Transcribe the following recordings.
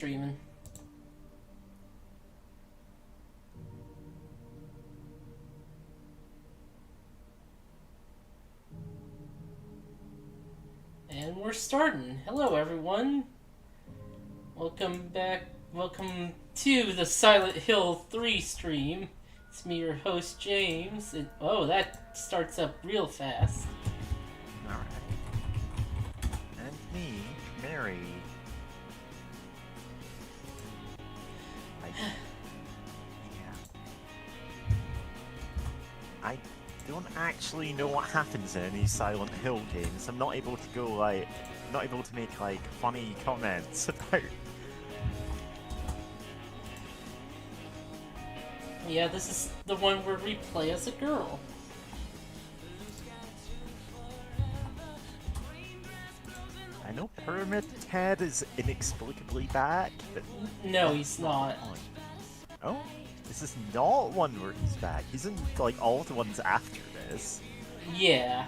Streaming. And we're starting. Hello, everyone. Welcome back. Welcome to the Silent Hill 3 stream. It's me, your host, James. Oh, that starts up real fast. Alright. And me, Mary. I don't actually know what happens in any Silent Hill games. I'm not able to not able to make funny comments about. Yeah, this is the one where we play as a girl. I know Pyramid Head is inexplicably back, but No, he's not. Oh, this is not one where he's back. He's in all the ones after this. Yeah.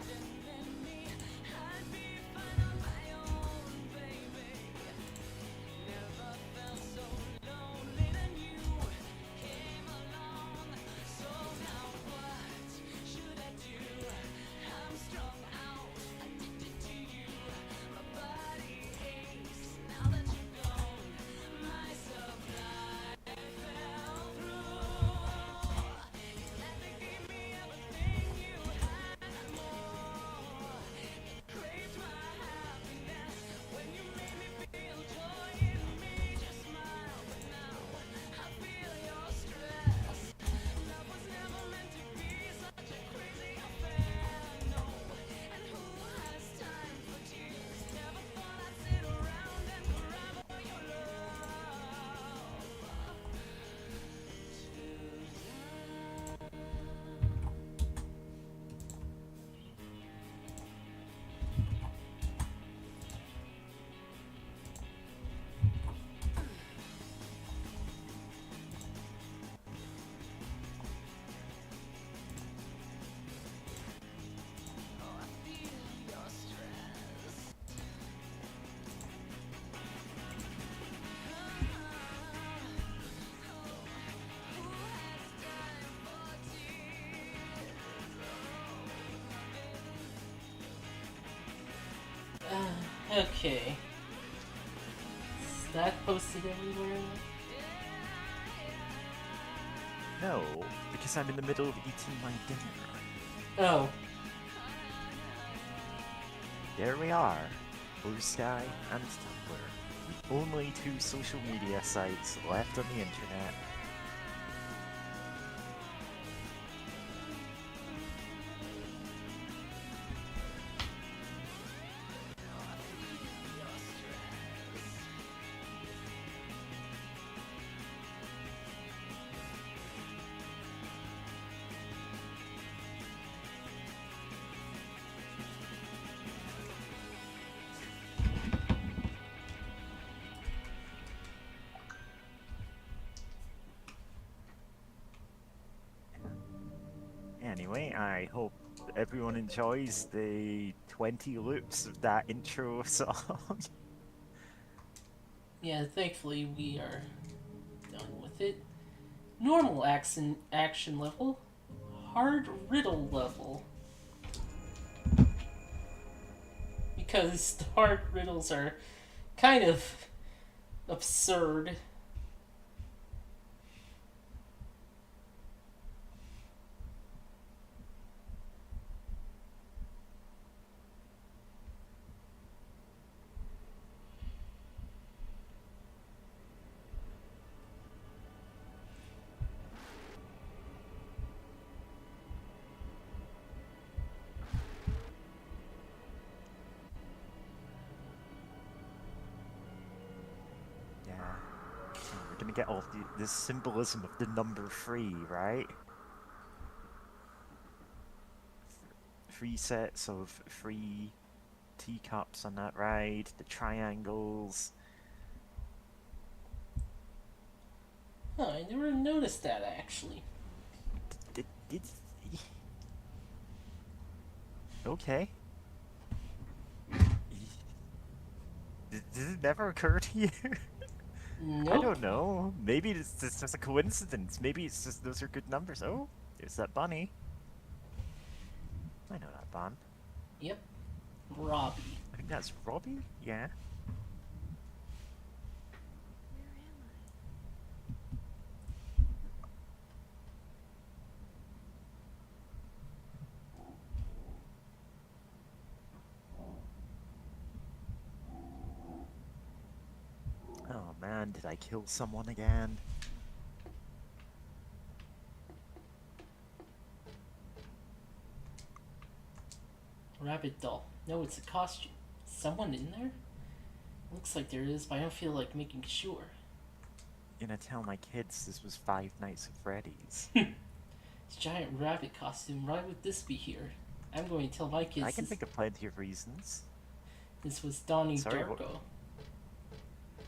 Okay. Is that posted everywhere? No, because I'm in the middle of eating my dinner. Oh. There we are, Blue Sky and Tumblr. The only two social media sites left on the internet. Anyway, I hope everyone enjoys the 20 loops of that intro song. Yeah, thankfully we are done with it. Normal action level. Hard riddle level. Because the hard riddles are kind of absurd. Yeah. We're gonna get all the symbolism of the number 3, right? 3 sets of 3 teacups on that ride, the triangles. Huh, I never noticed that actually. Did okay. Did it never occur to you? I Nope. don't know. Maybe it's just a coincidence. Maybe it's just those are good numbers. Oh, there's that bunny. I know that bun. Yep. Robbie. I think that's Robbie? Yeah. Oh man, did I kill someone again? Rabbit doll. No, it's a costume. Someone in there? Looks like there is, but I don't feel like making sure. Gonna tell my kids this was Five Nights at Freddy's. This giant rabbit costume, why would this be here? I'm going to tell my kids I can think of plenty of reasons. this was Donnie Sorry, Darko. what?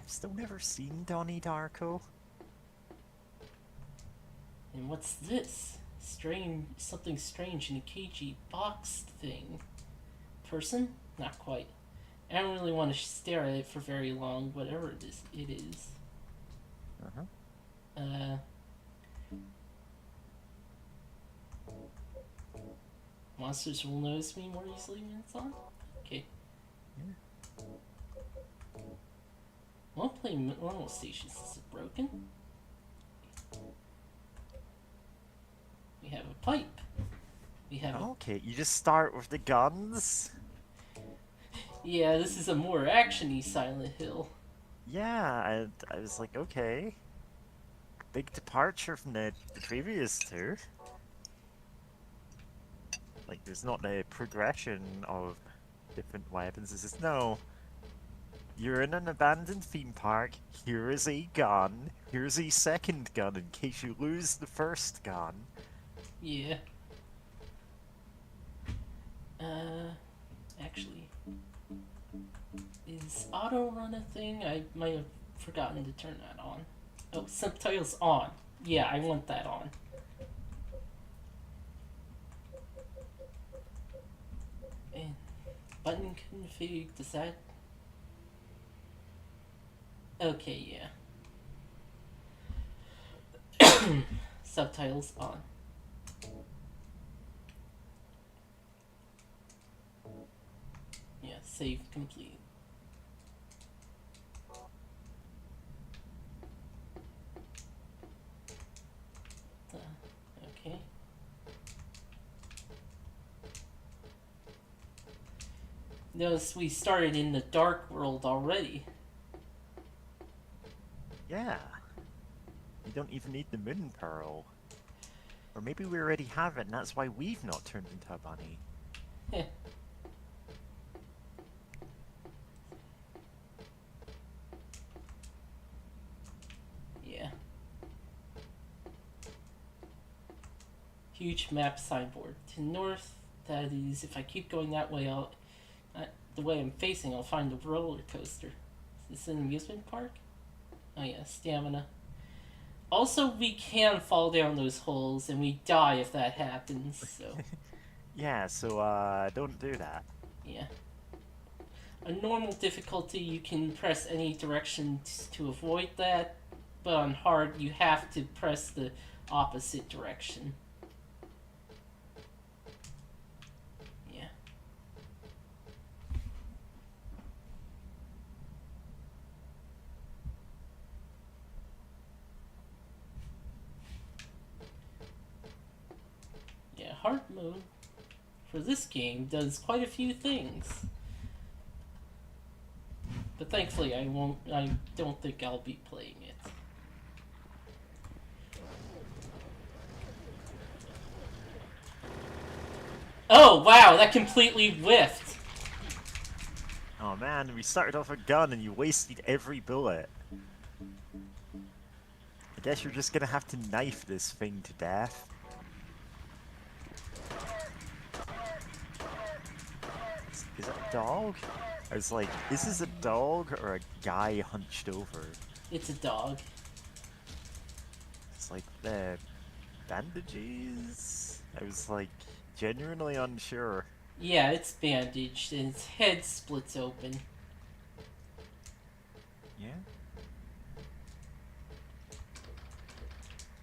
I've still never seen Donnie Darko. And what's this? Something strange in a cagey boxed thing. Person? Not quite. I don't really want to stare at it for very long, whatever it is. Uh-huh. Monsters will notice me more easily when it's on? Okay. Yeah. Won't play normal stations. Is it broken? We have a pipe. We have a... Okay, you just start with the guns? Yeah, this is a more action-y Silent Hill. Yeah, I was like, okay. Big departure from the previous two. Like, there's not a progression of different weapons. It's just, no. You're in an abandoned theme park. Here is a gun. Here's a second gun in case you lose the first gun. Yeah. Actually, is auto run a thing? I might have forgotten to turn that on. Oh, subtitles on. Yeah, I want that on. And button config, does that... Okay, yeah. Subtitles on. Yeah, save complete. Okay. Notice we started in the dark world already. Yeah. You don't even need the Moon Pearl. Or maybe we already have it and that's why we've not turned into a bunny. Heh. Yeah. Huge map signboard. To the north, that is, if I keep going that way, the way I'm facing, I'll find a roller coaster. Is this an amusement park? Oh yeah, stamina. Also, we can fall down those holes, and we die if that happens, so... Yeah, so, don't do that. Yeah. On normal difficulty, you can press any direction to avoid that, but on hard, you have to press the opposite direction. Yeah. Yeah, hard mode for this game does quite a few things. But thankfully I don't think I'll be playing it. Oh wow, that completely whiffed. Oh man, we started off a gun and you wasted every bullet. I guess you're just gonna have to knife this thing to death. Is that a dog? I was like, is this a dog or a guy hunched over? It's a dog. It's like the bandages? I was like, genuinely unsure. Yeah, it's bandaged and its head splits open. Yeah?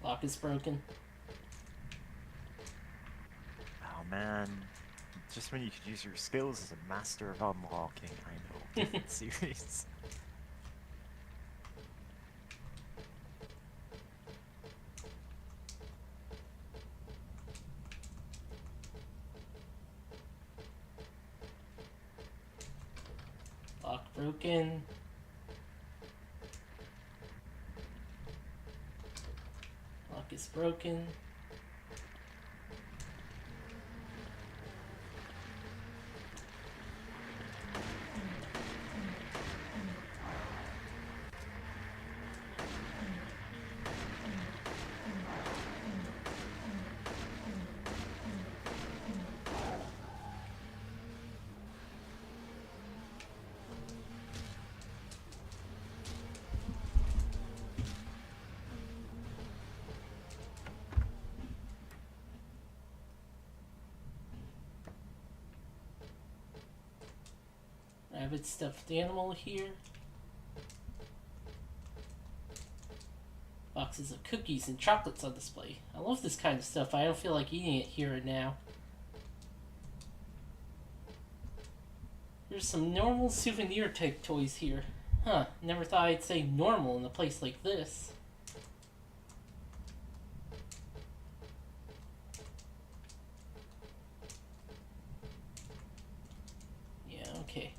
Lock is broken. Oh man, just when you could use your skills as a master of unlocking, I know. Different series. Lock broken. Lock is broken. Rabbit stuffed animal here. Boxes of cookies and chocolates on display. I love this kind of stuff. I don't feel like eating it here and now. There's some normal souvenir type toys here. Huh, never thought I'd say normal in a place like this. Yeah, okay.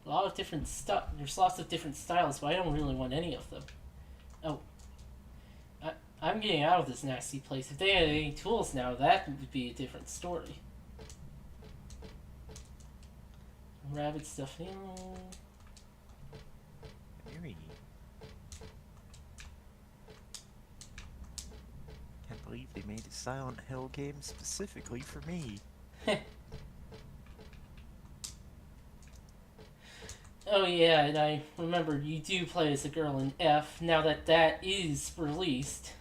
A lot of different stuff. There's lots of different styles, but I don't really want any of them. Oh. I'm getting out of this nasty place. If they had any tools now, that would be a different story. Rabbit stuffed animal. Eerie. Can't believe they made a Silent Hill game specifically for me. Oh yeah, and I remember you do play as a girl in F, now that that is released.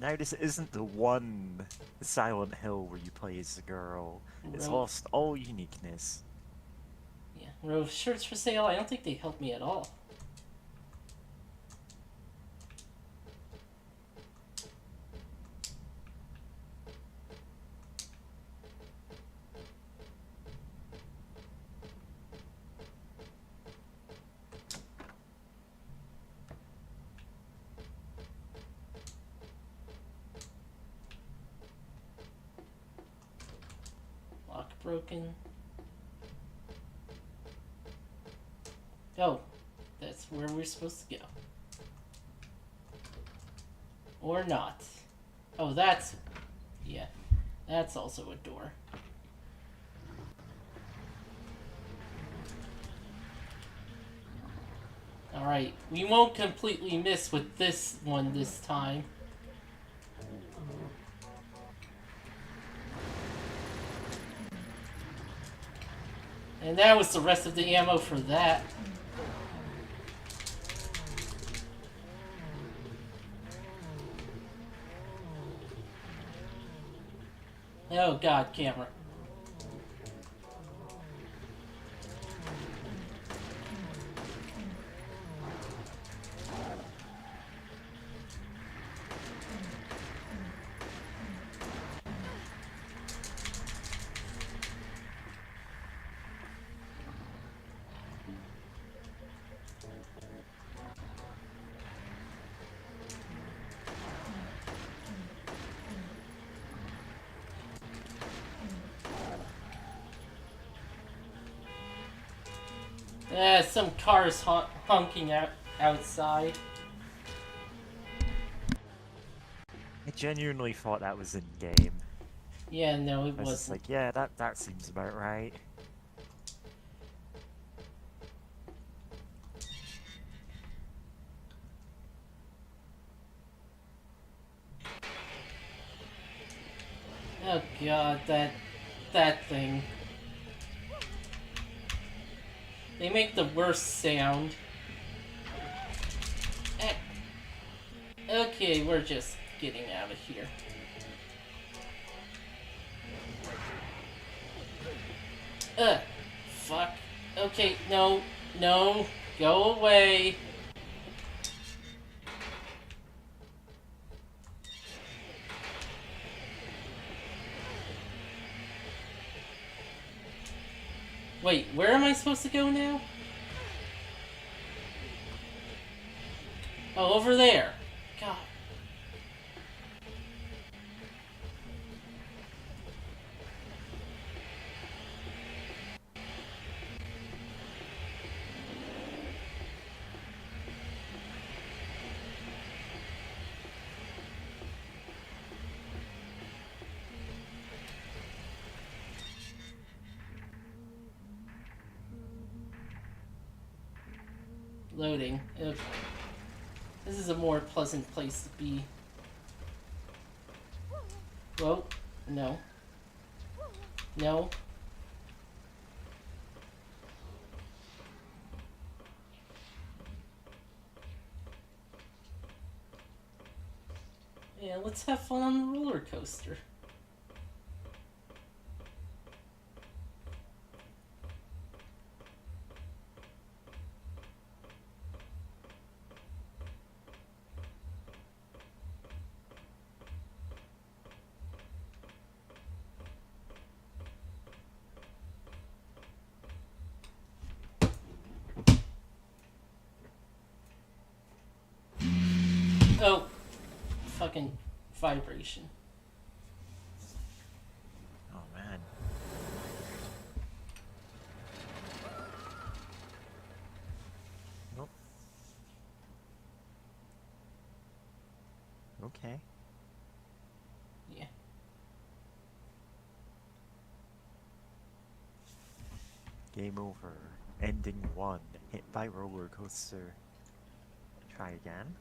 Now this isn't the one Silent Hill where you play as a girl. It's Row- lost all uniqueness. Yeah, row of shirts for sale. I don't think they help me at all. Lock broken. Oh, that's where we're supposed to go. Or not. Oh, that's... yeah, that's also a door. Alright, we won't completely miss with this one this time. And that was the rest of the ammo for that. Oh god, camera. Some cars honking out outside. I genuinely thought that was in game. Yeah, no, it I was just wasn't. like, yeah, that seems about right. Oh god, that thing. They make the worst sound. Okay, we're just getting out of here. Fuck. Okay, no, go away. Wait, where am I supposed to go now? Oh, over there. God. Loading. Okay. This is a more pleasant place to be. Whoa. No. No. Yeah, let's have fun on the roller coaster. Oh. Fucking vibration. Oh man. Nope. Okay. Yeah. Game over. Ending 1. Hit by roller coaster. Try again.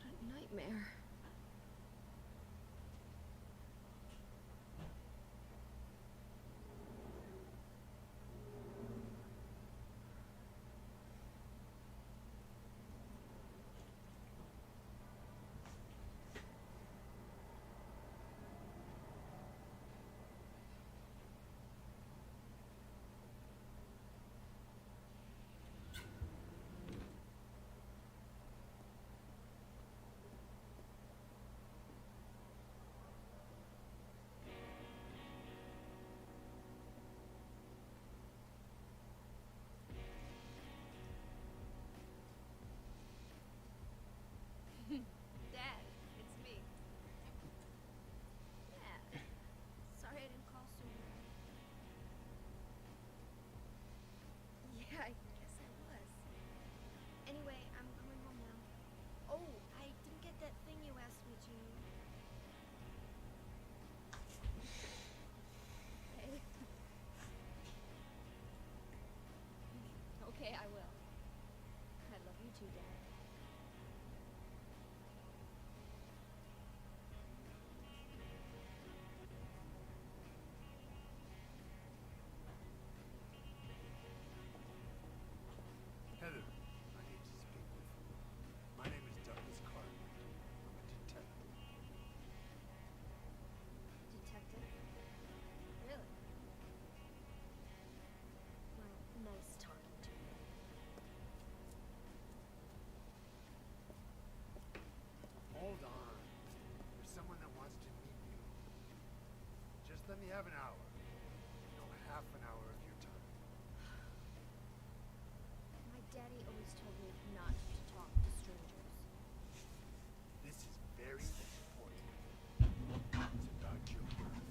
What a nightmare. Dad, it's me. Yeah. Sorry I didn't call sooner. Yeah, I guess I was. Anyway, I'm coming home now. Oh, I didn't get that thing you asked me to. Hey. Okay, I will. I love you too, Dad. Heather, I need to speak with you. My name is Douglas Clark. I'm a detective. Detective? Really? Well, nice talking to you. Hold on. There's someone that wants to meet you. Just let me have an hour. No, half an hour of your time. My daddy always told me not to talk to strangers. This is very important. It's about your birth.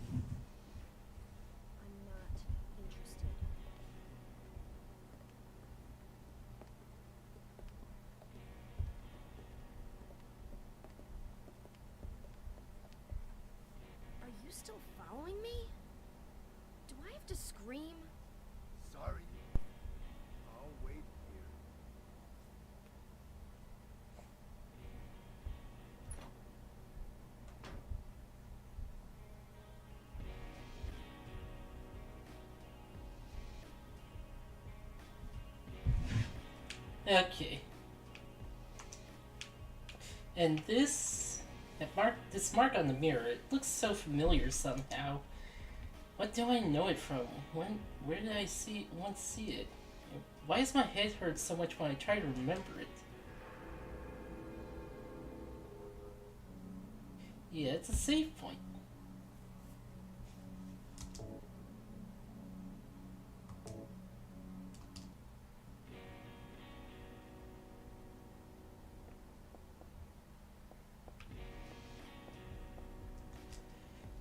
I'm not interested. Are you still following me? Do I have to scream? Sorry. I'll wait here. Okay. And this mark on the mirror, it looks so familiar somehow. What do I know it from? Where did I once see it? Why does my head hurt so much when I try to remember it? Yeah, it's a save point.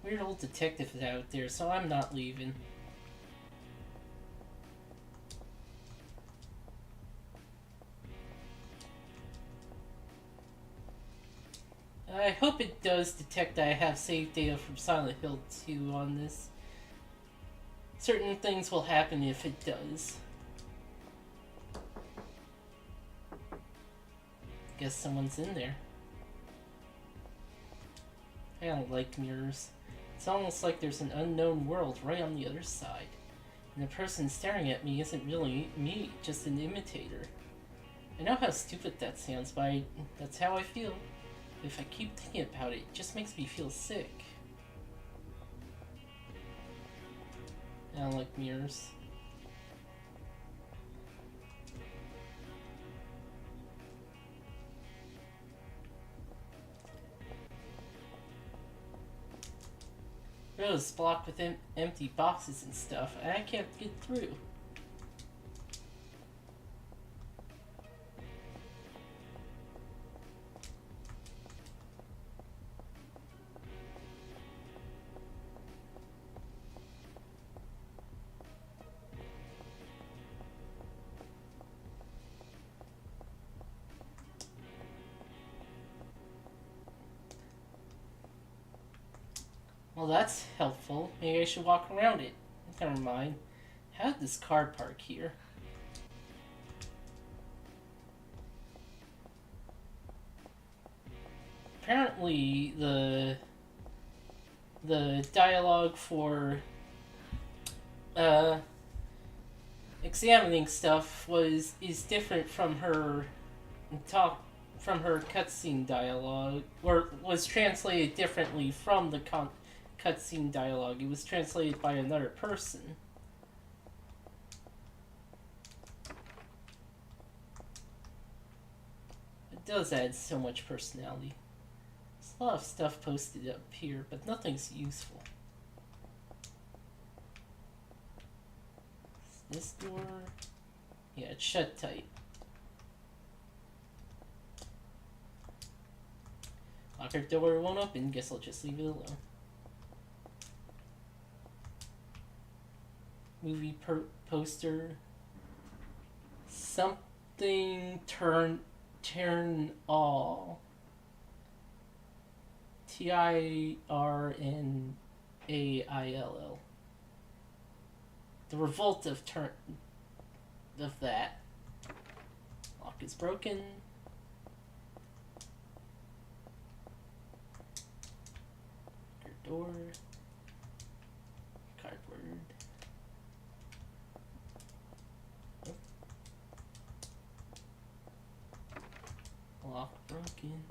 Weird old detective is out there, so I'm not leaving. I hope it does detect that I have saved data from Silent Hill 2 on this. Certain things will happen if it does. Guess someone's in there. I don't like mirrors. It's almost like there's an unknown world right on the other side. And the person staring at me isn't really me, just an imitator. I know how stupid that sounds, but that's how I feel. If I keep thinking about it, it just makes me feel sick. I don't like mirrors. Road is blocked with empty boxes and stuff, and I can't get through. Well, that's helpful. Maybe I should walk around it. Never mind. How did this car park here? Apparently, the dialogue for examining stuff is different from her cutscene dialogue, or was translated differently from the cutscene dialogue. It was translated by another person. It does add so much personality. There's a lot of stuff posted up here, but nothing's useful. Is this door? Yeah, it's shut tight. Locker door won't open, guess I'll just leave it alone. Movie poster. Something turn all. TIRNAILL. The revolt of that. Lock is broken. Your door. Cardboard. Lock broken.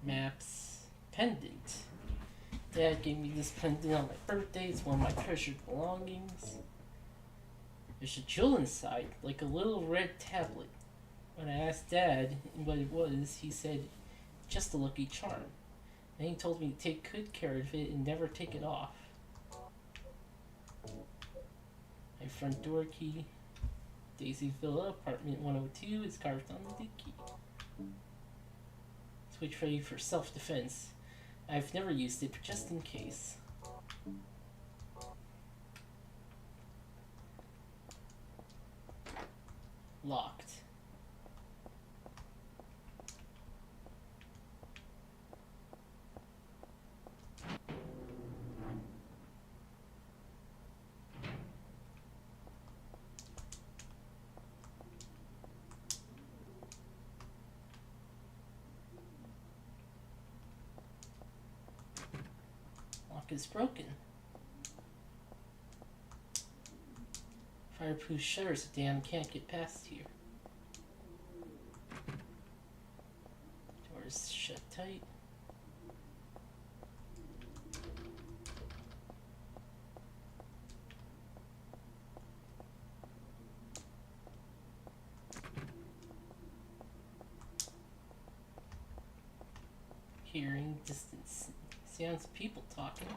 Maps. Pendant. Dad gave me this pendant on my birthday. It's one of my treasured belongings. There's a jewel inside, like a little red tablet. When I asked Dad what it was, he said, just a lucky charm. And he told me to take good care of it and never take it off. My front door key. Daisy Villa, apartment 102, is carved on the key. Switch ready for self-defense. I've never used it, but just in case. Locked. Lock is broken. Fireproof shutters, a damn can't get past here. Doors shut tight. Hearing distance sounds of people talking.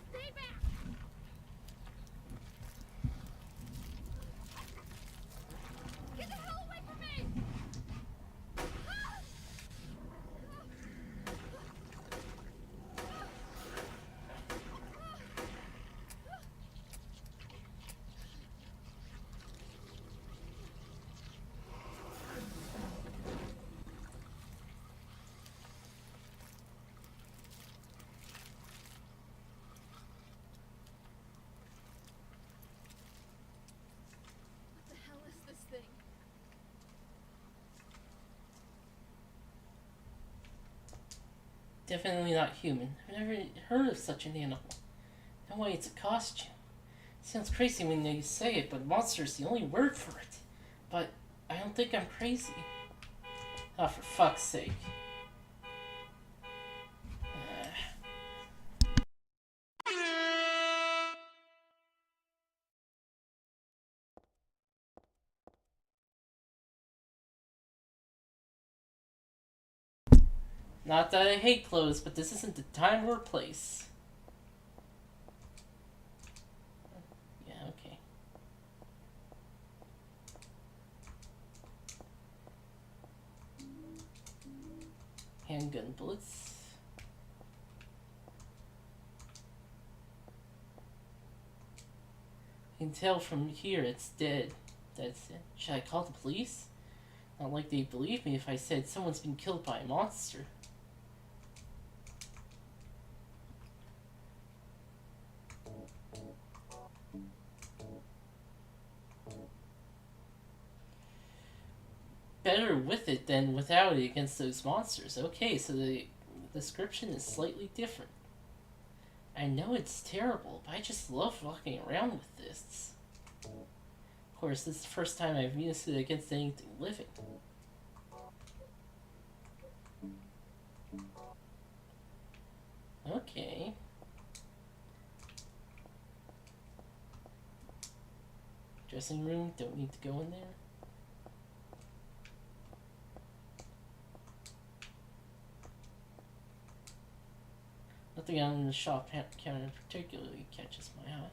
Stay back! Get the hell away from me! What the hell is this thing? Definitely not human. I've never heard of such an animal. No way it's a costume. Sounds crazy when they say it, but monster is the only word for it. But I don't think I'm crazy. Oh, for fuck's sake. Not that I hate clothes, but this isn't the time or place. Yeah, okay. Handgun bullets. You can tell from here it's dead. That's it. Should I call the police? Not like they'd believe me if I said someone's been killed by a monster. Better with it than without it against those monsters. Okay, so the description is slightly different. I know it's terrible, but I just love walking around with this. Of course, this is the first time I've used it against anything living. Okay. Dressing room, don't need to go in there. Nothing on the shop counter particularly catches my eye.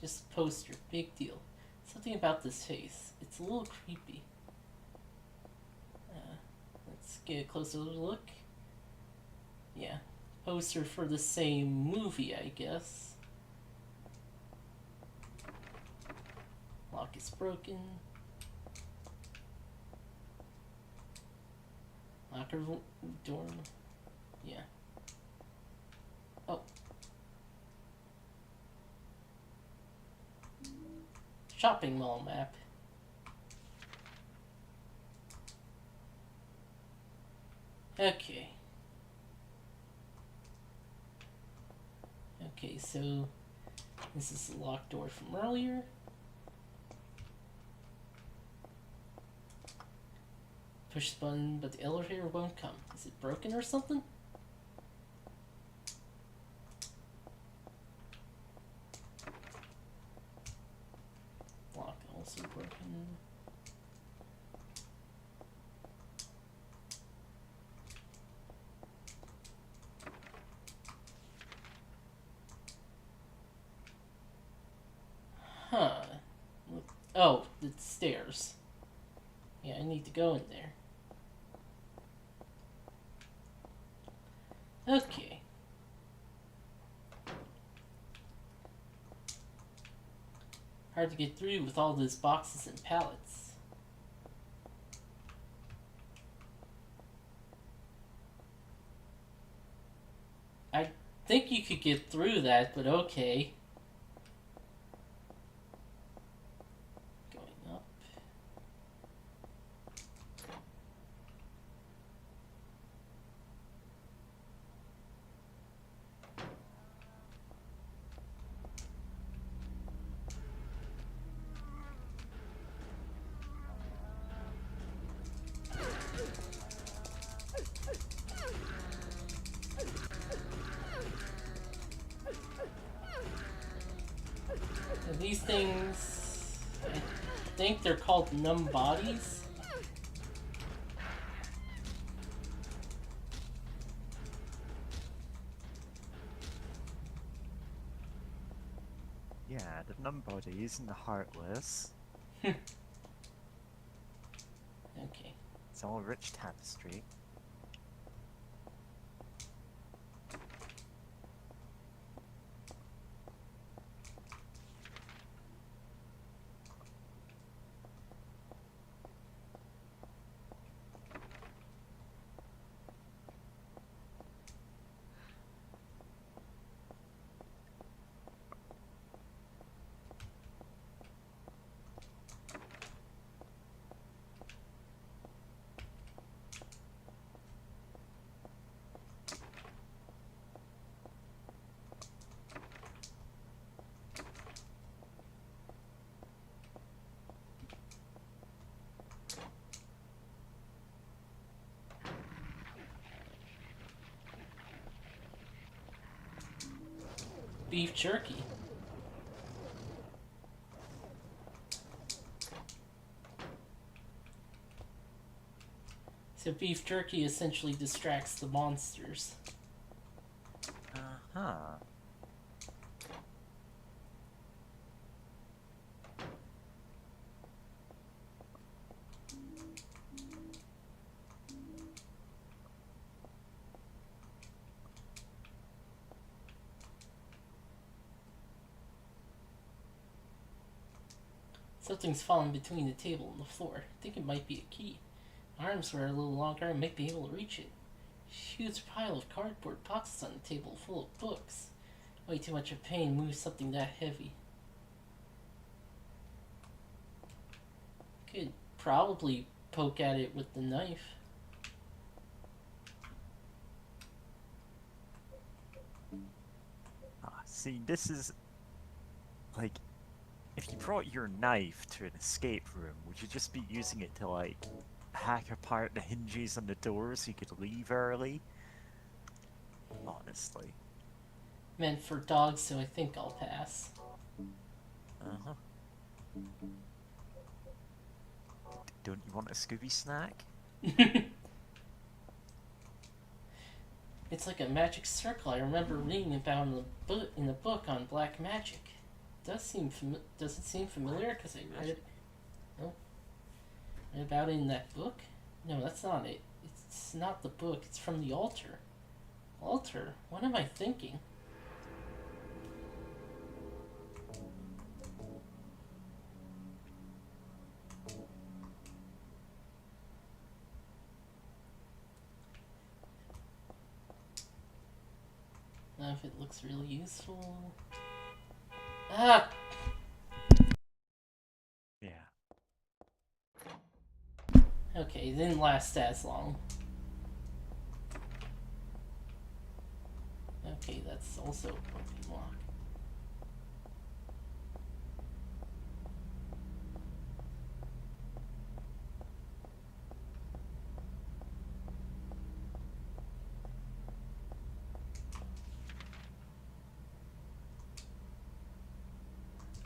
Just a poster, big deal. Something about this face. It's a little creepy. Let's get a closer look. Yeah, poster for the same movie, I guess. Lock is broken. Locker door. Yeah. Oh. Shopping mall map. Okay. Okay, so this is the locked door from earlier. Push the button, but the elevator won't come. Is it broken or something? Lock also broken. Oh, the stairs. Yeah, I need to go in there. Okay. Hard to get through with all those boxes and pallets. I think you could get through that, but okay. Going up. And these things, I think they're called numb bodies. Yeah, the numb bodies and the heartless. Okay. It's all rich tapestry. Beef jerky. So beef jerky essentially distracts the monsters. Uh-huh. Something's fallen between the table and the floor. I think it might be a key. My arms were a little longer, I might be able to reach it. Huge pile of cardboard boxes on the table full of books. Way too much of pain moves something that heavy. Could probably poke at it with the knife. See, this is like, if you brought your knife to an escape room, would you just be using it to like hack apart the hinges on the doors so you could leave early? Honestly. Meant for dogs, so I think I'll pass. Uh-huh. Don't you want a Scooby snack? It's like a magic circle I remember reading about in the book on black magic. Does it seem familiar? Because I read it. Oh, read about it in that book. No, that's not it. It's not the book. It's from the altar. Altar? What am I thinking? Now if it looks really useful. Ah! Yeah. Okay, it didn't last as long. Okay, that's also a broken lock.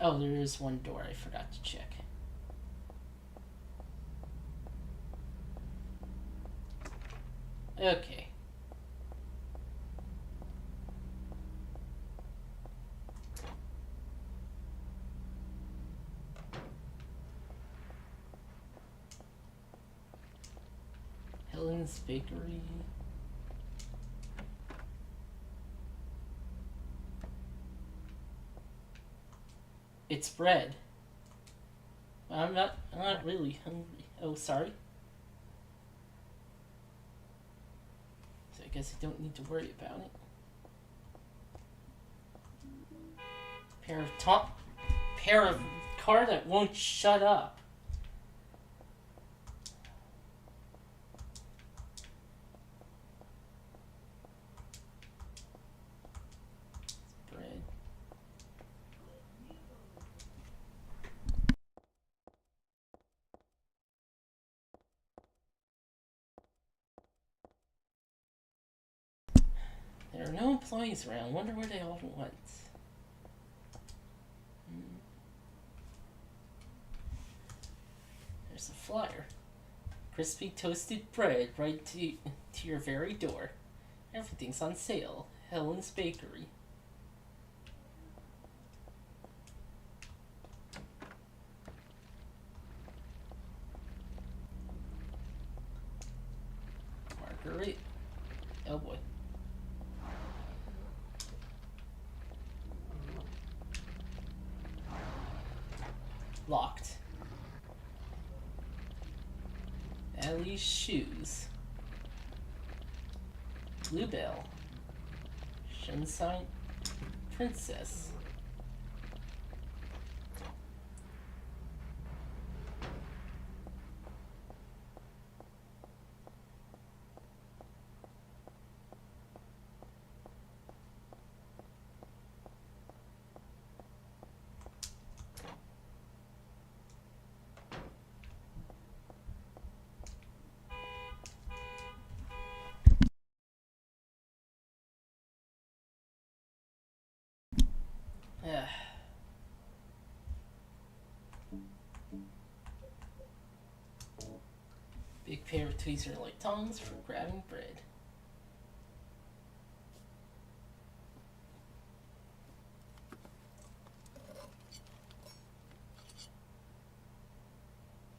Oh, there is one door I forgot to check. Okay. Helen's Bakery. It's bread. I'm not really hungry. Oh, sorry. So I guess I don't need to worry about it. Pair of car that won't shut up. Bread. There are no employees around. Wonder where they all went. There's a flyer. Crispy toasted bread right to your very door. Everything's on sale. Helen's Bakery. Marguerite. Oh boy. Locked. Ellie's shoes. Bluebell. Sunshine Princess. Big pair of tweezer-like tongs for grabbing bread.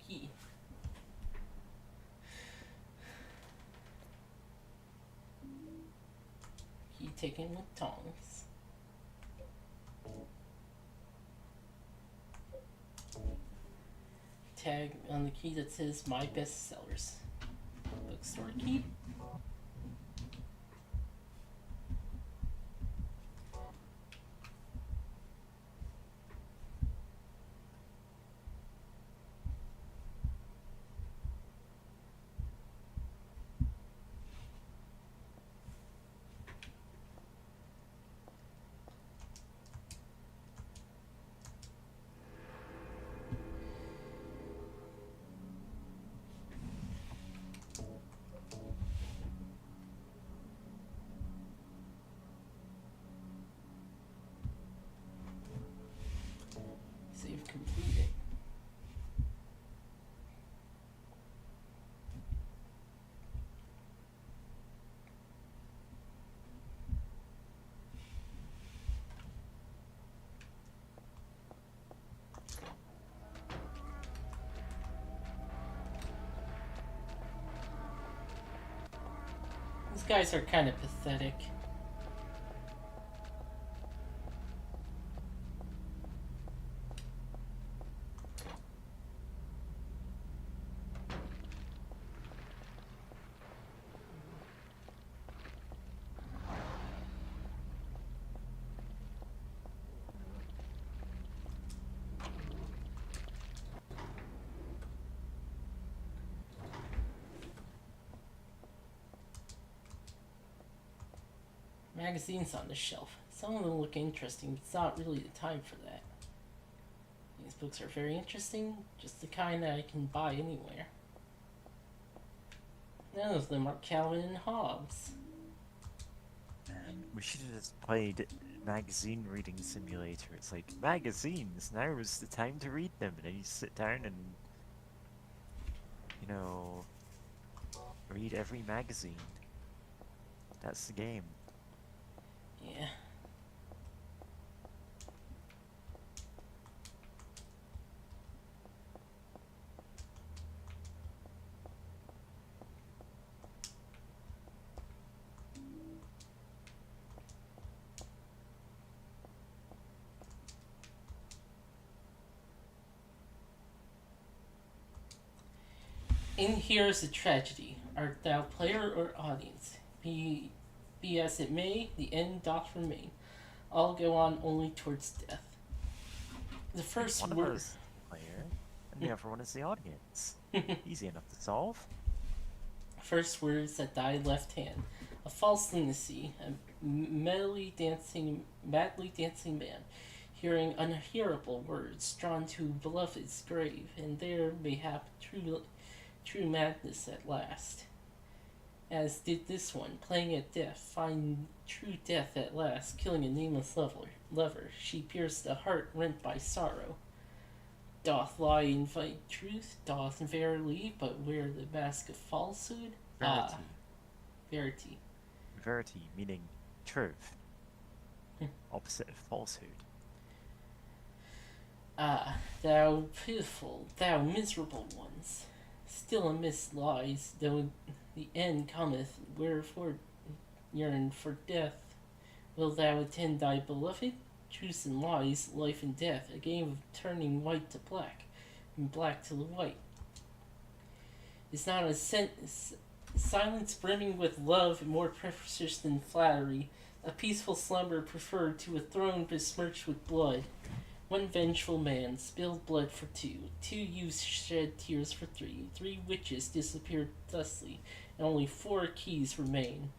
Key. Key taken with tongs. Tag on the key that says My Bestsellers. Bookstore key. Save completed. These guys are kind of pathetic. Magazines on the shelf. Some of them look interesting, but it's not really the time for that. These books are very interesting, just the kind that I can buy anywhere. None of them are Calvin and Hobbes. Man, we should have just played magazine reading simulator. It's like, magazines, now is the time to read them. And then you sit down and, you know, read every magazine. That's the game. Yeah. In here is a tragedy. Art thou player or audience? Be as it may, the end doth remain. All go on only towards death. The first One of word. us is the player, and the other one is the audience. Easy enough to solve. First words that die left hand. A false lunacy, a madly dancing man, hearing unhearable words, drawn to beloved's grave, and there mayhap true madness at last. As did this one, playing at death, find true death at last, killing a nameless lover. She pierced a heart rent by sorrow. Doth lie invite truth? Doth verily but wear the mask of falsehood? Verity. Verity. Verity meaning truth. Opposite of falsehood. Ah, thou pitiful, thou miserable ones! Still a mist lies, though the end cometh, wherefore yearn for death. Wilt thou attend thy beloved? Truth and lies, life and death, a game of turning white to black, and black to the white. Is not a silence brimming with love more precious than flattery, a peaceful slumber preferred to a throne besmirched with blood? One vengeful man spilled blood for two youths shed tears for three witches disappeared thusly, and only 4 keys remain.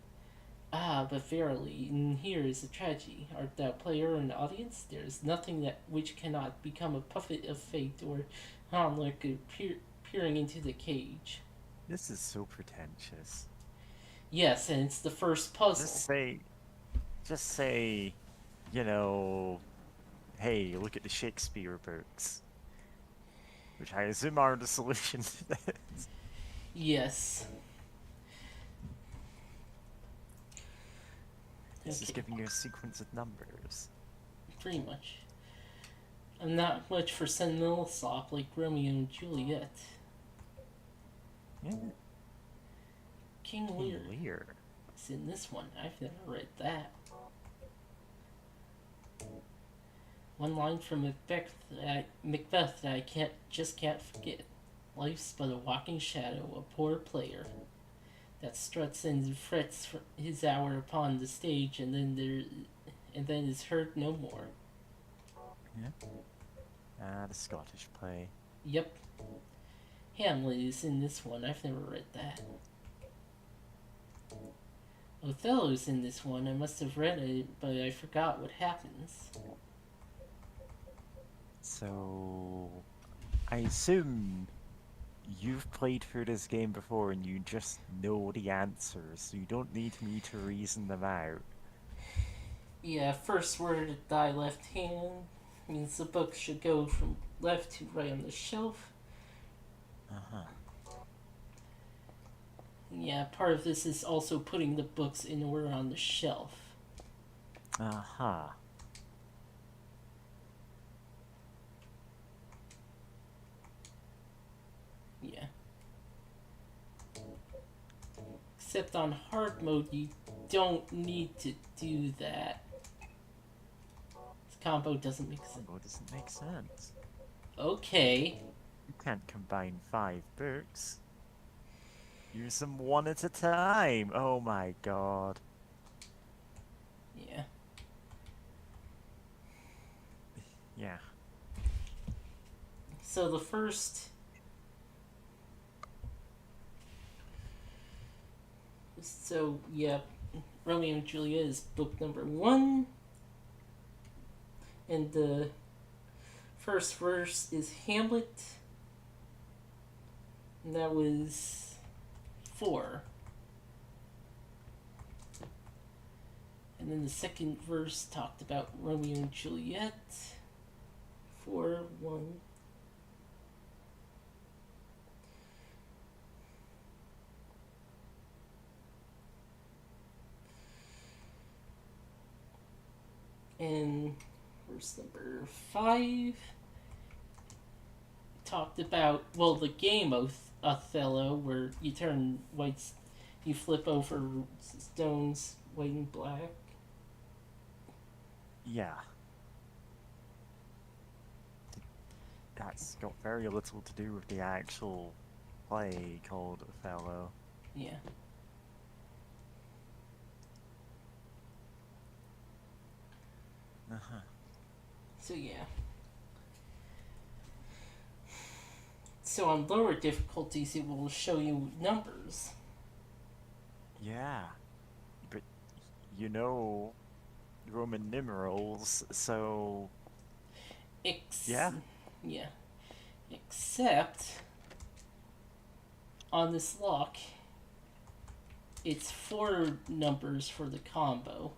Ah, but verily, and here is a tragedy. Art thou player and audience? There is nothing that which cannot become a puppet of fate, or Hamlet peering into the cage. This is so pretentious. Yes, and it's the first puzzle. Just say, you know, hey, look at the Shakespeare books. Which I assume are the solution to this. Yes. This is giving you a sequence of numbers. Pretty much. I'm not much for sentimental slop like Romeo and Juliet. Yeah. King King Lear Lear. is in this one. I've never read that. One line from Macbeth that I can't forget. Life's but a walking shadow, a poor player that struts and frets for his hour upon the stage, and then is heard no more. Yeah. The Scottish play. Yep. Hamlet is in this one. I've never read that. Othello's in this one. I must have read it, but I forgot what happens. So, I assume you've played through this game before and you just know the answers, so you don't need me to reason them out. Yeah, first word at thy left hand means the book should go from left to right on the shelf. Yeah, part of this is also putting the books in order on the shelf. Yeah. Except on hard mode, you don't need to do that. This combo doesn't make sense. Combo doesn't make sense. Okay. You can't combine 5 books. Use them one at a time. Oh my god. Yeah. Yeah. So the first... So, yeah, Romeo and Juliet is book number 1. And the first verse is Hamlet. And that was 4. And then the second verse talked about Romeo and Juliet. 4, 1. And verse number 5 talked about, well, the game of Othello, where you turn whites, you flip over stones, white and black. Yeah. That's got very little to do with the actual play called Othello. Yeah. Uh-huh. So yeah. So on lower difficulties, it will show you numbers. Yeah, but you know Roman numerals, so yeah. Yeah. Except on this lock, it's 4 numbers for the combo.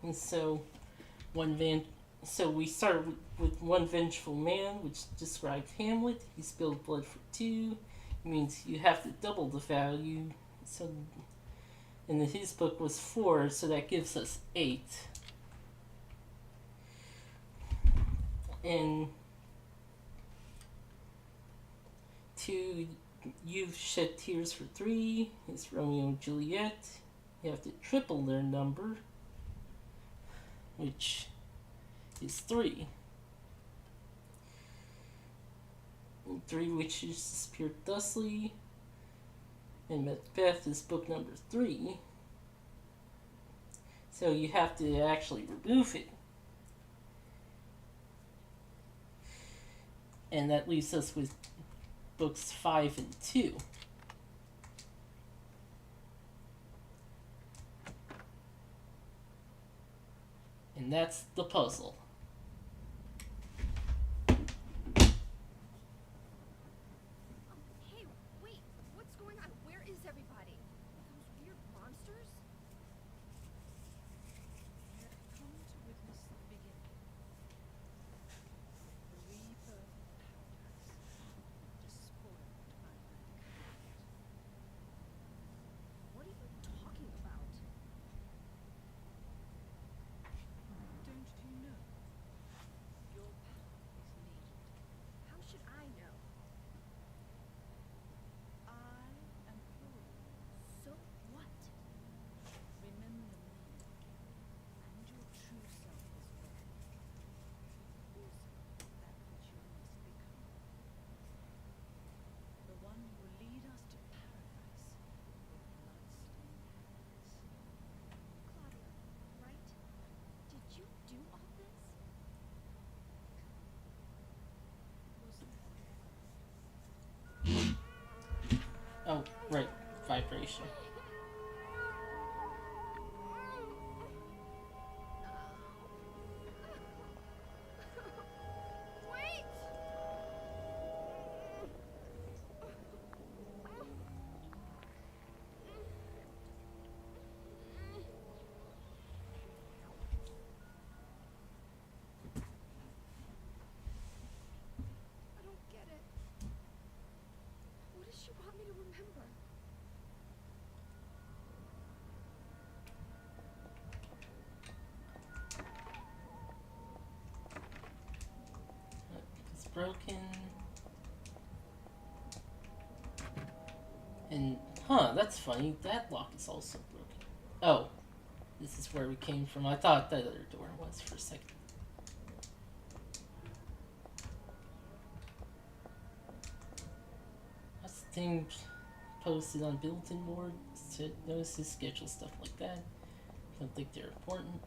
And so so we start with one vengeful man, which described Hamlet. He spilled blood for 2. It means you have to double the value. So, and then his book was 4, so that gives us 8. And 2, you've shed tears for 3. It's Romeo and Juliet. You have to triple their number, which is 3. And 3 Witches disappeared thusly. And Macbeth is book number 3. So you have to actually remove it. And that leaves us with books 5 and 2. And that's the puzzle. Hey, wait, what's going on? Where is everybody? Those weird monsters? We have come to witness the beginning. The rebirth of paradise, despoiled by mankind. What are you talking about? Don't you know? Your power is needed. How should I know? I am Thor. So what? Remember me, and your true self as well. Also, that which you must become. The one who will lead us to paradise with blood-stained hands. Claudia, right? Did you do all this? Was Oh, right. Vibration. Wait! I don't get it. What does she want me to remember? It's broken. And, that's funny. That lock is also broken. Oh, this is where we came from. I thought that other door was for a second. That's the thing posted on bulletin board to notice his schedule, stuff like that. Don't think they're important.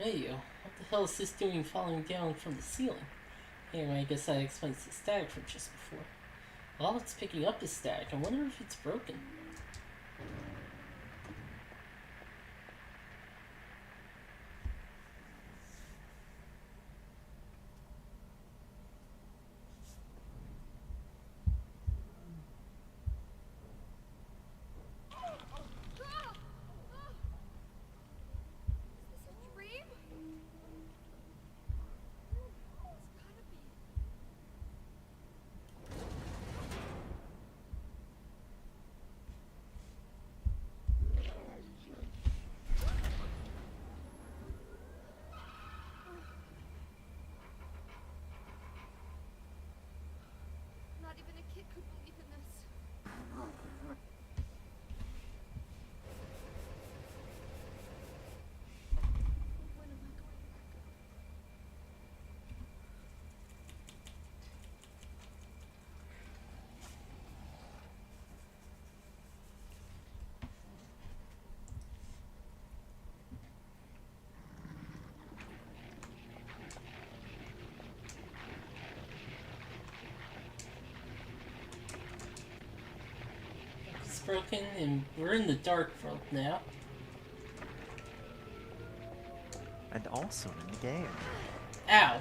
Hey, what the hell is this doing falling down from the ceiling? Anyway, I guess that explains the static from just before. All it's picking up is static. I wonder if it's broken. Is this a dream? It's gotta be. Not even a kid could believe in this. When am I going back? It's broken, and we're in the dark world now. And also in the game. Ow!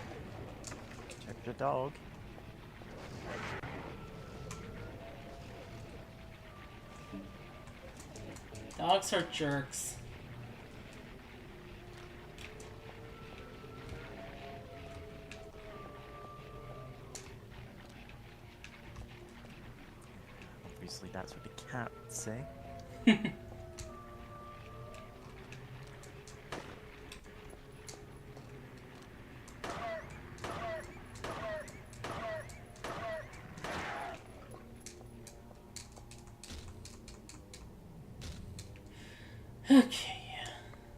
Check the dog. Dogs are jerks. Obviously, that's what the cats say. Okay,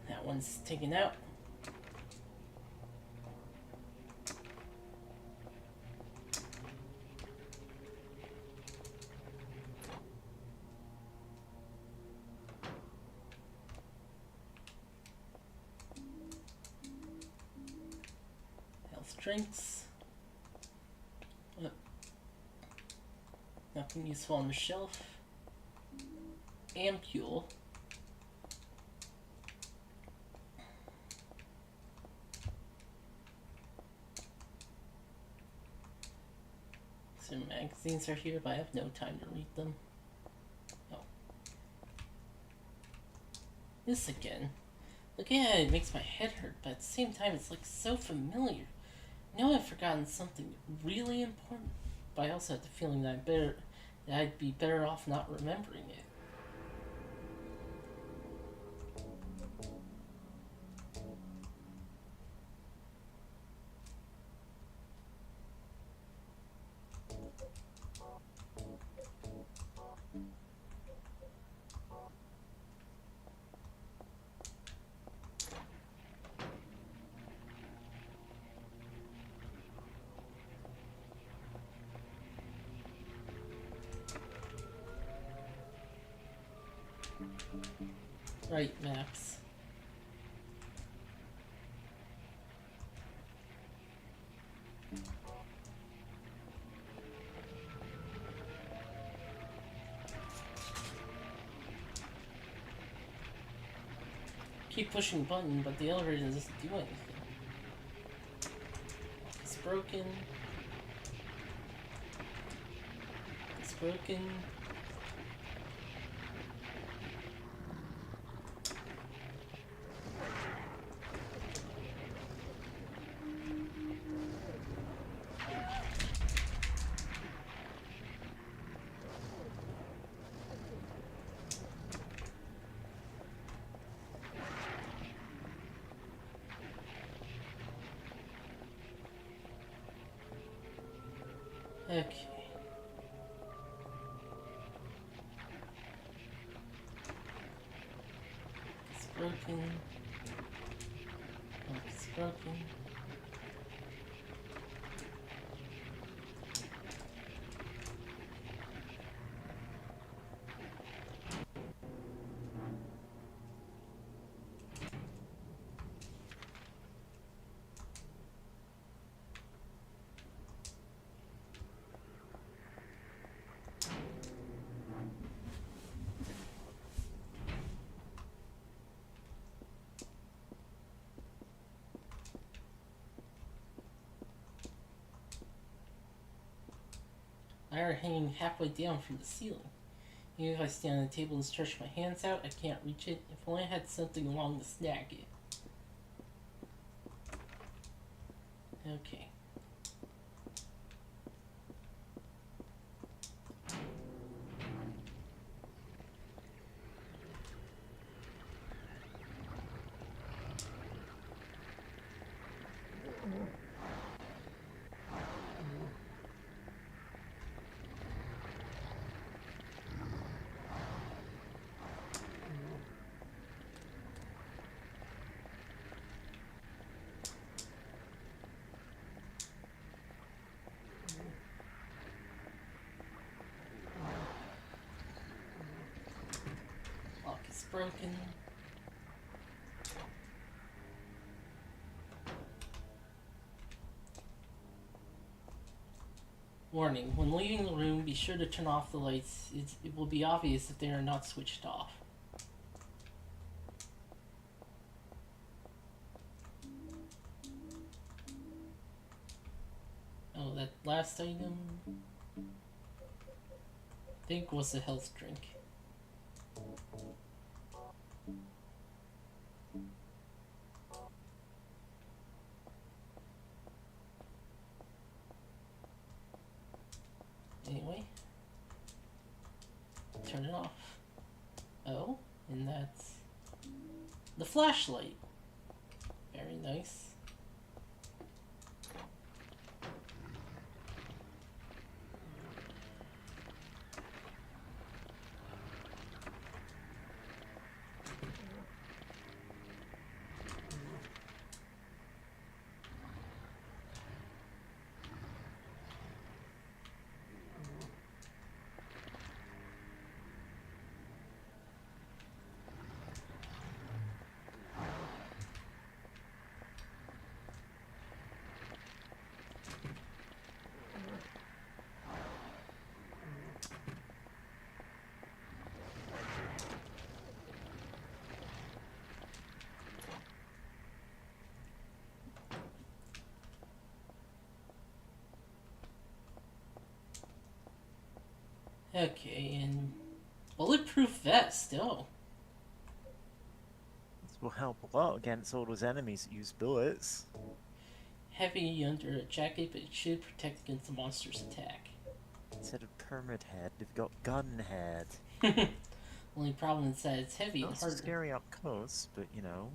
that one's taken out. Health drinks. Oh. Nothing useful on the shelf. Ampule. Some magazines are here, but I have no time to read them. Oh. This again. Looking at it makes my head hurt, but at the same time it's like so familiar. I know I've forgotten something really important, but I also have the feeling that I'd be better off not remembering it. Right, maps. Keep pushing the button, but the elevator doesn't do anything. It's broken. It's broken. Okay. It's broken. Oh, it's broken. are hanging halfway down from the ceiling. Even if I stand on the table and stretch my hands out, I can't reach it. If only I had something along to snag it. Okay. Lock is broken. Warning, when leaving the room, be sure to turn off the lights. It will be obvious if they are not switched off. Oh, that last item, I think, was a health drink. Anyway, turn it off. Oh, and that's the flashlight. Very nice. Okay, and bulletproof vest. Oh, This will help a lot against all those enemies that use bullets. heavy under a jacket, but it should protect against the monster's attack. Instead of permit head, they've got gun head. Only problem is that it's heavy and Not so harder. scary up close, but you know.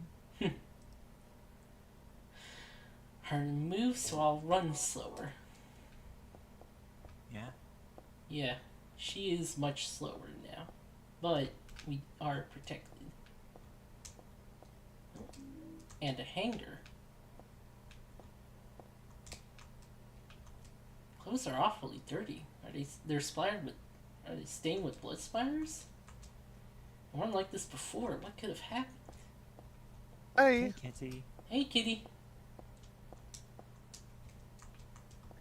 Hard to move, so I'll run slower. Yeah. Yeah, she is much slower now, but we are protected. And a hanger. Clothes are awfully dirty. They're splattered with? Are they stained with blood splatters? I weren't like this before. What could have happened? Hey, Kitty. Hey, kitty.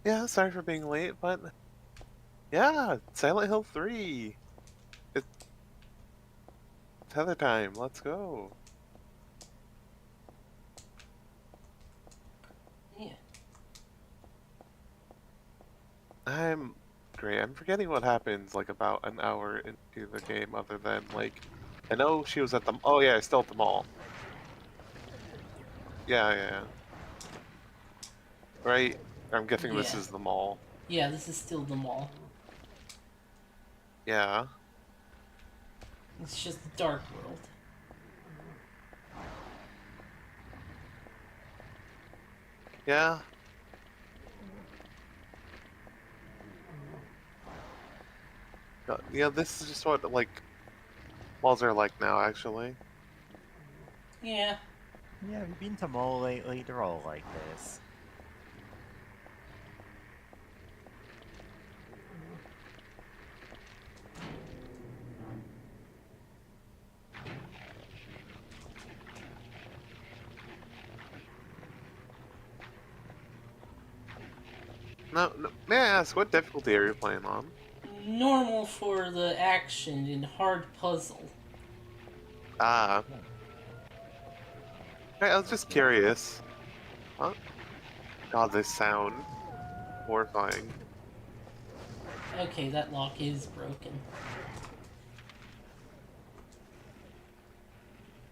yeah, sorry for being late, but yeah, Silent Hill 3. It's Tether time. Let's go. Yeah. I'm great. I'm forgetting what happens like about an hour into the game, other than like, I know she was at the. Oh yeah, still at the mall. Yeah. Right. I'm guessing this Yeah. is the mall. Yeah, this is still the mall. Yeah. It's just the dark world. Yeah. Yeah, this is just what like malls are like now, actually. Yeah. Yeah, have you been to mall lately? They're all like this. No, may I ask, what difficulty are you playing on? Normal for the action and hard puzzle. Ah. Right, I was just curious. Huh? God, this sound. Horrifying. Okay, that lock is broken.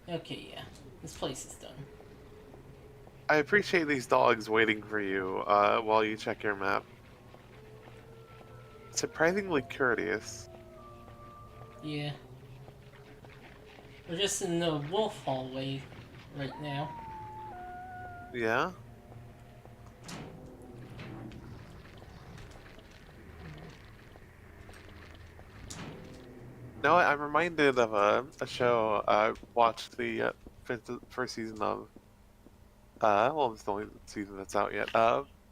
Okay, yeah. This place is done. I appreciate these dogs waiting for you while you check your map. Surprisingly courteous. Yeah. We're just in the wolf hallway right now. Yeah? No, I'm reminded of a show I watched the first season of. Well, it's the only season that's out yet.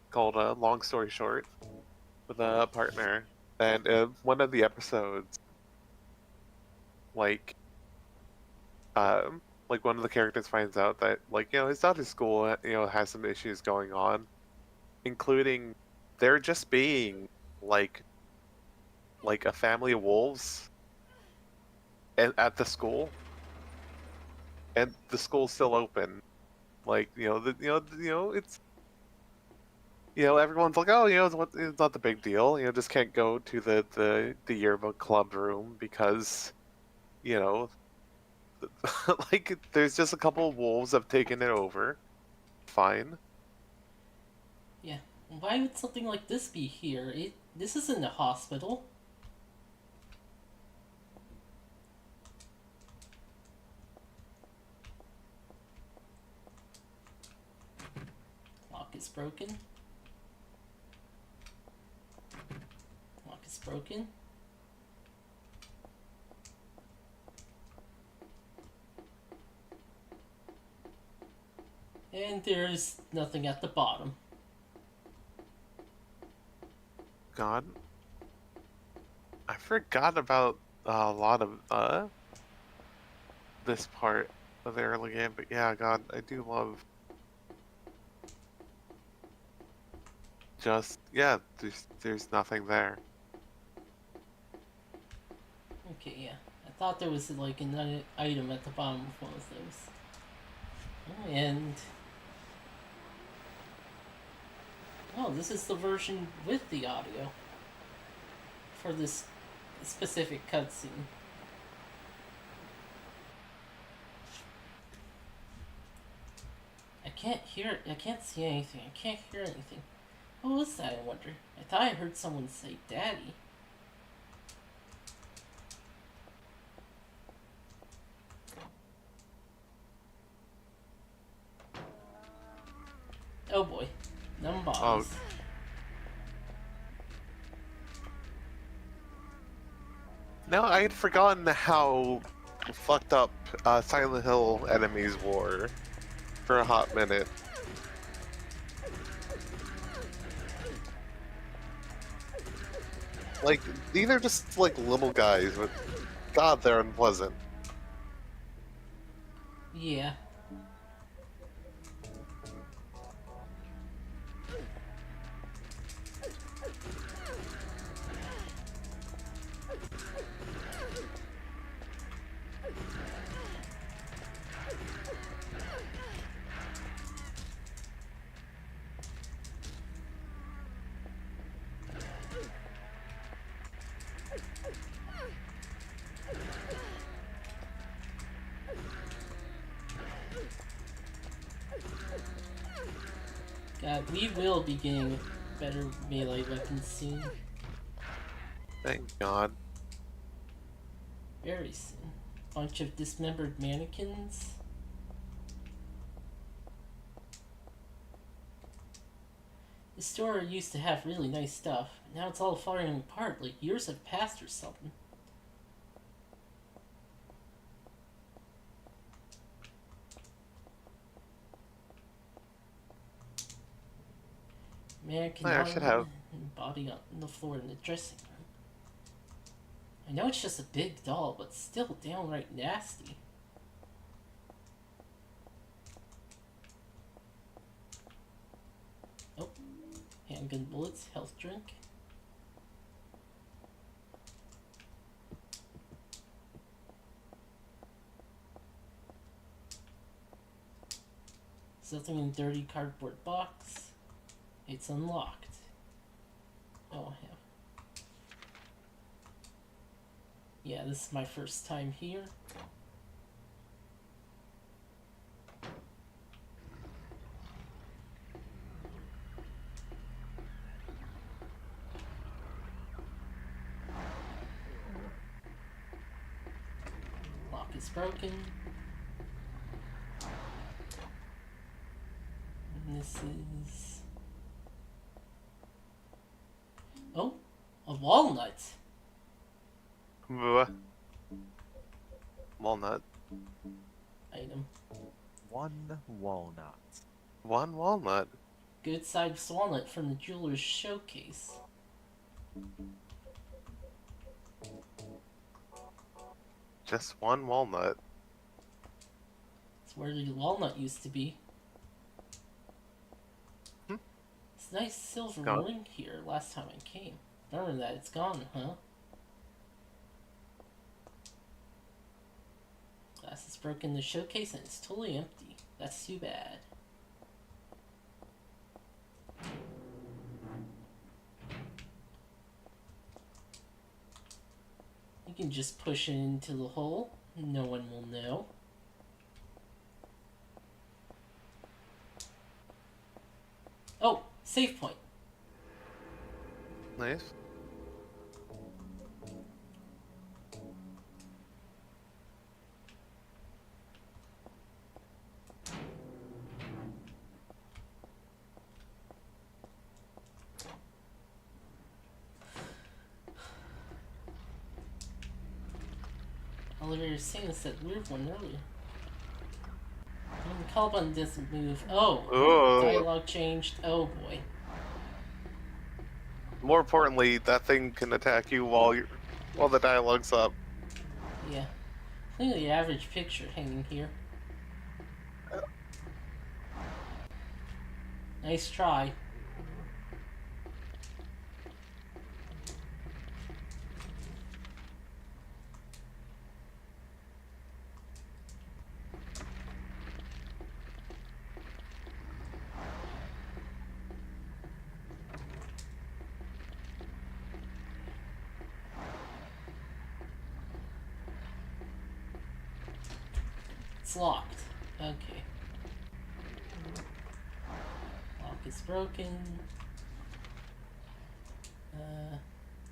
Called Long Story Short, with a partner, and one of the episodes, like, one of the characters finds out that, like, his daughter's school, has some issues going on, including there just being like a family of wolves at the school, and the school's still open. Like, it's everyone's like, oh, it's not the big deal. Just can't go to the yearbook club room because, you know, like there's just a couple of wolves have taken it over. Fine. Yeah. Why would something like this be here? This isn't a hospital. Lock is broken. Lock is broken. And there's nothing at the bottom. God, I forgot about a lot of this part of the early game, but yeah, God, I do love. Just yeah, there's nothing there. Okay, yeah. I thought there was like another item at the bottom of one of those. And oh, this is the version with the audio for this specific cutscene. I can't hear it. I can't see anything. I can't hear anything. What was that, I wonder? I thought I heard someone say daddy. Oh boy. Numb bodies. No, I had forgotten how fucked up Silent Hill enemies were for a hot minute. Like, these are just like little guys, but God, they're unpleasant. Yeah. God, we will be getting better melee weapons soon. Thank God. Very soon. Bunch of dismembered mannequins. The store used to have really nice stuff. Now it's all falling apart like years have passed or something. Mannequin I should have. and body on the floor in the dressing room. I know it's just a big doll, but still downright nasty. Oh, handgun bullets, health drink. Something in a dirty cardboard box. It's unlocked. Oh, yeah. Yeah, this is my first time here. Lock is broken. And this is... Oh, a walnut. Bleh. Walnut. Item. One walnut. One walnut. Good sized walnut from the jeweler's showcase. Just one walnut. It's where the walnut used to be. Hmm. It's a nice silver Gone. ring here last time I came. Remember that, it's gone, huh? Glass is broken in the showcase and it's totally empty. That's too bad. You can just push it into the hole. No one will know. Oh, save point. Nice. Oliver saying it's that weird one earlier. When the call button doesn't move. Oh, Oh. dialogue changed. Oh boy. More importantly, that thing can attack you while the dialogue's up. Yeah. Clearly the average picture hanging here. Nice try. It's locked. Okay. Lock is broken.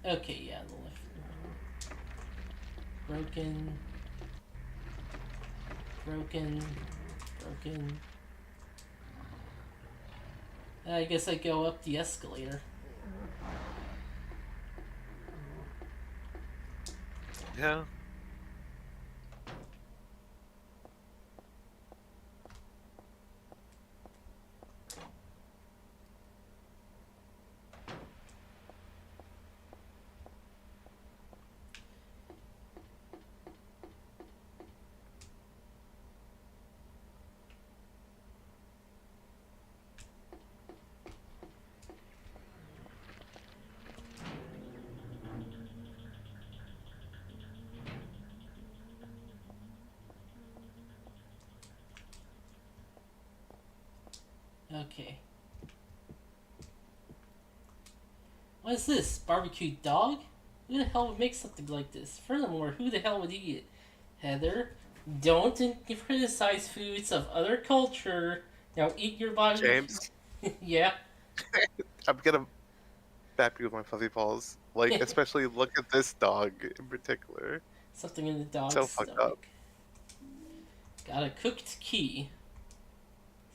Okay, yeah, the left. Broken. Broken. Broken. I guess I go up the escalator. Yeah. Okay. What is this? Barbecued dog? Who the hell would make something like this? Furthermore, who the hell would eat it? Heather, don't criticize foods of other culture. Now eat your body. James, Yeah. I'm gonna bap you with my fuzzy paws. Like, especially look at this dog in particular. Something in the dog's So fucked stomach. up. Got a cooked key.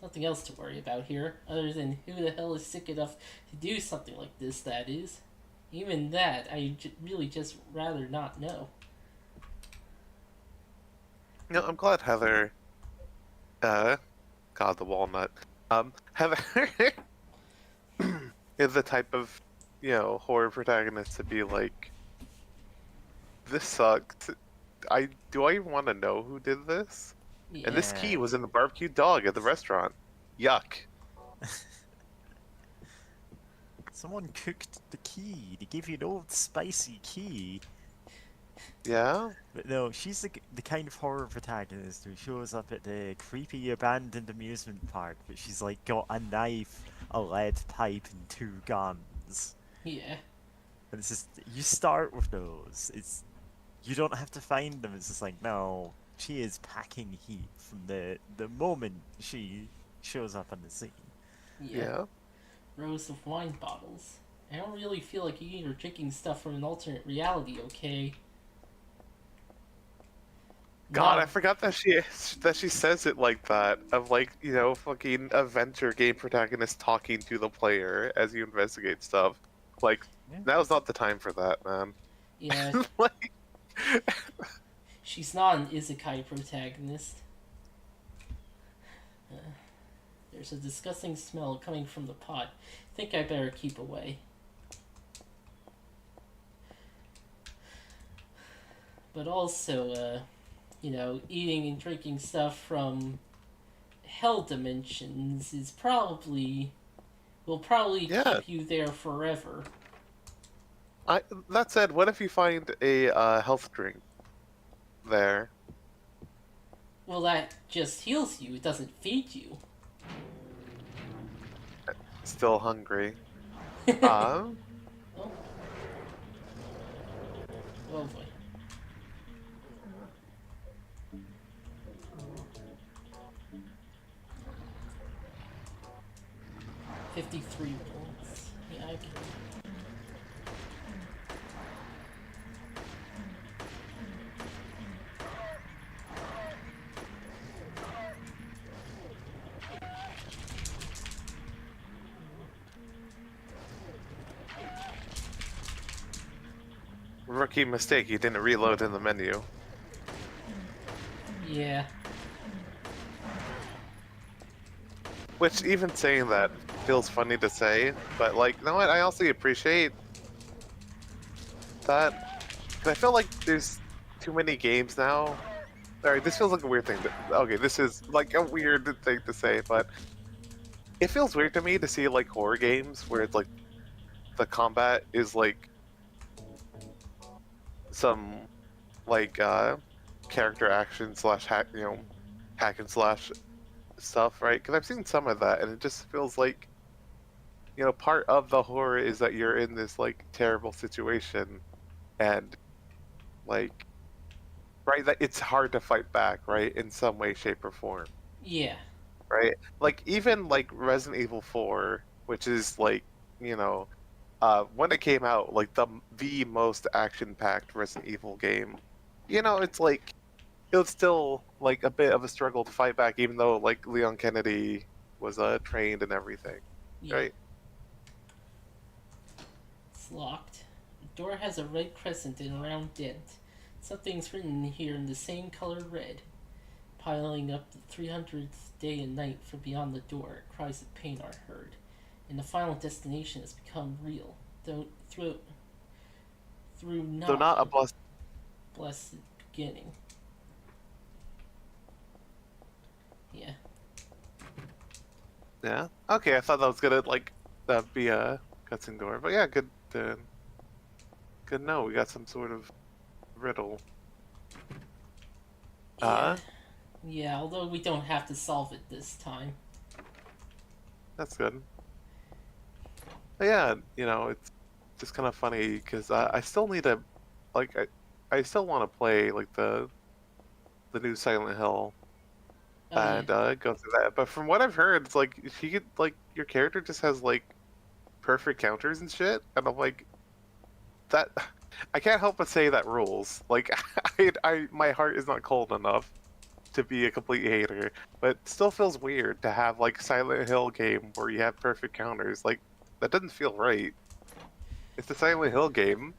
Something else to worry about here, other than who the hell is sick enough to do something like this, that is. Even that, I really just rather not know. No, I'm glad Heather. God, the walnut. Heather is the type of, horror protagonist to be like, this sucks. Do I even want to know who did this? Yeah. And this key was in the barbecued dog at the restaurant. Yuck. Someone cooked the key. They gave you an old spicy key. Yeah? But no, she's the kind of horror protagonist who shows up at the creepy abandoned amusement park, but she's like got a knife, a lead pipe, and 2 guns. Yeah. And it's just, you start with those. you don't have to find them. It's just like, no, she is packing heat from the moment she shows up on the scene. Yeah. Rows of wine bottles. I don't really feel like eating or drinking stuff from an alternate reality, okay? God, Not- I forgot that she says it like that. Of like, you know, fucking adventure game protagonist talking to the player as you investigate stuff. Like, Yeah. now's not the time for that, man. Yeah, Like, she's not an isekai protagonist. There's a disgusting smell coming from the pot. Think I better keep away. But also, you know, eating and drinking stuff from hell dimensions is will probably Yeah. keep you there forever. that said, what if you find a health drink there? Well, that just heals you. It doesn't feed you. Still hungry. Oh. Oh boy. $53. Yeah, I can. Rookie mistake, you didn't reload in the menu. Yeah. Which, even saying that feels funny to say, but like, you know what? I also appreciate that. 'Cause I feel like there's too many games now. Alright, this feels like a weird thing. Okay, this is like a weird thing to say, but it feels weird to me to see like horror games where it's like the combat is like some like character action slash hack, you know, hack and slash stuff, right? Because I've seen some of that, and it just feels like, you know, part of the horror is that you're in this like terrible situation, and like, right, that it's hard to fight back, right, in some way, shape, or form, Yeah. right? Like even like Resident Evil 4, which is like, you know, when it came out, like the most action-packed Resident Evil game, you know, it's like it was still like a bit of a struggle to fight back, even though like Leon Kennedy was trained and everything, Yeah. right? It's locked. The door has a red crescent and a round dent. Something's written here in the same color red. Piling up the 300th day and night from beyond the door, cries of pain are heard. And the final destination has become real. Though through So not a blessed beginning. Yeah. Yeah. Okay, I thought that was gonna like be a cutscene door, but yeah, good. Good. No, we got some sort of riddle. Yeah, although we don't have to solve it this time. That's good. But yeah, you know, it's just kind of funny because I still need to, like, I still want to play like the new Silent Hill Oh, and go through that. But from what I've heard, it's like she could like your character just has like perfect counters and shit, and I'm like, that I can't help but say that rules. Like, I my heart is not cold enough to be a complete hater, but it still feels weird to have like Silent Hill game where you have perfect counters. Like, that doesn't feel right. It's a Silent Hill game.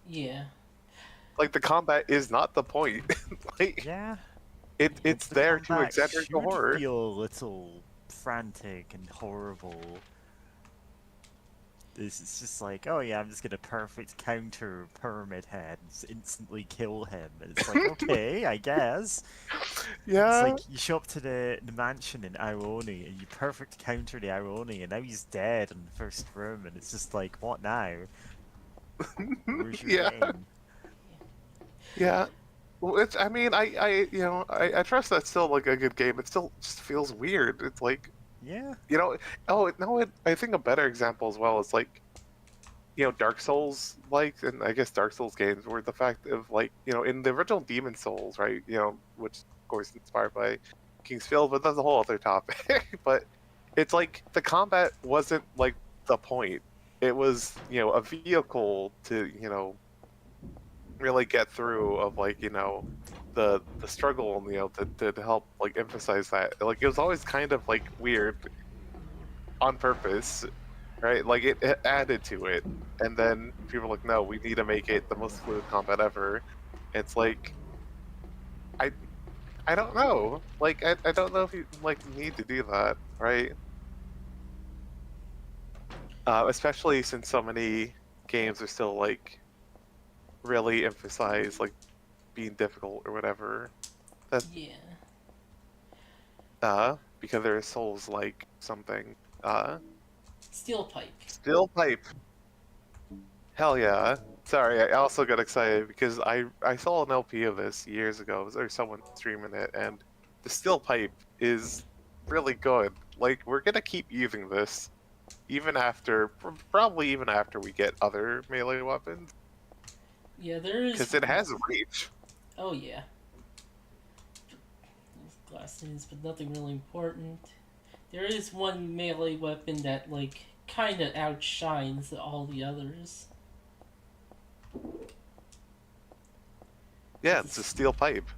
yeah. Like, the combat is not the point. Like, Yeah. it's The there to combat exaggerate the should horror. feel a little frantic and horrible. It's just like, oh yeah, I'm just gonna perfect counter Pyramid Head and instantly kill him. And it's like, okay, I guess. Yeah. It's like you show up to the mansion in Aoni and you perfect counter the Aoni and now he's dead in the first room and it's just like, what now? Where's your Yeah. game? Yeah. Well, it's, I mean, you know, I trust that's still like a good game. It still just feels weird. It's like, Yeah. you know, oh no, I think a better example as well is like, Dark Souls like, and I guess Dark Souls games were the fact of like, in the original Demon Souls, right? Which of course inspired by King's Field, but that's a whole other topic. But it's like the combat wasn't like the point. It was, a vehicle to, really get through of like, the struggle, to help like emphasize that. Like it was always kind of like weird on purpose, right? Like it added to it, and then people were like, no, we need to make it the most fluid combat ever. It's like, I I don't know. Like I don't know if you like need to do that, right? Especially since so many games are still like really emphasize like being difficult or whatever. Yeah. Because there are souls like something. Steel Pike. Steel pipe. Hell yeah. Sorry, I also got excited because I saw an LP of this years ago, or someone streaming it, and the steel pipe is really good. Like, we're gonna keep using this, even after, probably even after we get other melee weapons, Yeah, there is. because it has reach. Oh yeah. There's glasses, but nothing really important. There is one melee weapon that like kind of outshines all the others. Yeah, it's a steel pipe.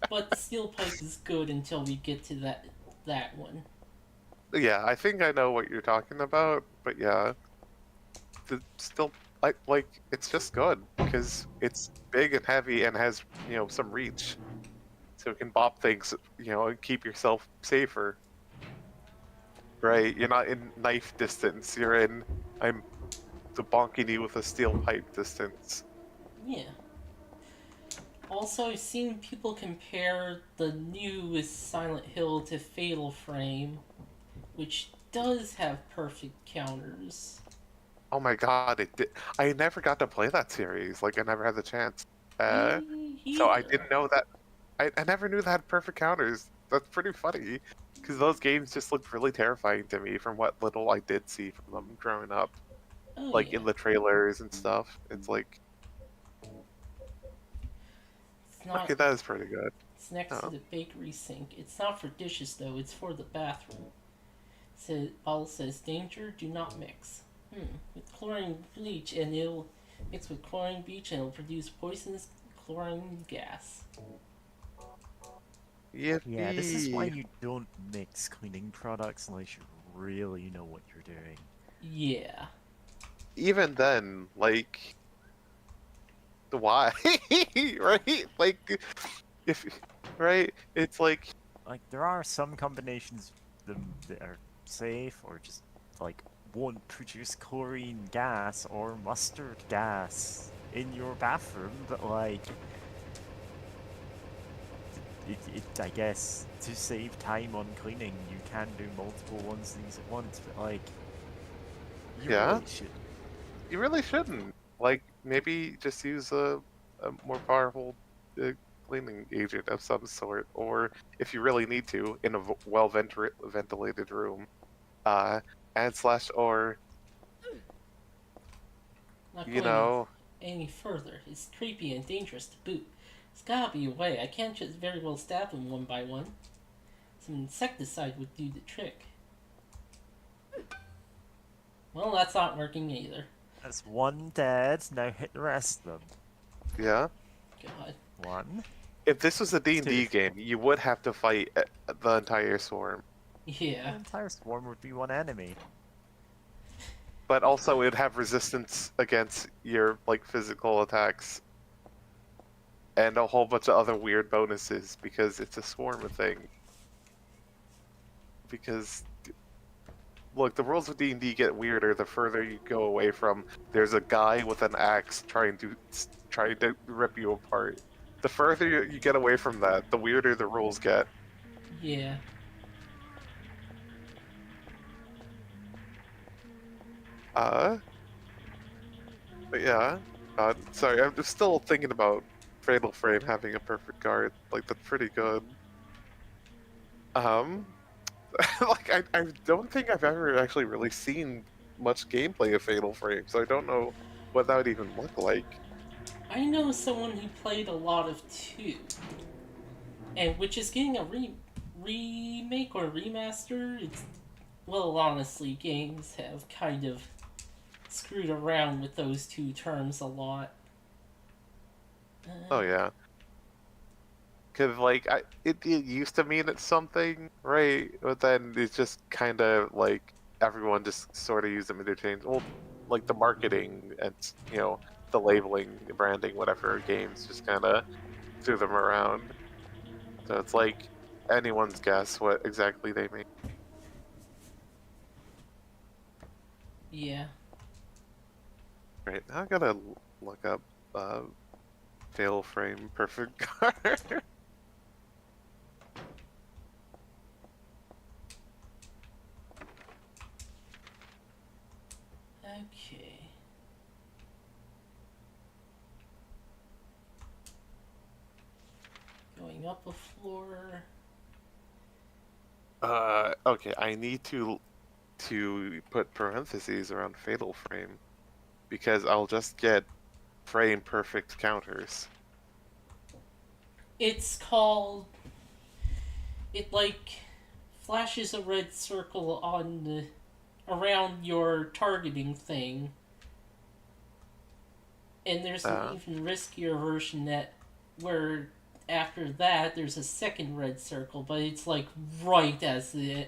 But Steel Pike is good until we get to that one. Yeah, I think I know what you're talking about, but yeah, the steel like it's just good because it's big and heavy and has some reach, so it can bop things and keep yourself safer. Right, you're not in knife distance. You're in I'm bonking you with a steel pipe distance. Yeah. Also, I've seen people compare the newest Silent Hill to Fatal Frame, which does have perfect counters. Oh my god, it did. I never got to play that series. Like I never had the chance. So I didn't know that. I never knew that had perfect counters. That's pretty funny, because those games just looked really terrifying to me from what little I did see from them growing up, Oh, like yeah. in the trailers and stuff. It's like, It's not. okay, that is pretty good. It's next to Oh. the bakery sink. It's not for dishes though. It's for the bathroom. Bottle says, "Danger, do not mix." With chlorine bleach, and it'll mix with chlorine bleach, and it'll produce poisonous chlorine gas. Yeah, this is why Yippee. you don't mix cleaning products unless you really know what you're doing. Yeah. Even then, like, why? Right? Like, if right, it's like, Like, there are some combinations of them that are safe or just, like, won't produce chlorine gas or mustard gas in your bathroom, but, like, I guess to save time on cleaning, you can do multiple ones of these at once, but, like, you Yeah. really should. you really shouldn't. Like, maybe just use a more powerful cleaning agent of some sort, or if you really need to, in a well ventilated room, and slash or Not you going know, any further. It's creepy and dangerous to boot. There's gotta be a way. I can't just very well stab them one by one. Some insecticide would do the trick. Well, that's not working either. That's one dead, now hit the rest of them. yeah. God. One. If this was a D&D Two. game, you would have to fight the entire swarm, The Yeah. entire swarm would be one enemy. but also it would have resistance against your like physical attacks, and a whole bunch of other weird bonuses because it's a swarm thing. Because look, the rules of D&D get weirder the further you go away from there's a guy with an axe trying to rip you apart. The further you get away from that, the weirder the rules get. Yeah. But yeah. Sorry, I'm just still thinking about Fatal Frame having a perfect guard. Like, that's pretty good. Like, I don't think I've ever actually really seen much gameplay of Fatal Frame, so I don't know what that would even look like. I know someone who played a lot of 2, and which is getting a remake or remaster. It's, well, honestly, games have kind of screwed around with those 2 terms a lot. Oh yeah. Cause like it used to mean it's something, right? But then it's just kind of like everyone just sort of used them interchangeably. Well, like the marketing and the labeling, the branding, whatever games just kind of threw them around. So it's like anyone's guess what exactly they mean. Yeah. Right now I gotta look up Fatal Frame Perfect Guard. Okay. Going up a floor. Okay, I need to put parentheses around Fatal Frame because I'll just get frame perfect counters. It's called. It like flashes a red circle on the around your targeting thing, and there's an even riskier version that where after that there's a second red circle, but it's like right as the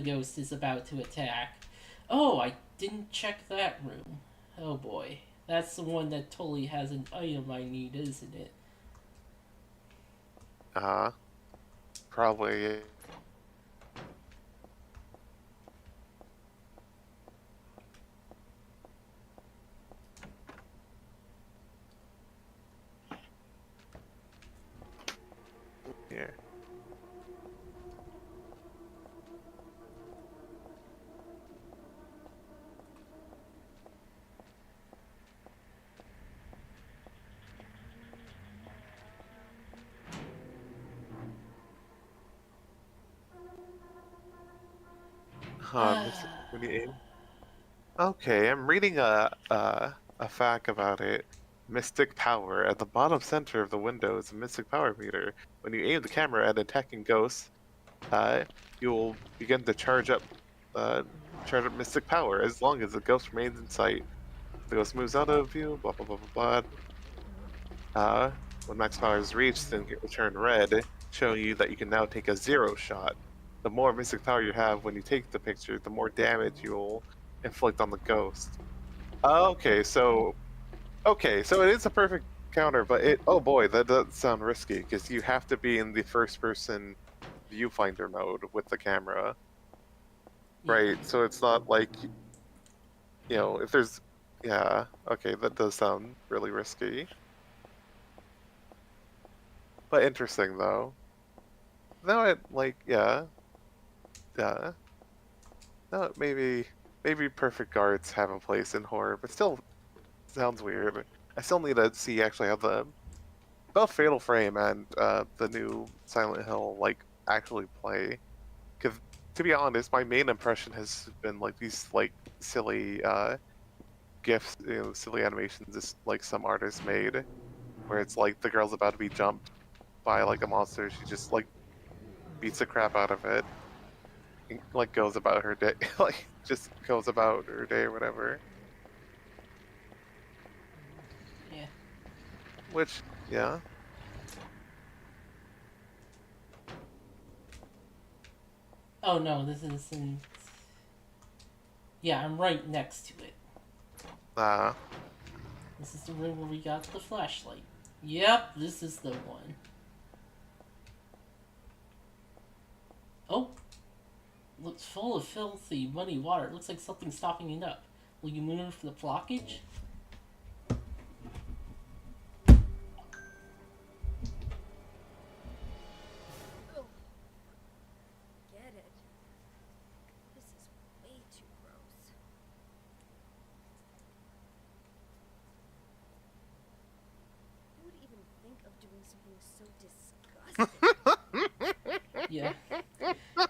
ghost is about to attack. Oh, I didn't check that room. Oh boy, that's the one that totally has an item I need, isn't it? Probably. Here. When you aim. Okay, I'm reading a fact about it. Mystic power. At the bottom center of the window is a mystic power meter. When you aim the camera at attacking ghosts, you'll begin to charge up mystic power as long as the ghost remains in sight. If the ghost moves out of view, blah blah blah blah blah. When max power is reached, then it will turn red, showing you that you can now take a 0 shot. The more mystic power you have when you take the picture, the more damage you'll inflict on the ghost. Okay, so it is a perfect counter, but oh boy, that does sound risky because you have to be in the first-person viewfinder mode with the camera, right? So it's not like if there's okay, that does sound really risky, but interesting though. Now it no, maybe perfect guards have a place in horror, but still sounds weird. I still need to see actually how both Fatal Frame and the new Silent Hill actually play. Because to be honest, my main impression has been these silly gifs, silly animations that some artist made, where it's the girl's about to be jumped by a monster. She just beats the crap out of it. And, goes about her day, just goes about her day or whatever. Yeah. Which, yeah. Oh no, this isn't. Yeah, I'm right next to it. This is the room where we got the flashlight. Yep, this is the one. Oh! Looks full of filthy, muddy water. It looks like something's stopping it up. Will you move for the blockage? Ugh. Get it. This is way too gross. Who would even think of doing something so disgusting? Yeah.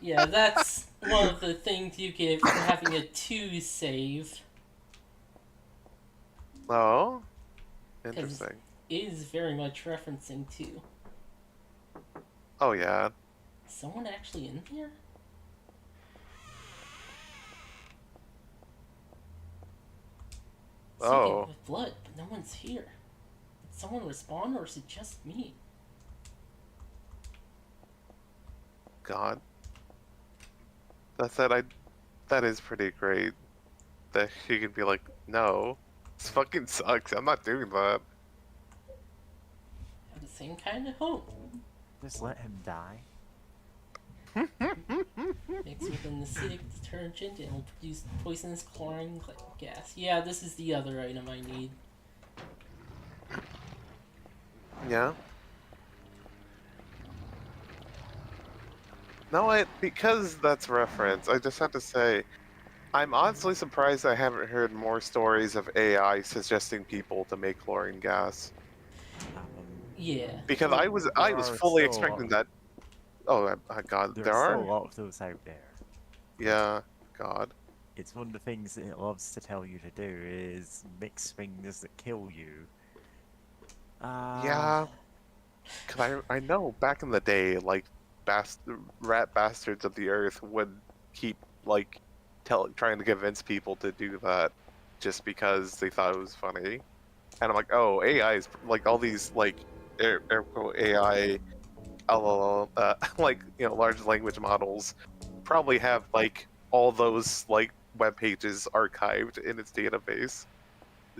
Yeah, that's one of the things you get for having a 2 save. Oh, 'Cause interesting. it is very much referencing 2. Oh yeah. Is someone actually in here? Soaking Oh with blood, but no one's here. Did someone respond, or is it just me? God. That said, that is pretty great. That she can be like, no, this fucking sucks. I'm not doing that. Have the same kind of hope. Just let him die. Mixed with an acidic detergent, it will produce poisonous chlorine gas. Yeah, this is the other item I need. Yeah. No, because that's reference, I just have to say, I'm honestly surprised I haven't heard more stories of AI suggesting people to make chlorine gas. Um, Yeah. Because Well, I there was are fully still a lot- expecting that. Oh, God, there there are still are? a lot of those out there. Yeah, God. It's one of the things that it loves to tell you to do is mix things that kill you. Yeah. Cause I know back in the day, like, rat bastards of the earth would keep, like, trying to convince people to do that just because they thought it was funny. And I'm like, oh, AI is, like, all these, like, air quote AI, LLM, like, large language models probably have, like, all those, like, web pages archived in its database.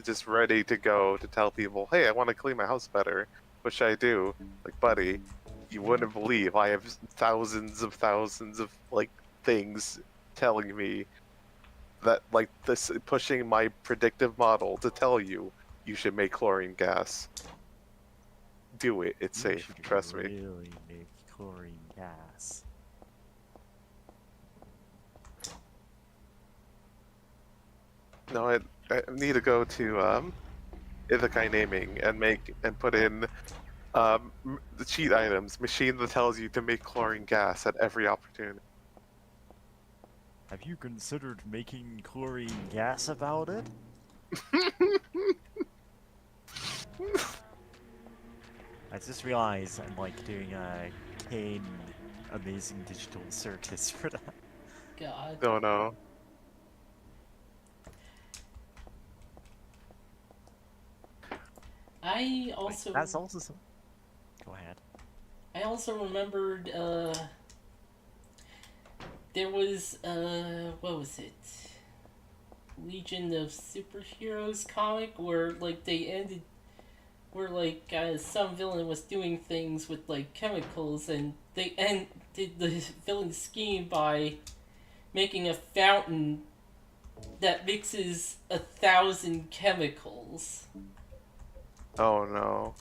Just ready to go to tell people, hey, I want to clean my house better. What should I do? Like, buddy, you wouldn't believe I have thousands of like things telling me that like this pushing my predictive model to tell you you should make chlorine gas. Do it. It's You safe. should Trust me. really make chlorine gas. No, I need to go to Izakai naming and put in the cheat items machine that tells you to make chlorine gas at every opportunity. Have you considered making chlorine gas about it? I just realized I'm like doing a Kane Amazing Digital Circus for that. God. Oh no. I also That's also some. Go ahead. I also remembered there was what was it? Legion of Superheroes comic where like they ended where like some villain was doing things with like chemicals and they ended the villain scheme by making a fountain that mixes 1,000 chemicals. Oh no.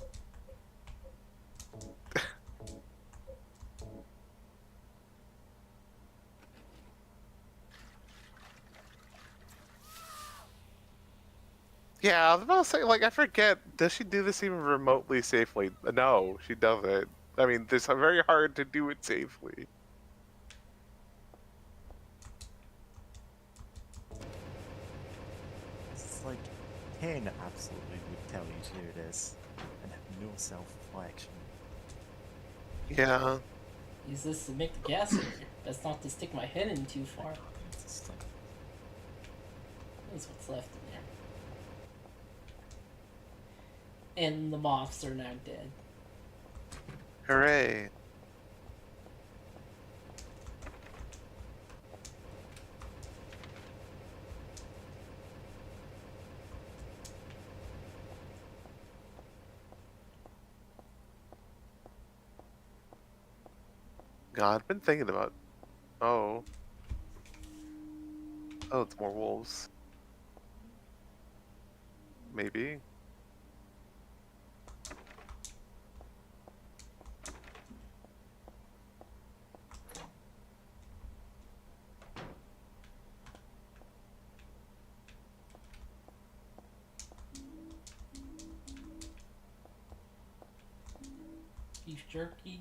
Yeah, I was about to say, like, I forget, does she do this even remotely safely? No, she doesn't. I mean, it's very hard to do it safely. It's like Kane absolutely would tell you to do this and have no self-reflection. Yeah. Use this to make the gas here. Best not to stick my head in too far. It's just like, That's what's left in there. And the moths are now dead. Hooray. God, I've been thinking about. Oh. Oh, it's more wolves. Maybe. Beef jerky.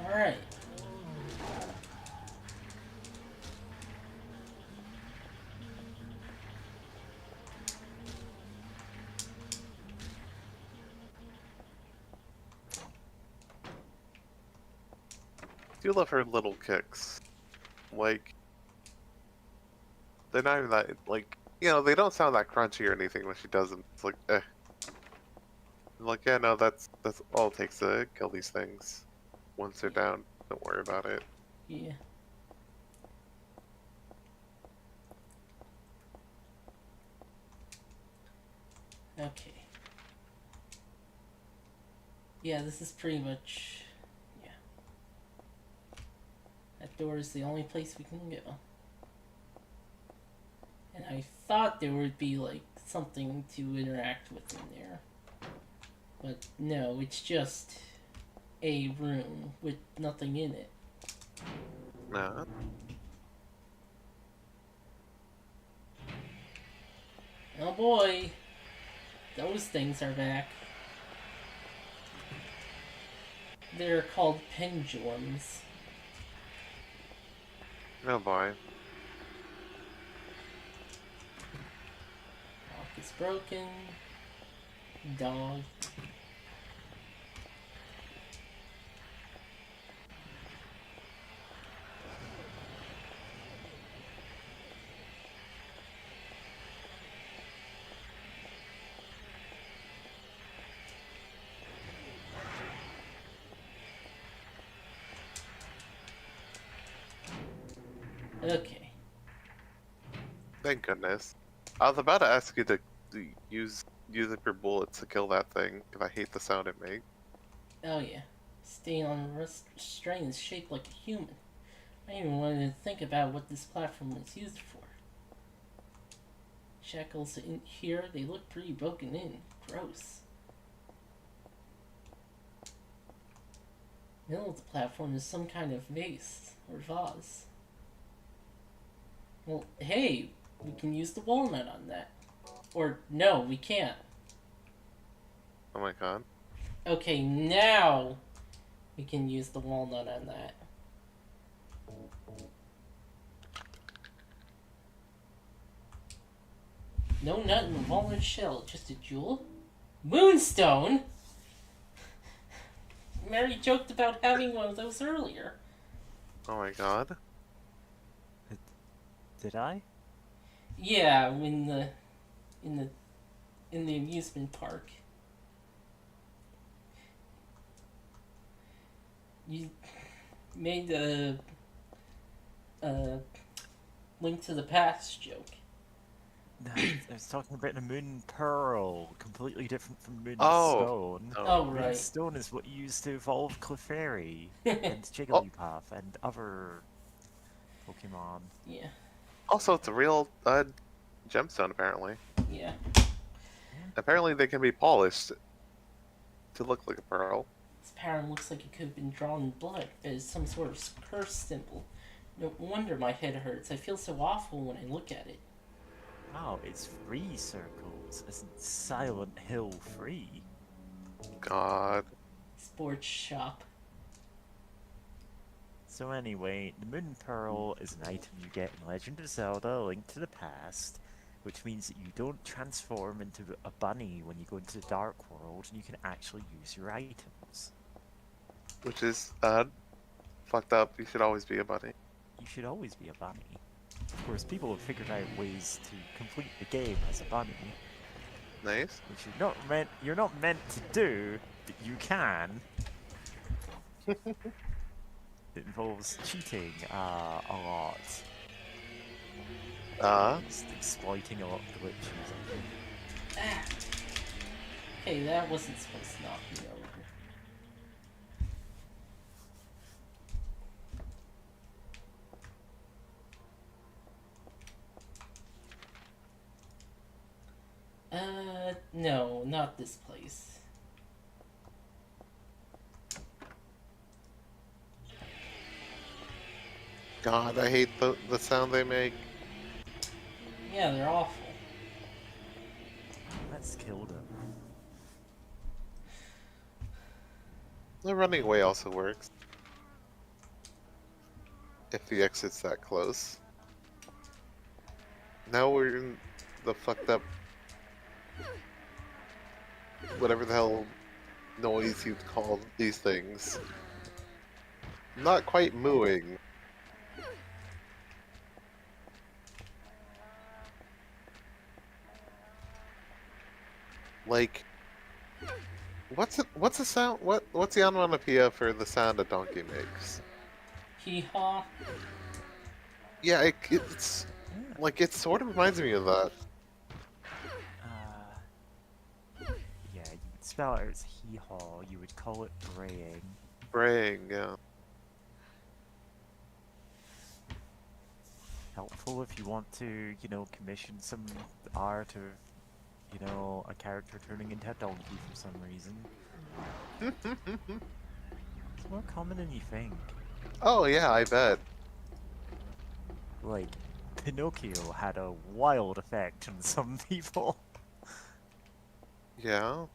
Alright. I do love her little kicks. Like, they're not even that, like, you know, they don't sound that crunchy or anything when she does them. It's like, eh. I'm like, yeah, no, that's all it takes to kill these things. Once they're down, don't worry about it. Yeah. Okay. Yeah, this is pretty much... Yeah. That door is the only place we can go. And I thought there would be, like, something to interact with in there. But no, it's just a room with nothing in it. Nah. Oh boy! Those things are back. They're called pendulums. Oh boy. Lock is broken. Dog. Okay. Thank goodness. I was about to ask you to use up your bullets to kill that thing, because I hate the sound it makes. Oh yeah. Staying on restraint is shaped like a human. I even wanted to think about what this platform was used for. Shackles in here, they look pretty broken in. Gross. Middle of the platform is some kind of vase or vase. Well, hey, we can use the walnut on that. Or no, we can't. Oh my god. Okay, now we can use the walnut on that. No nut in the walnut shell, just a jewel. Moonstone? Mary joked about having one of those earlier. Oh my god. Did I? Yeah, in the amusement park. You made a Link to the Past joke. No, I was talking about the Moon Pearl, completely different from Moonstone. Oh. Oh, right. Moonstone is what you use to evolve Clefairy and Jigglypuff and other Pokemon. Yeah, Also, it's a real gemstone, apparently. yeah. Apparently, they can be polished to look like a pearl. This pattern looks like it could have been drawn in blood, but it's some sort of curse symbol. No wonder my head hurts. I feel so awful when I look at it. Wow, it's free circles. Isn't Silent Hill free? God. Sports shop. So anyway, the Moon Pearl is an item you get in Legend of Zelda: Link to the Past, which means that you don't transform into a bunny when you go into the Dark World, and you can actually use your items. Which is, fucked up. You should always be a bunny. You should always be a bunny. Of course, people have figured out ways to complete the game as a bunny, Nice. which you're not meant to do, but you can. It involves cheating a lot. Just exploiting a lot of glitches, I think. Ah. Hey, that wasn't supposed to knock me over. No, not this place. God, I hate the sound they make. Yeah, they're awful. Let's kill them. The running away also works. if the exit's that close. Now we're in the fucked up, whatever the hell noise you'd call these things. Not quite mooing. Like, what's the sound? What's the onomatopoeia for the sound a donkey makes? Hee haw. Yeah, it's like it sort of reminds me of that. Yeah, you would spell it as hee-haw, you would call it braying. Braying, yeah. Helpful if you want to, you know, commission some art of, you know, a character turning into a donkey for some reason. It's more common than you think. Oh yeah, I bet. Like, Pinocchio had a wild effect on some people. Yeah.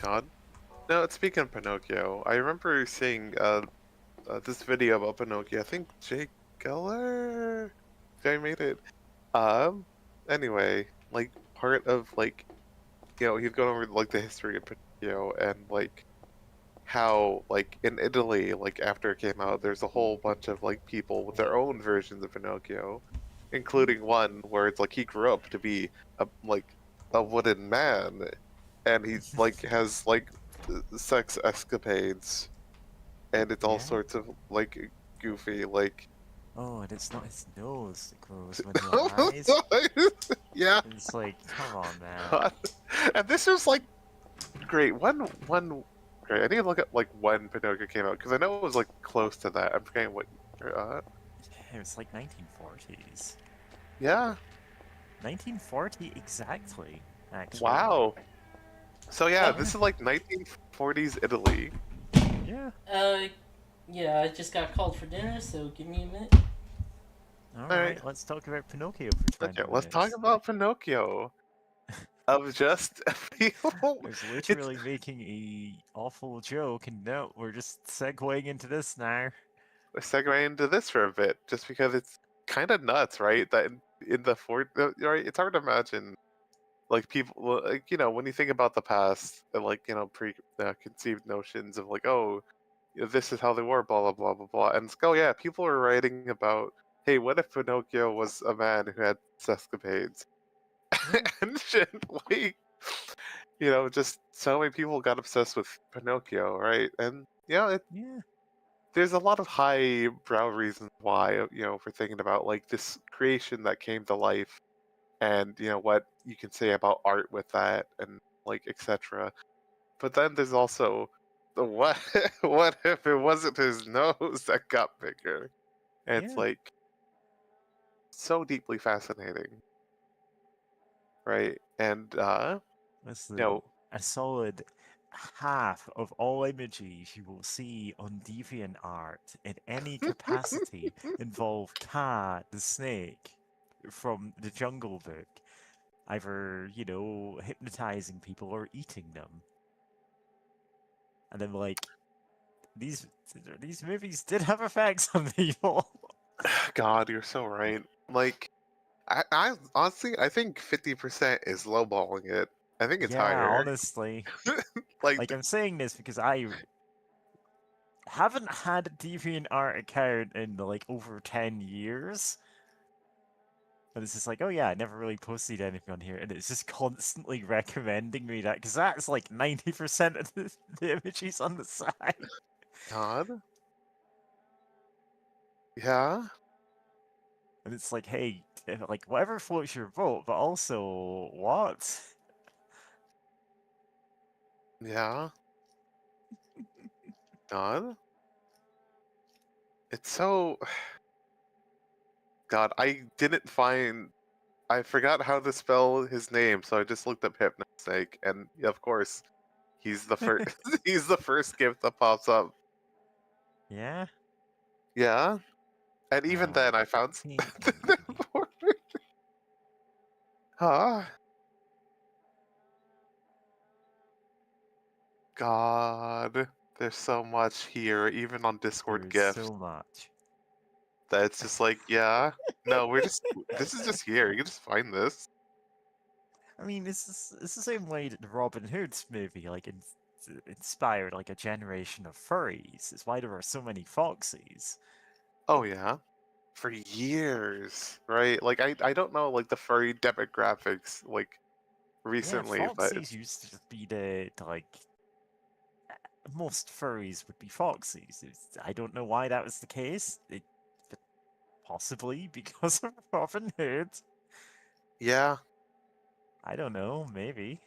God. No, speaking of Pinocchio, I remember seeing this video about Pinocchio. I think Jake Geller guy made it. Um, anyway, like part of like, you know, he's going over like the history of Pinocchio and like how like in Italy, like after it came out, there's a whole bunch of like people with their own versions of Pinocchio, including one where it's like he grew up to be a wooden man, and he like has like sex escapades, and it's all Yeah. sorts of like goofy like. Oh, and it's not his nose that grows when he lies. Yeah. It's like, come on, man. God. And this was like great. One great. I need to look at like when Pinocchio came out because I know it was like close to that. I'm forgetting what. It was like 1940s. Yeah. 1940 exactly, actually. Wow. So yeah, Oh. this is like 1940s Italy. Yeah. Yeah, I just got called for dinner, so give me a minute. Alright, let's talk about Pinocchio for 20 Okay, let's talk minutes. about Pinocchio. Of just people. I was literally making a awful joke, and no, we're just segueing into this now. Let's segue into this for a bit, just because it's kind of nuts, right? That in the right, it's hard to imagine like people like you know when you think about the past and like you know preconceived notions of like oh you know, this is how they were blah blah blah blah blah and it's, oh yeah people are writing about hey what if Pinocchio was a man who had escapades and shit like you know just so many people got obsessed with Pinocchio right and you know Yeah. there's a lot of high brow reasons why you know for thinking about like this creation that came to life and you know what you can say about art with that and like etc. But then there's also the what what if it wasn't his nose that got bigger? And it's Yeah. like so deeply fascinating, right? And Listen, you know, a solid half of all images you will see on DeviantArt in any capacity involve Kaa the snake from the Jungle Book, either, you know, hypnotizing people or eating them. And then, like, these these movies did have effects on people. God, you're so right. Like, I honestly, I think 50% is lowballing it. I think it's Yeah, higher. honestly. Like, Like, I'm saying this because I haven't had a DeviantArt account in, like, over 10 years. And it's just like, oh yeah, I never really posted anything on here, and it's just constantly recommending me that, because that's like 90% of the images on the side. God. Yeah. And it's like, hey, like, whatever floats your boat, but also, what? Yeah. God. It's so God, I didn't find. I forgot how to spell his name, so I just looked up Hypnosnake, and of course, he's the first. He's the first gift that pops up. Yeah? Yeah, and even then, I found. Maybe. Huh? God, there's so much here, even on Discord There's gifts. so much. That's just like, yeah. No, we're just. This is just here. You can just find this. I mean, it's the same way that the Robin Hood's movie inspired like a generation of furries. It's why there are so many foxies. Oh yeah, for years, right? Like I don't know like the furry demographics like Yeah, recently, but foxies used to just be the like most furries would be foxies. I don't know why that was the case. But possibly because of Robin Hood. yeah, I don't know. Maybe.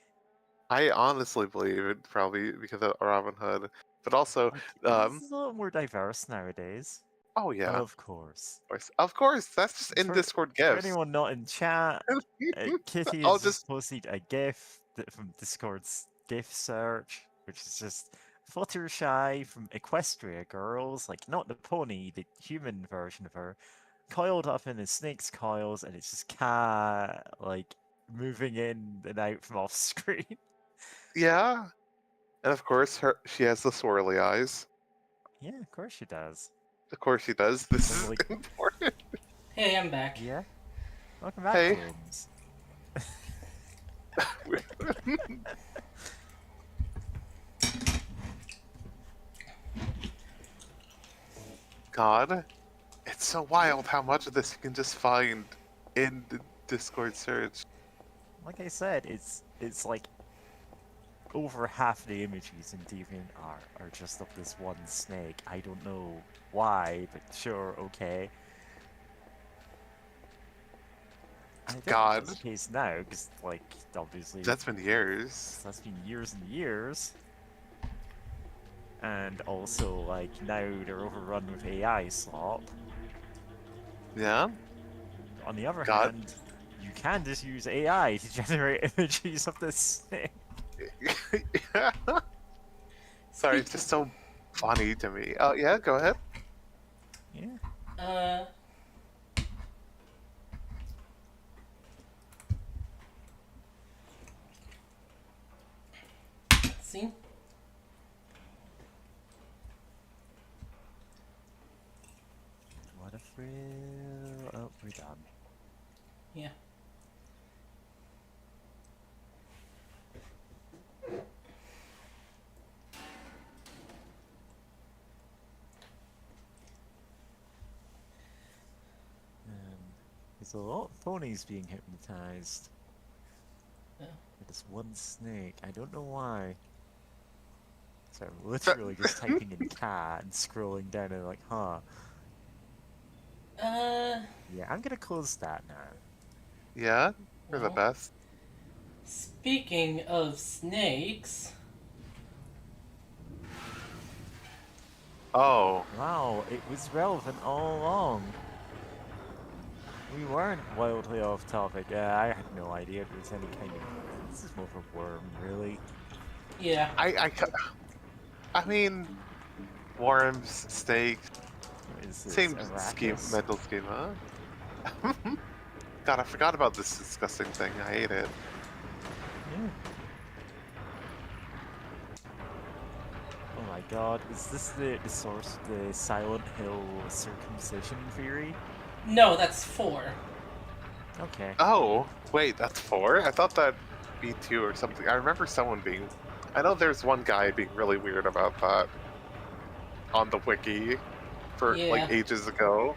I honestly believe it probably because of Robin Hood, but also, Like, um, this is a little more diverse nowadays. oh yeah, of course, that's just in For Discord for gifts. anyone not in chat, Kitty I'll has just just posted a GIF from Discord's GIF search, which is just Fluttershy from Equestria Girls, like not the pony, the human version of her, coiled up in a snake's coils, and it's just cat like moving in and out from off screen. yeah, and of course she has the swirly eyes. Yeah, of course she does. Of course she does. This And is like, important. Hey, I'm back. yeah, welcome back, Hey. James. God, it's so wild how much of this you can just find in the Discord search. Like I said, it's like over half the images in DeviantArt are just of this one snake. I don't know why, but sure, okay. I don't think God, that's the case now, because, like, obviously, that's been years. that's been years and years. And also, like, now they're overrun with AI slop. Yeah? On the other God. hand, you can just use AI to generate images of this snake. Yeah. Sorry, it's just so funny to me. Oh, yeah, go ahead. Yeah. See? What a thrill. Oh, we're done. Yeah. There's a lot of ponies being hypnotized. Yeah. With this one snake. I don't know why. So I'm literally just typing in cat and scrolling down and like, huh. Yeah, I'm gonna close that now. Yeah? You're the Well, best. speaking of snakes, Oh, Wow, it was relevant all along. We weren't wildly off topic. Yeah, I had no idea there was any kind of... This is more of a worm, really. yeah. I mean, worms, snakes, What is this? same scheme, Arrakis? mental schema. God, I forgot about this disgusting thing. I hate it. Yeah. Oh my god, is this the source of the Silent Hill circumcision theory? No, that's 4. Okay. Oh, wait, that's 4? I thought that'd be 2 or something. I remember someone being... I know there's one guy being really weird about that on the wiki for Yeah. like ages ago.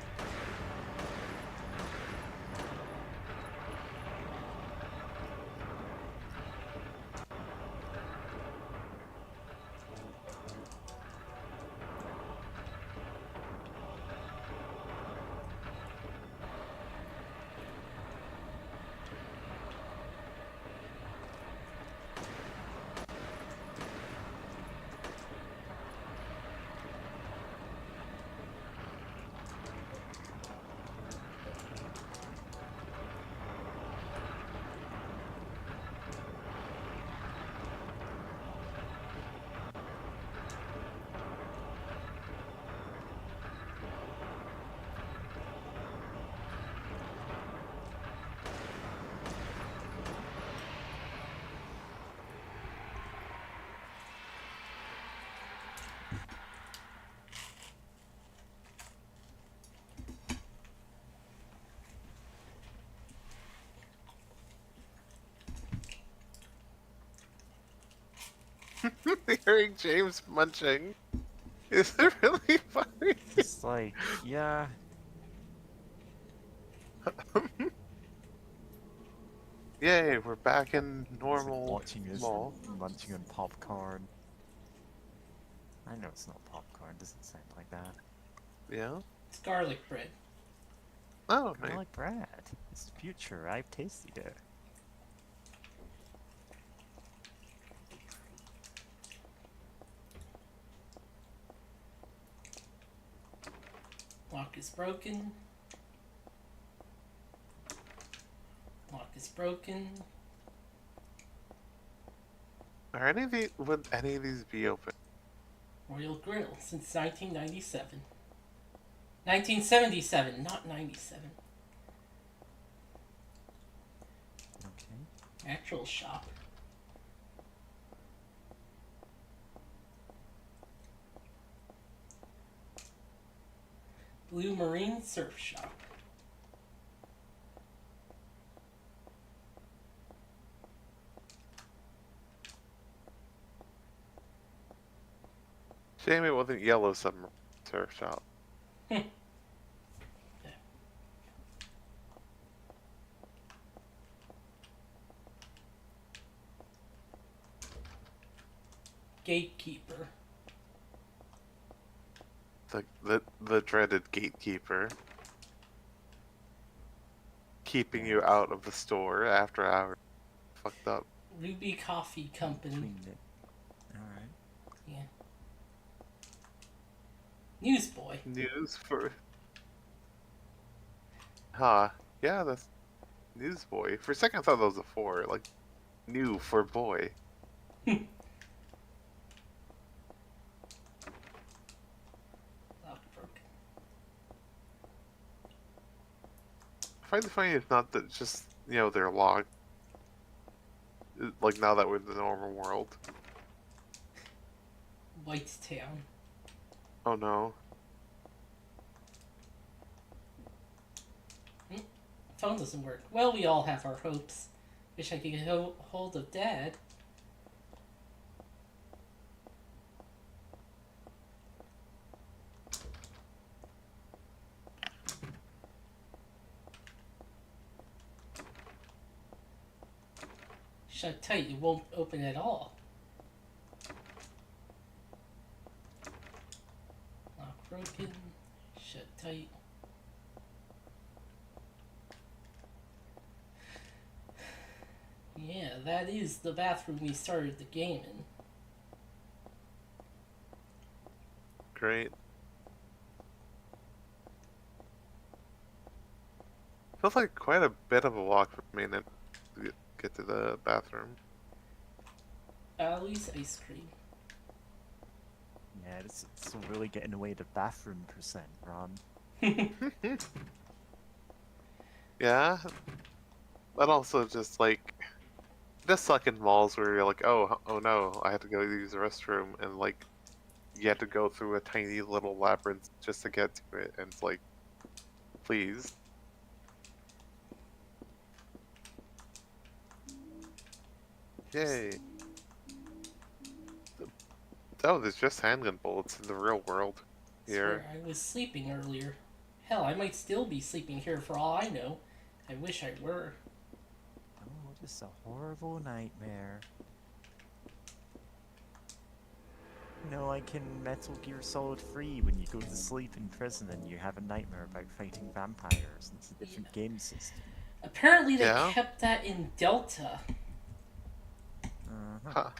Hearing James munching is really funny. It's like, yeah, Yay, we're back in it's like normal watching us mall. munching on popcorn. I know it's not popcorn, doesn't sound like that. Yeah? It's garlic bread. Oh, nice. Garlic bread. It's the future. I've tasted it. Lock is broken. Lock is broken. Are any of these, would any of these be open? Royal Grill since 1997. 1977, not 97. Okay. Actual shop. Blue Marine Surf Shop. Shame it wasn't Yellow Submarine Surf Shop. Gatekeeper. The dreaded gatekeeper. Keeping you out of the store after hours. Fucked up. Ruby Coffee Company. Cleaned it. Alright. Yeah. Newsboy. News for... Huh. Yeah, that's... Newsboy. For a second I thought that was a 4. Like, new for boy. Lock broken. I find it funny it's not that just, you know, they're locked. Like, now that we're in the normal world. Whitestown. Oh no. Phone doesn't work. Well, we all have our hopes. Wish I could get hold of Dad. Shut tight, it won't open at all. Lock broken. Shut tight. Yeah, that is the bathroom we started the game in. Great. Feels like quite a bit of a walk for me to get to the bathroom. Allie's ice cream. Yeah, it's really getting away to bathroom percent, Ron. Yeah, but also just like just suck in malls where you're like, oh no, I have to go use the restroom, and like you have to go through a tiny little labyrinth just to get to it, and it's like, please. Yay. Oh, there's just handgun bullets in the real world here. Swear I was sleeping earlier. Hell, I might still be sleeping here for all I know. I wish I were. Oh, just a horrible nightmare. You know, like in Metal Gear Solid 3, when you go to sleep in prison and you have a nightmare about fighting vampires. It's a different game system. Apparently they Yeah? kept that in Delta. Uh-huh. Huh.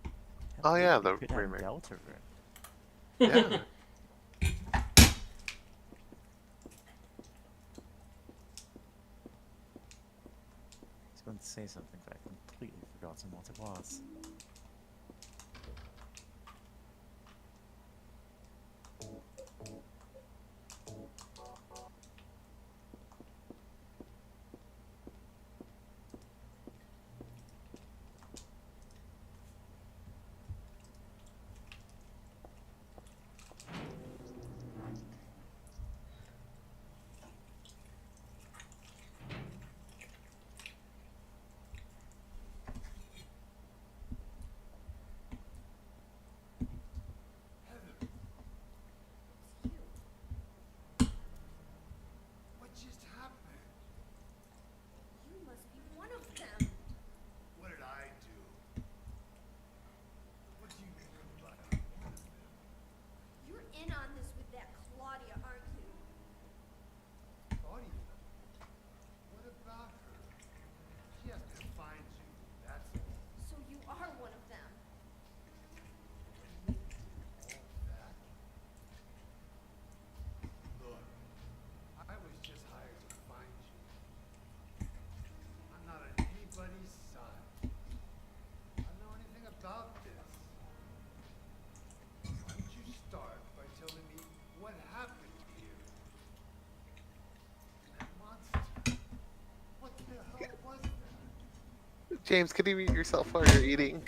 Can't Oh, yeah, believe the they put remake. Delta in. Yeah. I was going to say something, but I completely forgotten what it was. James, can you mute yourself while you're eating?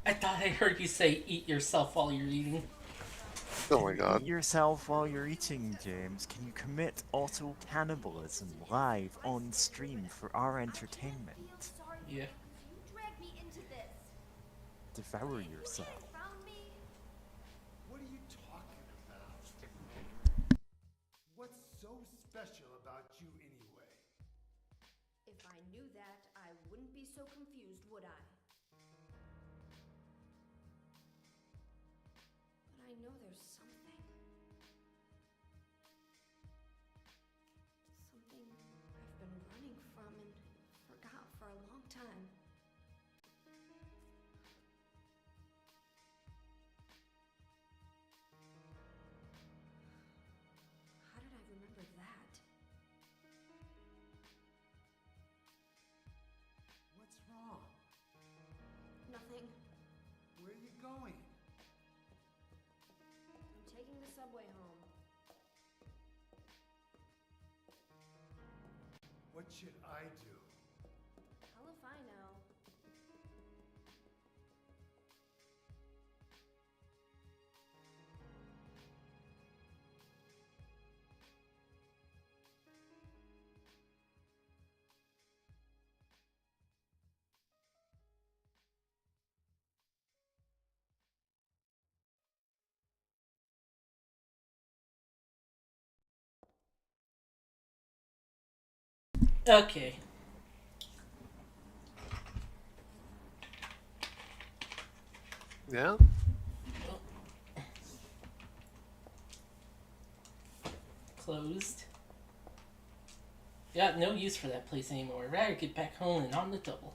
I thought I heard you say eat yourself while you're eating. Oh Can my you god. eat yourself while you're eating, James? Can you commit auto cannibalism live on stream for our entertainment? Yeah. You dragged me into this. Devour yourself. Found me. What are you talking about? What's so special about you anyway? If I knew that, I wouldn't be so confused, would I? But I know there's something. Something I've been running from and forgot for a long time. How did I remember that? What's wrong? Nothing. Where are you going? I'm taking the subway home. What should I do? Hell if I know. Okay. Yeah? Closed. Got no use for that place anymore. Rather get back home and on the double.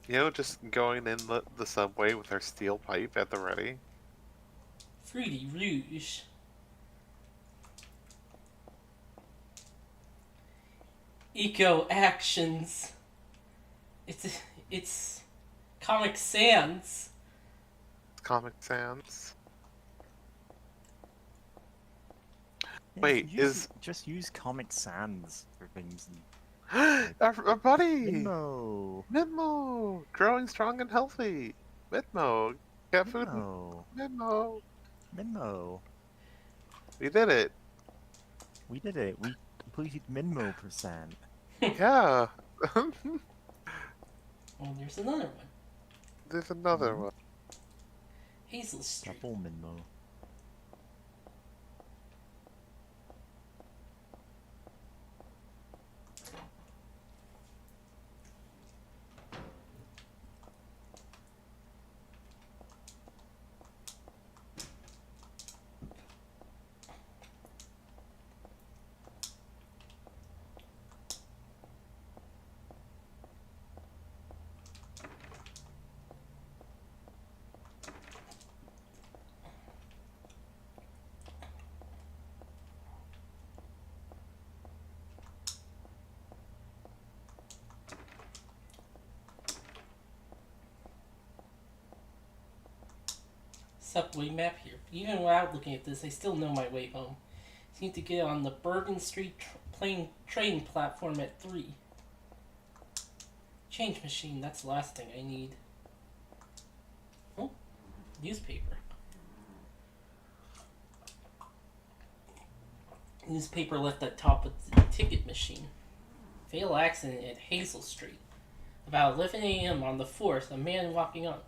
You know, just going in the subway with our steel pipe at the ready. Fruity Rouge. Eco Actions. It's Comic Sans. Comic Sans. Yeah, Wait, just use Comic Sans for things. our buddy! Minmo! Minmo! Growing strong and healthy! Minmo! Cat food? Minmo! Minmo! Minmo! We did it! We did it. We completed Minmo percent. Yeah! Oh, there's another one. There's another one. Hazel Street. Double Minmo. Subway map here. Even without looking at this, I still know my way home. Seem to get on the Bergen Street train platform at 3. Change machine, that's the last thing I need. Oh, newspaper. Newspaper left at top of the ticket machine. Fatal accident at Hazel Street. About 11 a.m. on the 4th, a man walking on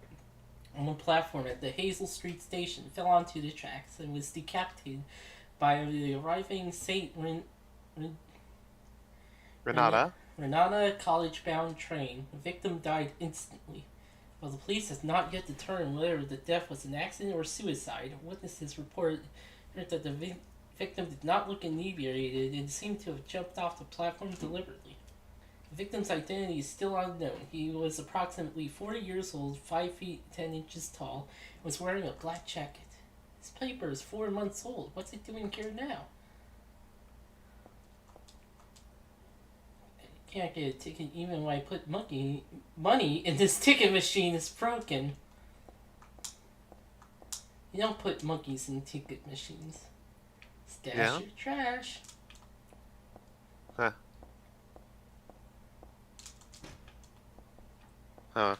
the platform at the Hazel Street station fell onto the tracks and was decapitated by the arriving Renata? Renata college-bound train. The victim died instantly. While the police has not yet determined whether the death was an accident or suicide, witnesses reported that the victim did not look inebriated and seemed to have jumped off the platform deliberately. The victim's identity is still unknown. He was approximately 40 years old, 5 feet 10 inches tall, and was wearing a black jacket. This paper is 4 months old. What's it doing here now? I can't get a ticket even when I put money in this ticket machine. It's broken. You don't put monkeys in ticket machines. Stash Yeah? your trash. Huh. Huh.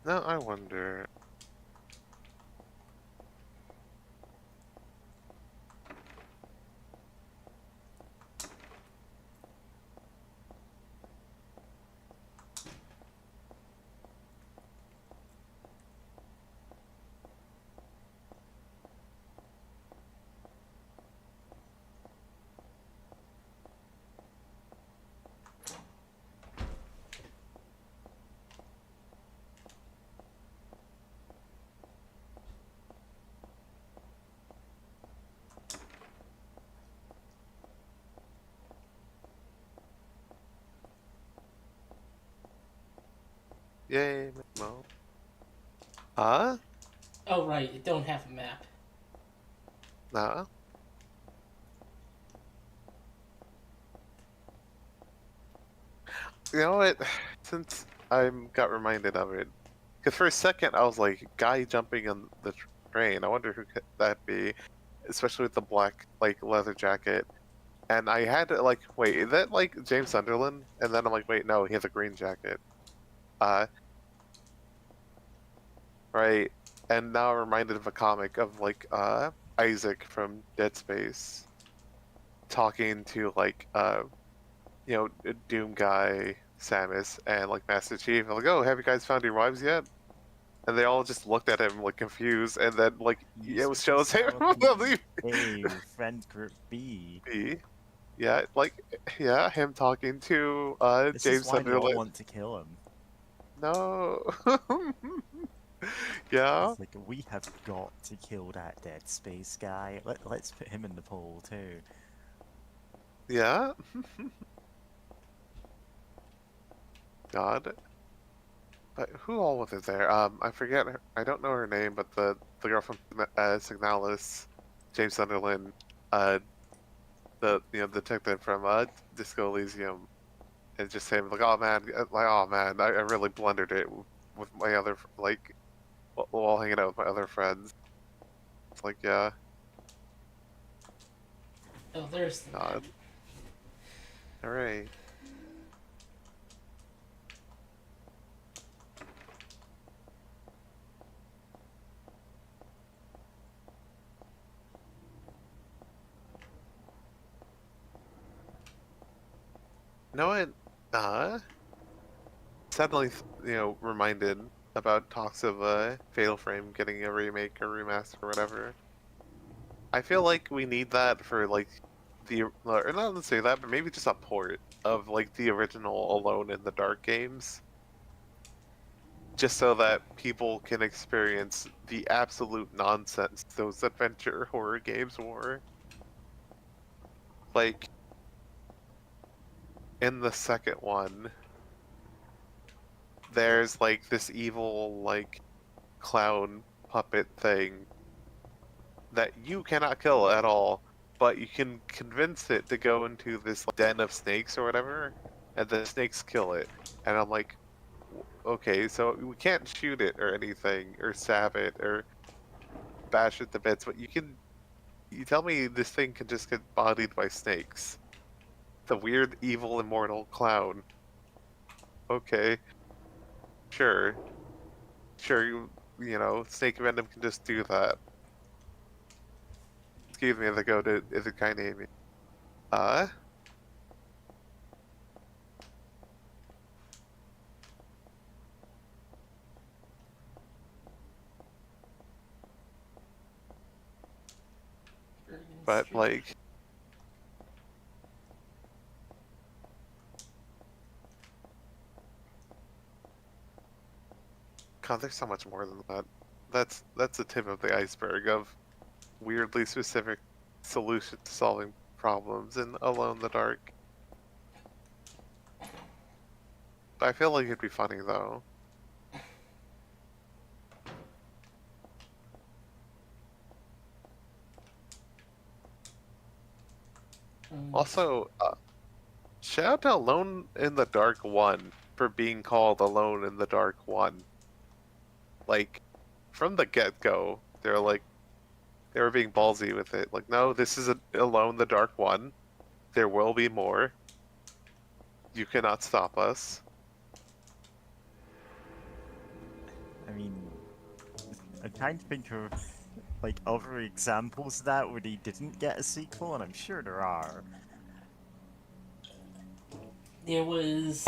Now I wonder. Yay, Mo. Huh? Oh, right, it don't have a map. Nah. You know what? Since I got reminded of it, because for a second I was like, guy jumping on the train. I wonder who could that be, especially with the black like leather jacket. And I had to like, wait, is that like James Sunderland? And then I'm like, wait, no, he has a green jacket. Uh, right. And now I'm reminded of a comic of like Isaac from Dead Space talking to like you know, Doom guy, Samus, and like Master Chief. I'm like, oh, have you guys found your wives yet? And they all just looked at him like confused, and then like it shows him. Hey, friend group B. Yeah, like yeah, him talking to This James is why they all Sunderland. want to kill him. No. Yeah. It's like, we have got to kill that Dead Space guy. Let's put him in the poll too. Yeah. God. But who all was it there? I forget. I don't know her name, but the girl from Signalis, James Sunderland, the detective from Disco Elysium, and just saying like, oh man, I really blundered it with my other like while hanging out with my other friends. It's like, yeah, Oh, there's the map. God. All right. You know what? Suddenly, reminded about talks of Fatal Frame getting a remake or remaster or whatever. I feel like we need that for like or not to say that, but maybe just a port of like the original Alone in the Dark games, just so that people can experience the absolute nonsense those adventure horror games were. Like in the second one, there's like this evil like clown puppet thing that you cannot kill at all, but you can convince it to go into this den of snakes or whatever, and the snakes kill it. And I'm like, okay, so we can't shoot it or anything, or stab it, or bash it to bits, but you tell me this thing can just get bodied by snakes. The weird, evil, immortal clown. Okay. Sure. Sure, snake venom can just do that. Excuse me, the goat is a guy named me. Bergen But Street. like, God, there's so much more than that. That's the tip of the iceberg of weirdly specific solutions to solving problems in Alone in the Dark. I feel like it'd be funny though. Also, shout out to Alone in the Dark 1 for being called Alone in the Dark 1. Like, from the get-go, they were being ballsy with it. Like, no, this is Alone in the Dark 1. There will be more. You cannot stop us. I mean, I'm trying to think of like other examples of that where they didn't get a sequel, and I'm sure there are. There was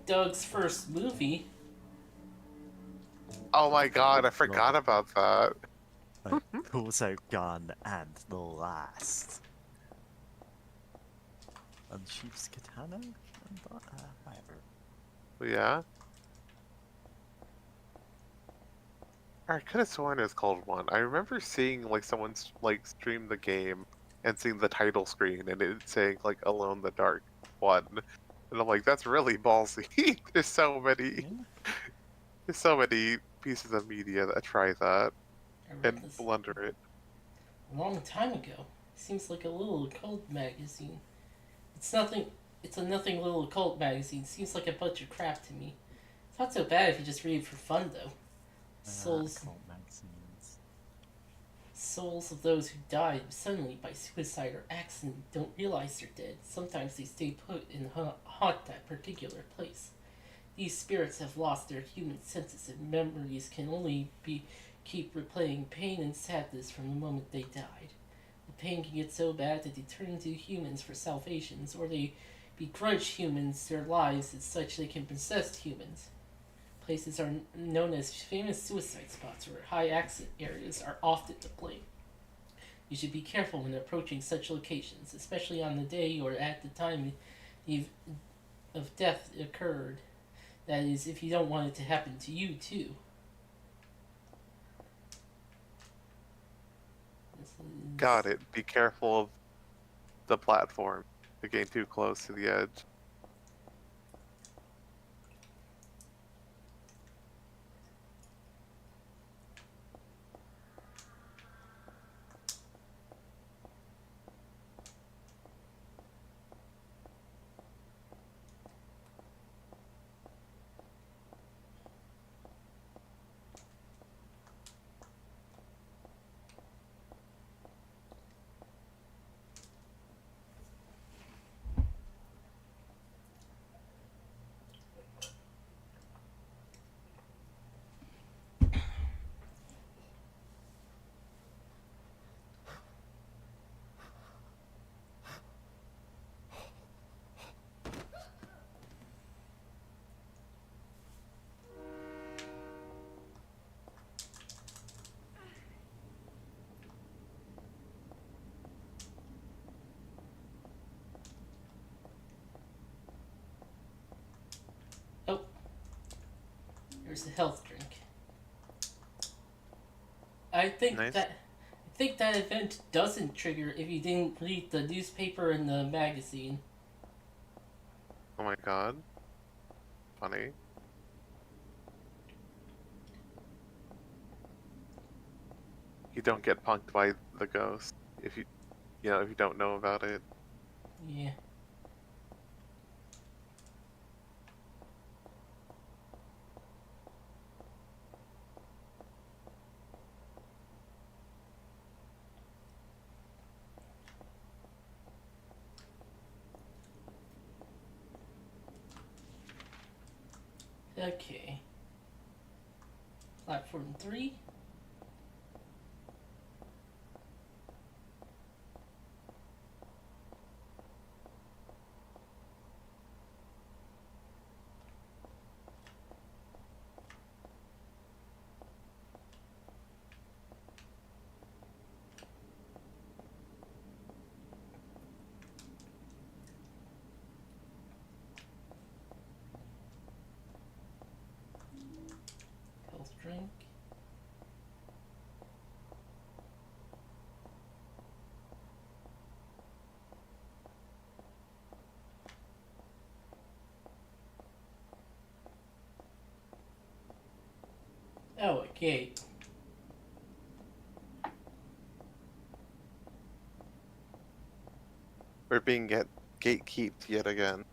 Doug's first movie. Oh my god, I forgot about that. Pulls out gun and the last. Unsheaths katana? Whatever. Yeah. I could have sworn it was called one. I remember seeing like someone like stream the game and seeing the title screen and it saying like Alone in the Dark 1. And I'm like, that's really ballsy. There's so many Yeah. there's so many pieces of media that try that I read and this blunder it. a long time ago. Seems like a little occult magazine. It's nothing. It's a nothing little occult magazine. Seems like a bunch of crap to me. It's not so bad if you just read it for fun, though. Occult magazines. Souls of those who died suddenly by suicide or accident don't realize they're dead. Sometimes they stay put and haunt that particular place. These spirits have lost their human senses and memories can only keep replaying pain and sadness from the moment they died. The pain can get so bad that they turn into humans for salvations, or they begrudge humans their lives as such they can possess humans. Places are known as famous suicide spots or high accident areas are often to blame. You should be careful when approaching such locations, especially on the day or at the time of death occurred. That is, if you don't want it to happen to you too. Got it. Be careful of the platform. You're getting too close to the edge. Oh, there's a health drink. I think Nice. that event doesn't trigger if you didn't read the newspaper and the magazine. Oh my god. Funny. You don't get punked by the ghost if you if you don't know about it. Yeah. Okay. Platform 3. Health drink. Oh, a gate. We're being gatekeeped yet again.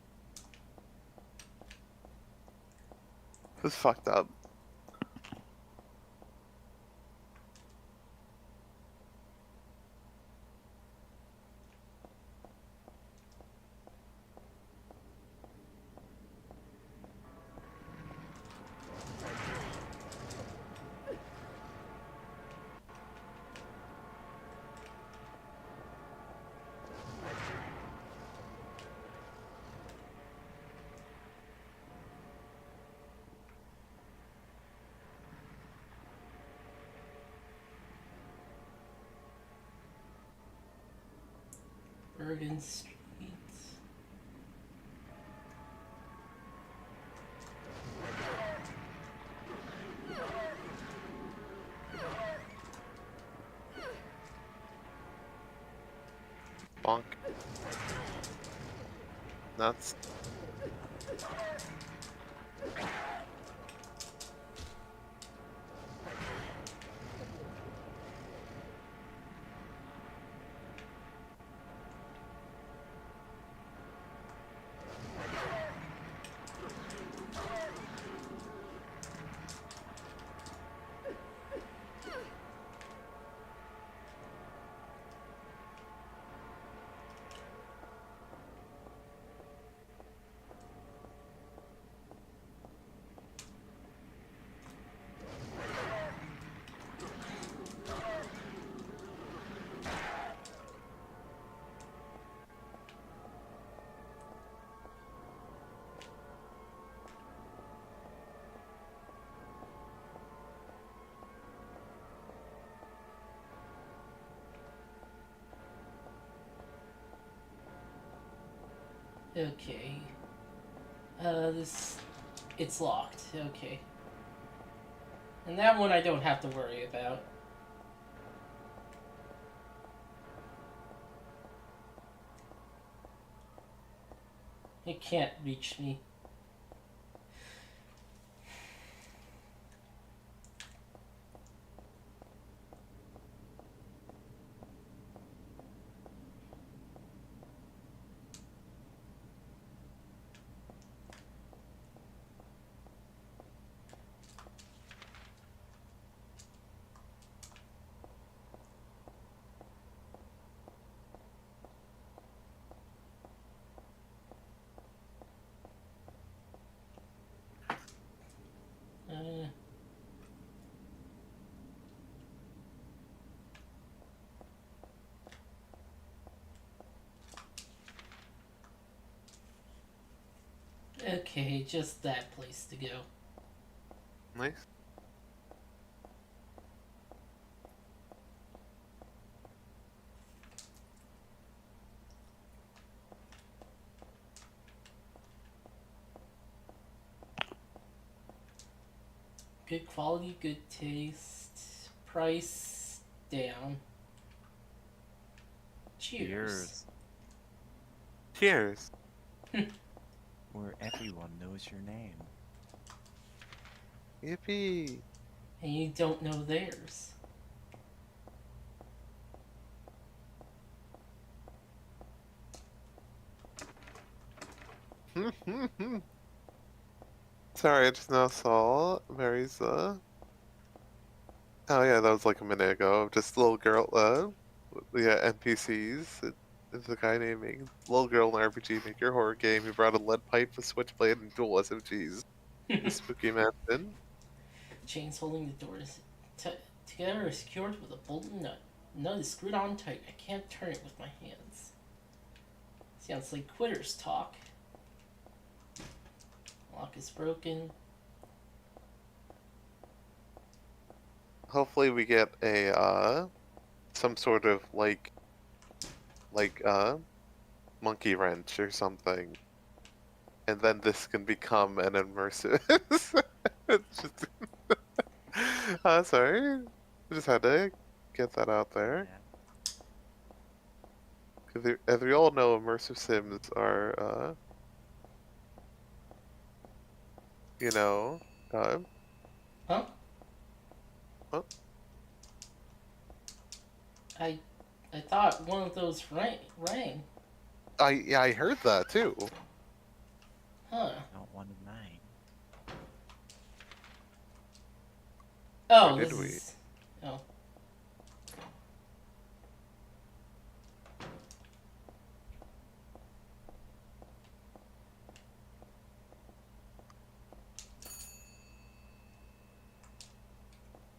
This is fucked up. Bergen Street. Bonk. Nuts. Okay. It's locked. Okay. And that one I don't have to worry about. It can't reach me. Uh, okay, just that place to go. Nice. Good quality, good taste. Price down. Cheers. Cheers. Cheers. Where everyone knows your name. Yippee. And you don't know theirs. Sorry, I just now saw Mary's, Oh yeah, that was like a minute ago. Of just little girl, yeah, NPCs. It's a guy naming little girl in an RPG Maker horror game who brought a lead pipe, a switchblade, and dual SMGs. The spooky mansion. Chains holding the doors together are secured with a bolted nut. The nut is screwed on tight. I can't turn it with my hands. Sounds like quitters talk. Lock is broken. Hopefully we get a, some sort of monkey wrench or something. And then this can become an immersive. It's just... sorry. I just had to get that out there. Yeah. As we all know, immersive sims are, you know, Huh? Huh? I thought one of those rang. I heard that too. Huh. Not one of mine. Oh, Or did this we? is... Oh.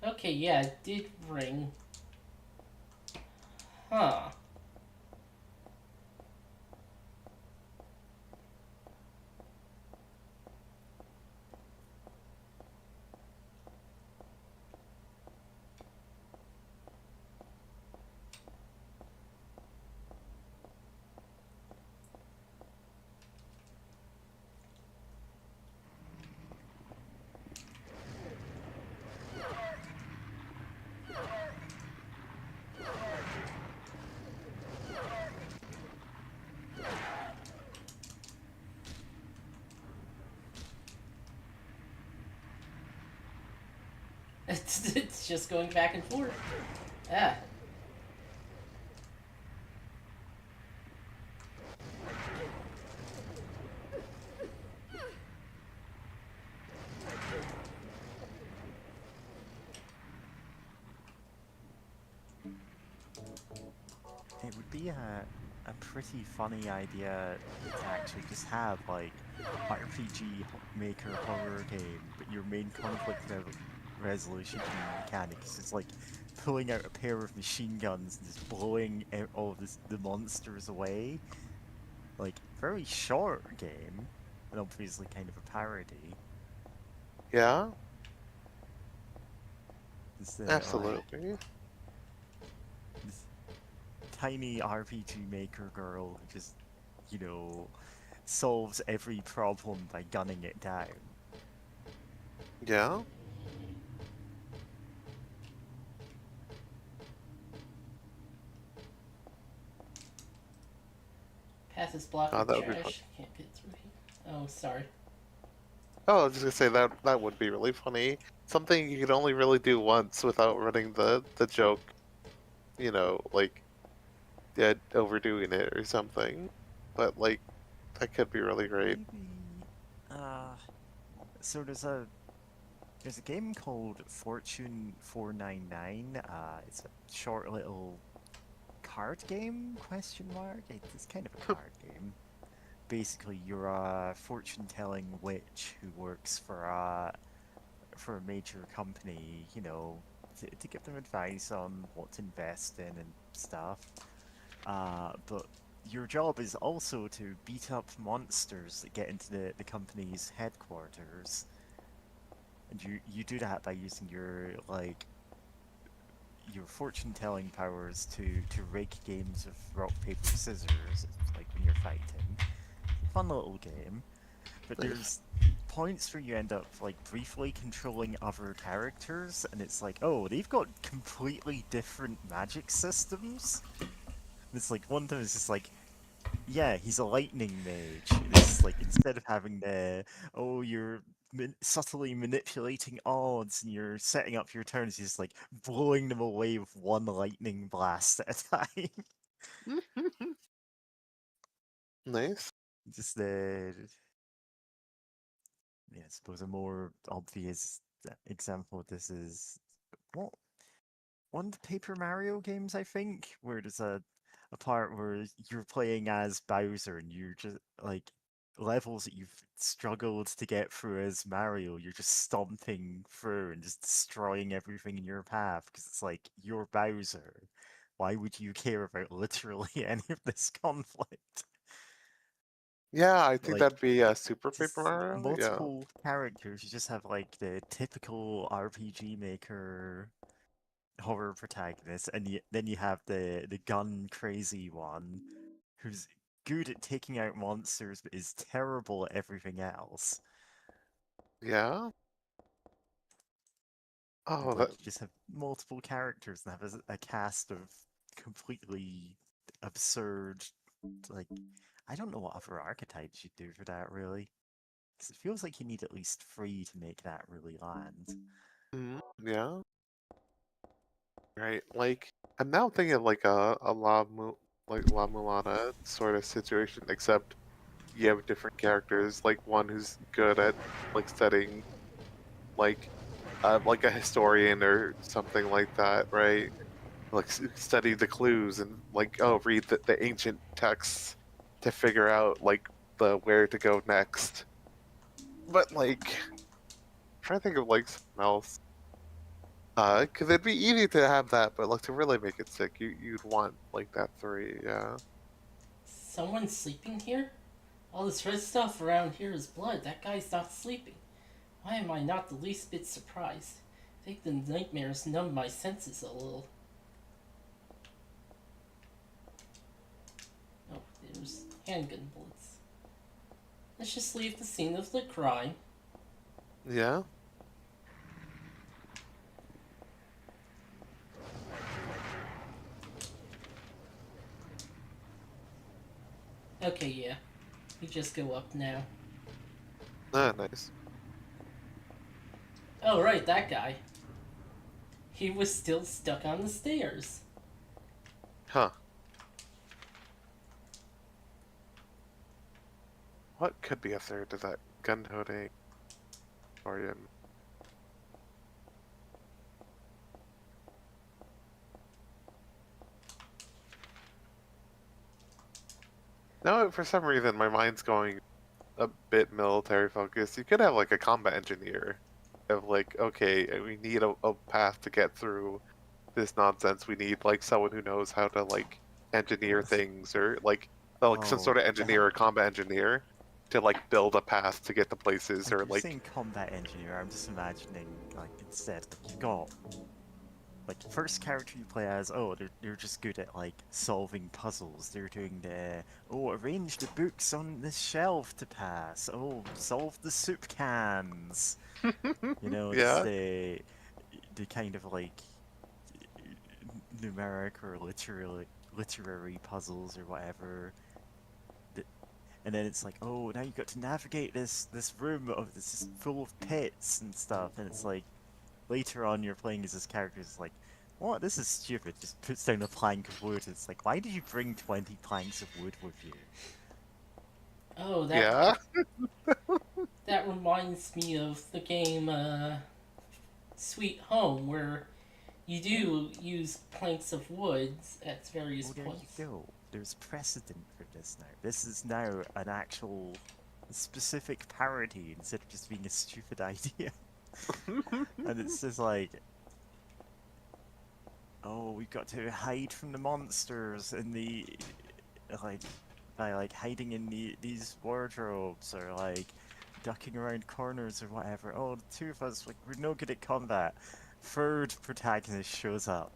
Okay, yeah, it did ring. Huh. It's just going back and forth. Ah. It would be a pretty funny idea to actually just have like RPG Maker horror game, but your main resolution mechanics is like pulling out a pair of machine guns and just blowing out all of the monsters away. Like, very short game, and obviously kind of a parody. Yeah, It's, like, absolutely. this tiny RPG Maker girl who just, you know, solves every problem by gunning it down. Yeah. Path is blocked Oh, with that would be fun. trash. Can't get through here. Oh, sorry. Oh, I was just gonna say that would be really funny. Something you could only really do once without running the joke. You know, like, yeah, overdoing it or something. But like, that could be really great. Maybe, so there's a game called Fortune 499. It's a short little card game? Question mark. It's kind of a card game. Basically, you're a fortune-telling witch who works for a major company. You know, to give them advice on what to invest in and stuff. But your job is also to beat up monsters that get into the company's headquarters. And you do that by using your your fortune-telling powers to rig games of rock paper scissors, like when you're fighting. Fun little game, but Nice. there's points where you end up like briefly controlling other characters, and it's like, oh, they've got completely different magic systems. And it's like one time it's just like, yeah, he's a lightning mage. And it's like instead of having the you're subtly manipulating odds and you're setting up your turns, he's just like blowing them away with one lightning blast at a time. Nice. Just the yeah, I suppose a more obvious example of this is what one of the Paper Mario games, I think, where there's a part where you're playing as Bowser and you're just like levels that you've struggled to get through as Mario, you're just stomping through and just destroying everything in your path because it's like you're Bowser. Why would you care about literally any of this conflict? Yeah, I think Like, that'd be Super Paper just Mario. Yeah. multiple characters. You just have like the typical RPG Maker horror protagonist, and then you have the gun crazy one, who's good at taking out monsters but is terrible at everything else. Yeah. Oh, Like you just have multiple characters and have a cast of completely absurd, like I don't know what other archetypes you'd do for that really. 'Cause it feels like you need at least 3 to make that really land. yeah. Right. Like, I'm now thinking of like a La Mulana sort of situation, except you have different characters. Like one who's good at like studying, like a historian or something like that, right? Like study the clues and like read the ancient texts to figure out like the where to go next. But like, I'm trying to think of like something else. Because it'd be easy to have that, but like to really make it sick, you'd want like that 3, yeah. Someone sleeping here? All this red stuff around here is blood. That guy's not sleeping. Why am I not the least bit surprised? I think the nightmares numb my senses a little. Oh, there's handgun bullets. Let's just leave the scene of the crime. Yeah. Okay, yeah. We just go up now. Ah, nice. Oh, right, that guy. He was still stuck on the stairs. Huh. What could be a third to that gun-toting Orion? No, for some reason my mind's going a bit military focused. You could have like a combat engineer of like, okay, we need a path to get through this nonsense. We need like someone who knows how to like engineer things or like some sort of engineer or combat engineer to like build a path to get to places or You're like saying combat engineer, I'm just imagining, like, instead, you've got, like, the first character you play as, oh, they're just good at, like, solving puzzles. They're doing the, oh, arrange the books on this shelf to pass. Oh, solve the soup cans. You know, it's yeah, the kind of, like, numeric or literary puzzles or whatever. And then it's like, oh, now you got to navigate this room of this is full of pits and stuff, and it's like, later on you're playing as this character is like, what? This is stupid. Just puts down a plank of wood. It's like, why did you bring 20 planks of wood with you? Oh, yeah, that reminds me of the game Sweet Home, where you do use planks of wood at various Oh, there points. you go. There's precedent for this now. This is now an actual specific parody instead of just being a stupid idea. And it's just like, oh, we've got to hide from the monsters in the, like, by like hiding in these wardrobes or like ducking around corners or whatever. Oh, the two of us, like, we're no good at combat. Third protagonist shows up.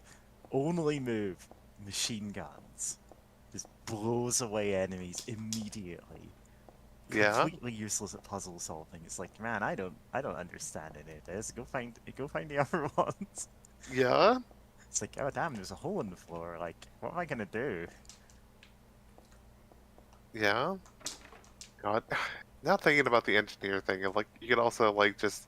Only move, machine guns. Just blows away enemies immediately. yeah, Completely useless at puzzle solving. It's like, man, I don't understand any of this. Go find the other ones. yeah, It's like, oh damn, there's a hole in the floor. Like, what am I gonna do? yeah. God, now thinking about the engineer thing, of like you could also like just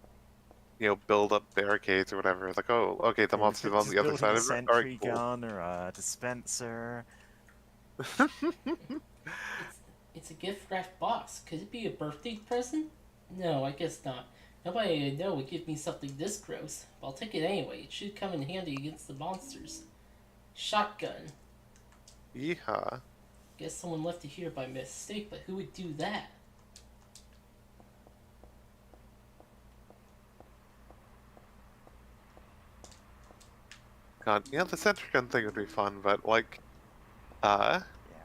build up barricades or whatever. It's like, oh, okay, the Yeah, monster's on just the other building side a of it. All right, sentry cool. gun or a dispenser. It's a gift wrapped box. Could it be a birthday present? No, I guess not. Nobody I know would give me something this gross. But I'll take it anyway. It should come in handy against the monsters. Shotgun. Yeehaw. Guess someone left it here by mistake, but who would do that? God, yeah, the sentry gun thing would be fun, but like,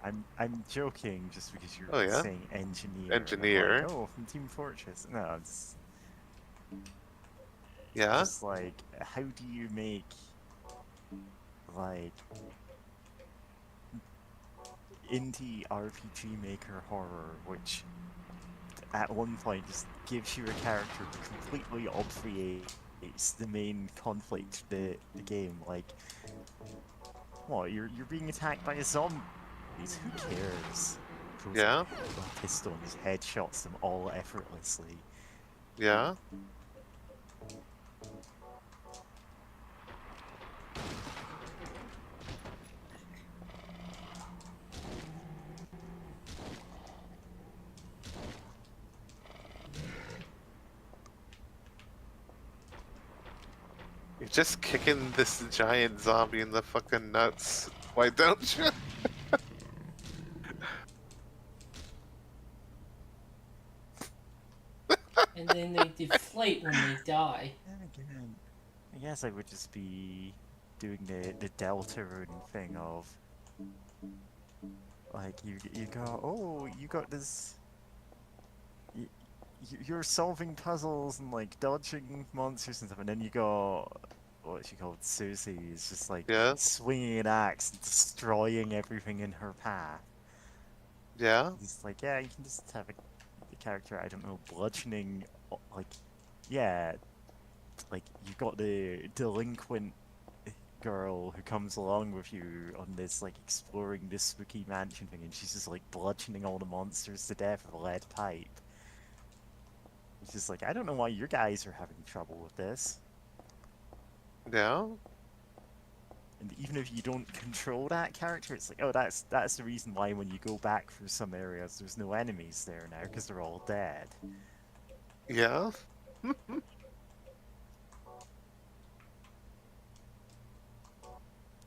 Yeah, I'm joking just because you're Oh, yeah? saying engineer. and I'm Engineer. like, oh, from Team Fortress. No, it's yeah, just like, how do you make like indie RPG Maker horror, which at one point just gives you a character that completely obviates the main conflict of the game. Like, what, you're being attacked by a zombie? Who cares? Throws yeah, a pistol and just headshots them all effortlessly. yeah. You're just kicking this giant zombie in the fucking nuts. Why don't you? And then they deflate when they die. And again, I guess I would just be doing the Deltarune thing of like you go, oh, you got this. You're solving puzzles and like dodging monsters and stuff, and then you go, what's she called? Susie is just like Yeah, swinging an axe and destroying everything in her path. yeah, It's like, yeah, you can just have a character, I don't know, bludgeoning, like, yeah, like you've got the delinquent girl who comes along with you on this like exploring this spooky mansion thing, and she's just like bludgeoning all the monsters to death with a lead pipe. It's just like, I don't know why your guys are having trouble with this. yeah. And even if you don't control that character, it's like, oh, that's the reason why when you go back through some areas, there's no enemies there now, because they're all dead. Yeah.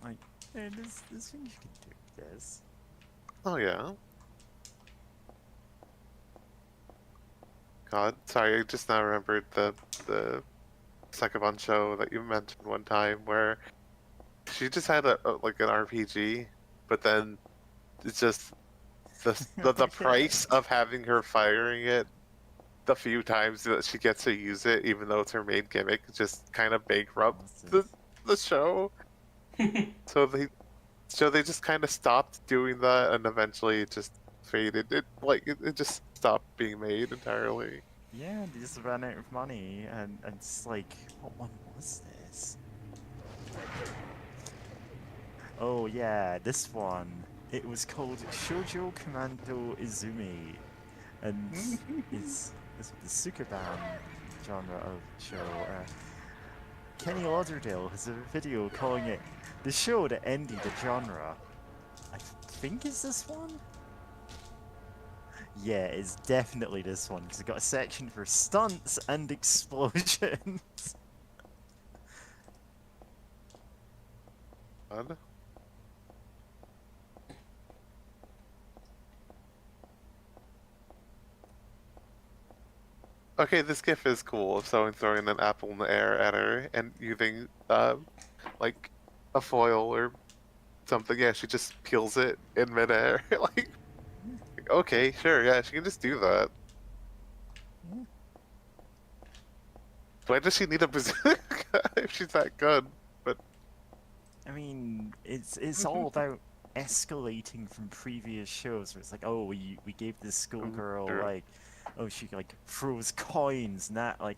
Like, there's things you can do with this. Oh yeah. God, sorry, I just now remembered the Sekibon show that you mentioned one time where she just had like an RPG, but then it's just the price of having her firing it the few times that she gets to use it, even though it's her main gimmick, just kind of bankrupt What's the this? the show. So they just kind of stopped doing that, and eventually it just faded. It just stopped being made entirely. Yeah, they just ran out of money, and it's like, what one was this? Oh yeah, this one. It was called Shoujo Commando Izumi, and it's the Sukeban genre of show. Kenny Lauderdale has a video calling it the show that ended the genre. I think it's this one? Yeah, it's definitely this one, because it got a section for stunts and explosions. God. Okay, this gif is cool of someone throwing an apple in the air at her and using like a foil or something. Yeah, she just peels it in midair. Like, okay, sure, yeah, she can just do that. Yeah. Why does she need a bazooka if she's that good? But I mean, it's all about escalating from previous shows where it's like, oh, we gave this schoolgirl true. like, oh, she like throws coins, not like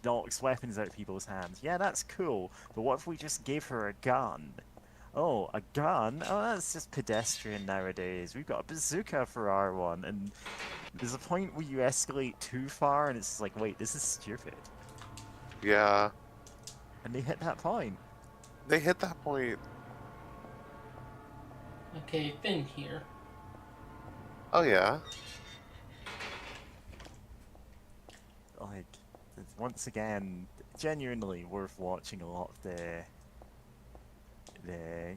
knocks weapons out of people's hands. Yeah, that's cool. But what if we just gave her a gun? Oh, a gun? Oh, that's just pedestrian nowadays. We've got a bazooka for our one, and there's a point where you escalate too far, and it's just like, wait, this is stupid. yeah, And they hit that point. they hit that point. Okay, Finn here. Oh yeah. Like, it's once again, genuinely worth watching a lot of the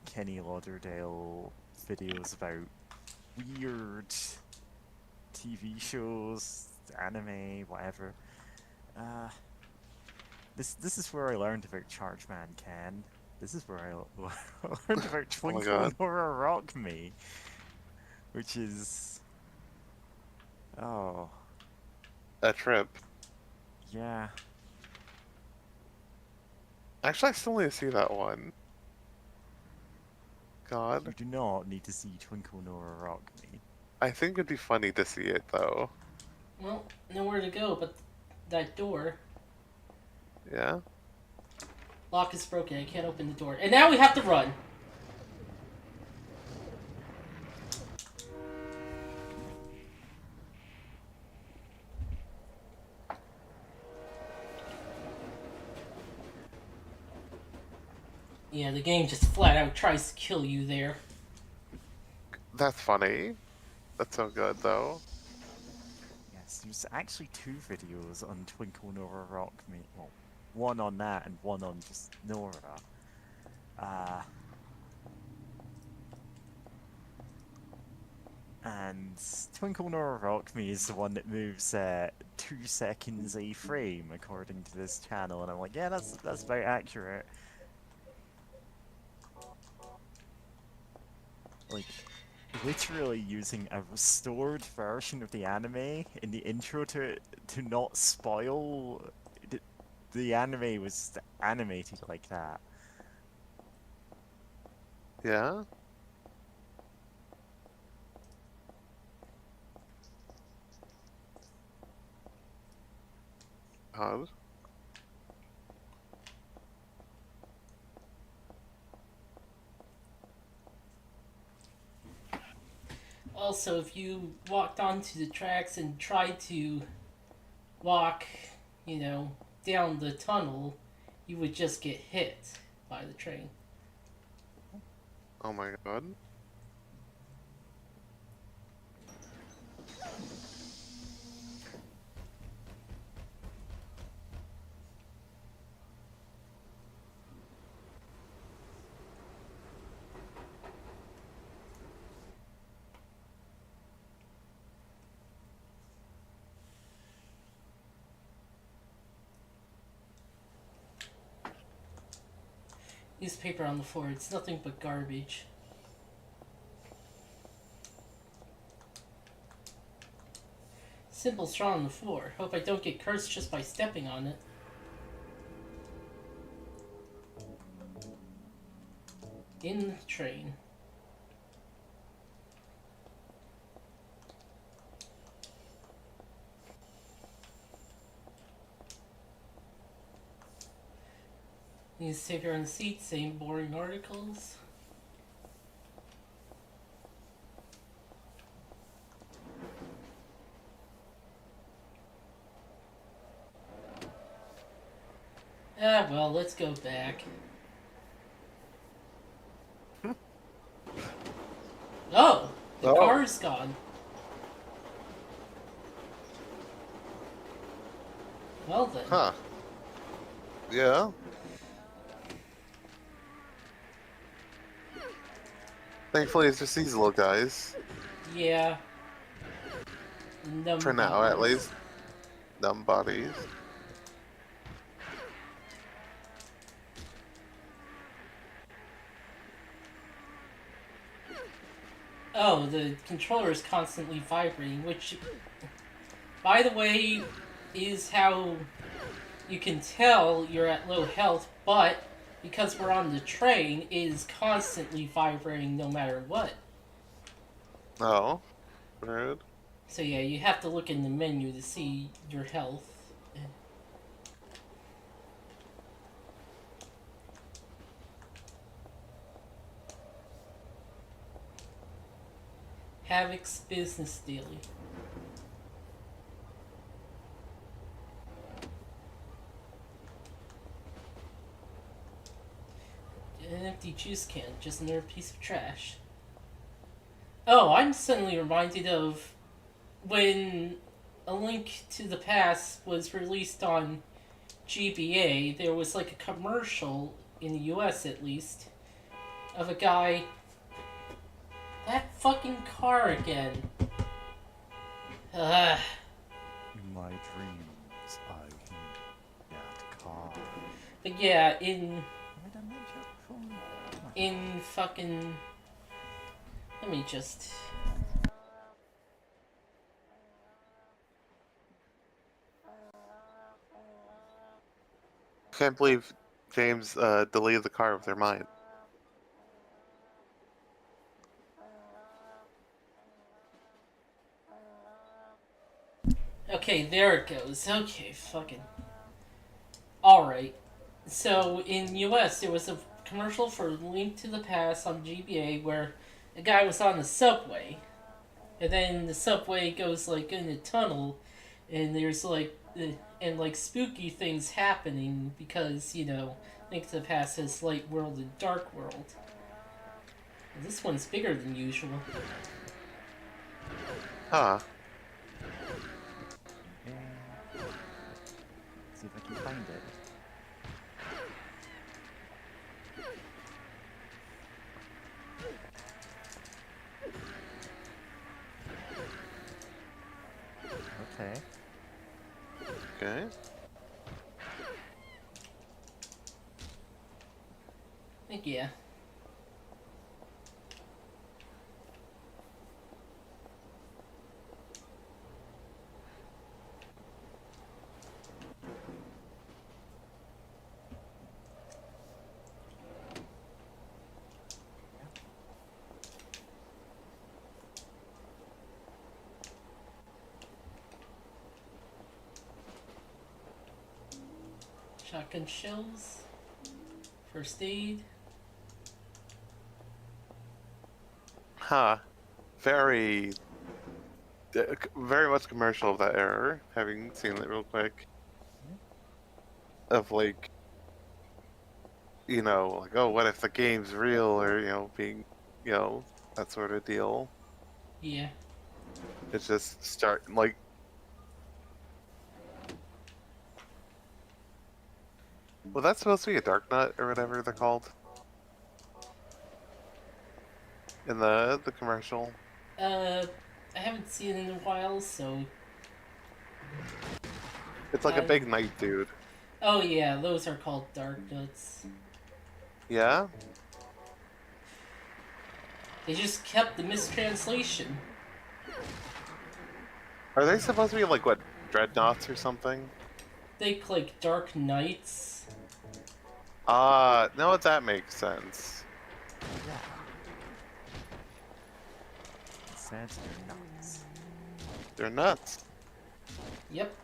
Kenny Lauderdale videos about weird TV shows, anime, whatever. This is where I learned about Chargeman Ken. This is where I learned about Twinkle God. Nora Rock Me, which is, oh A trip. yeah. Actually, I still need to see that one. You God. do not need to see Twinkle Nora Rock Me. I think it'd be funny to see it though. Well, nowhere to go but that door. Yeah. Lock is broken. I can't open the door. And now we have to run. Yeah, the game just flat out tries to kill you there. That's funny. That's so good though. Yes, there's actually two videos on Twinkle Nora Rock Me. Well, one on that and one on just Nora. And Twinkle Nora Rock Me is the one that moves 2 seconds a frame according to this channel, and I'm like, yeah, that's about accurate. Like, literally using a restored version of the anime in the intro to not spoil the anime was animated like that. Yeah. God. Also, if you walked onto the tracks and tried to walk, down the tunnel, you would just get hit by the train. Oh my god. Newspaper on the floor. It's nothing but garbage. Simple straw on the floor. Hope I don't get cursed just by stepping on it. In the train. Newspaper on the seat, same boring articles. Ah, well, let's go back. Oh! The Oh. car's gone. Well then. Huh. Yeah. Thankfully, it's just these little guys. Yeah. For now, at Bodies. least. Dumb bodies. Oh, the controller is constantly vibrating, which, by the way, is how you can tell you're at low health, but because we're on the train, it is constantly vibrating no matter what. Oh. Rude. So yeah, you have to look in the menu to see your health. Havoc's Business Daily. An empty juice can, just another piece of trash. Oh, I'm suddenly reminded of when A Link to the Past was released on GBA, there was like a commercial, in the US at least, of a guy. That fucking car again. Ugh. In my dreams, I hear that car. But yeah, Did I mention it before? in fucking. Let me just. Can't believe James deleted the car with their mind. Okay, there it goes. Okay, fucking. Alright. So, in US, there was a commercial for Link to the Past on GBA where a guy was on the subway. And then the subway goes, like, in a tunnel. And there's, like, and, like, spooky things happening because, you know, Link to the Past has Light World and Dark World. And this one's bigger than usual. Huh. See if I can find it. Okay. Okay. I think, yeah. Shotgun shells. First aid. Huh. Very much commercial of that era, having seen it real quick. Of like, you know, like, oh, what if the game's real, or being, that sort of deal. Yeah. It's just start like. Well, that's supposed to be a dark nut or whatever they're called in the commercial. I haven't seen it in a while, so. It's like a big knight dude. Oh yeah, those are called dark nuts. Yeah. They just kept the mistranslation. Are they supposed to be like what, dreadnoughts or something? Think like dark knights. No, that makes sense. Yeah. It says they're nuts. They're nuts. Yep.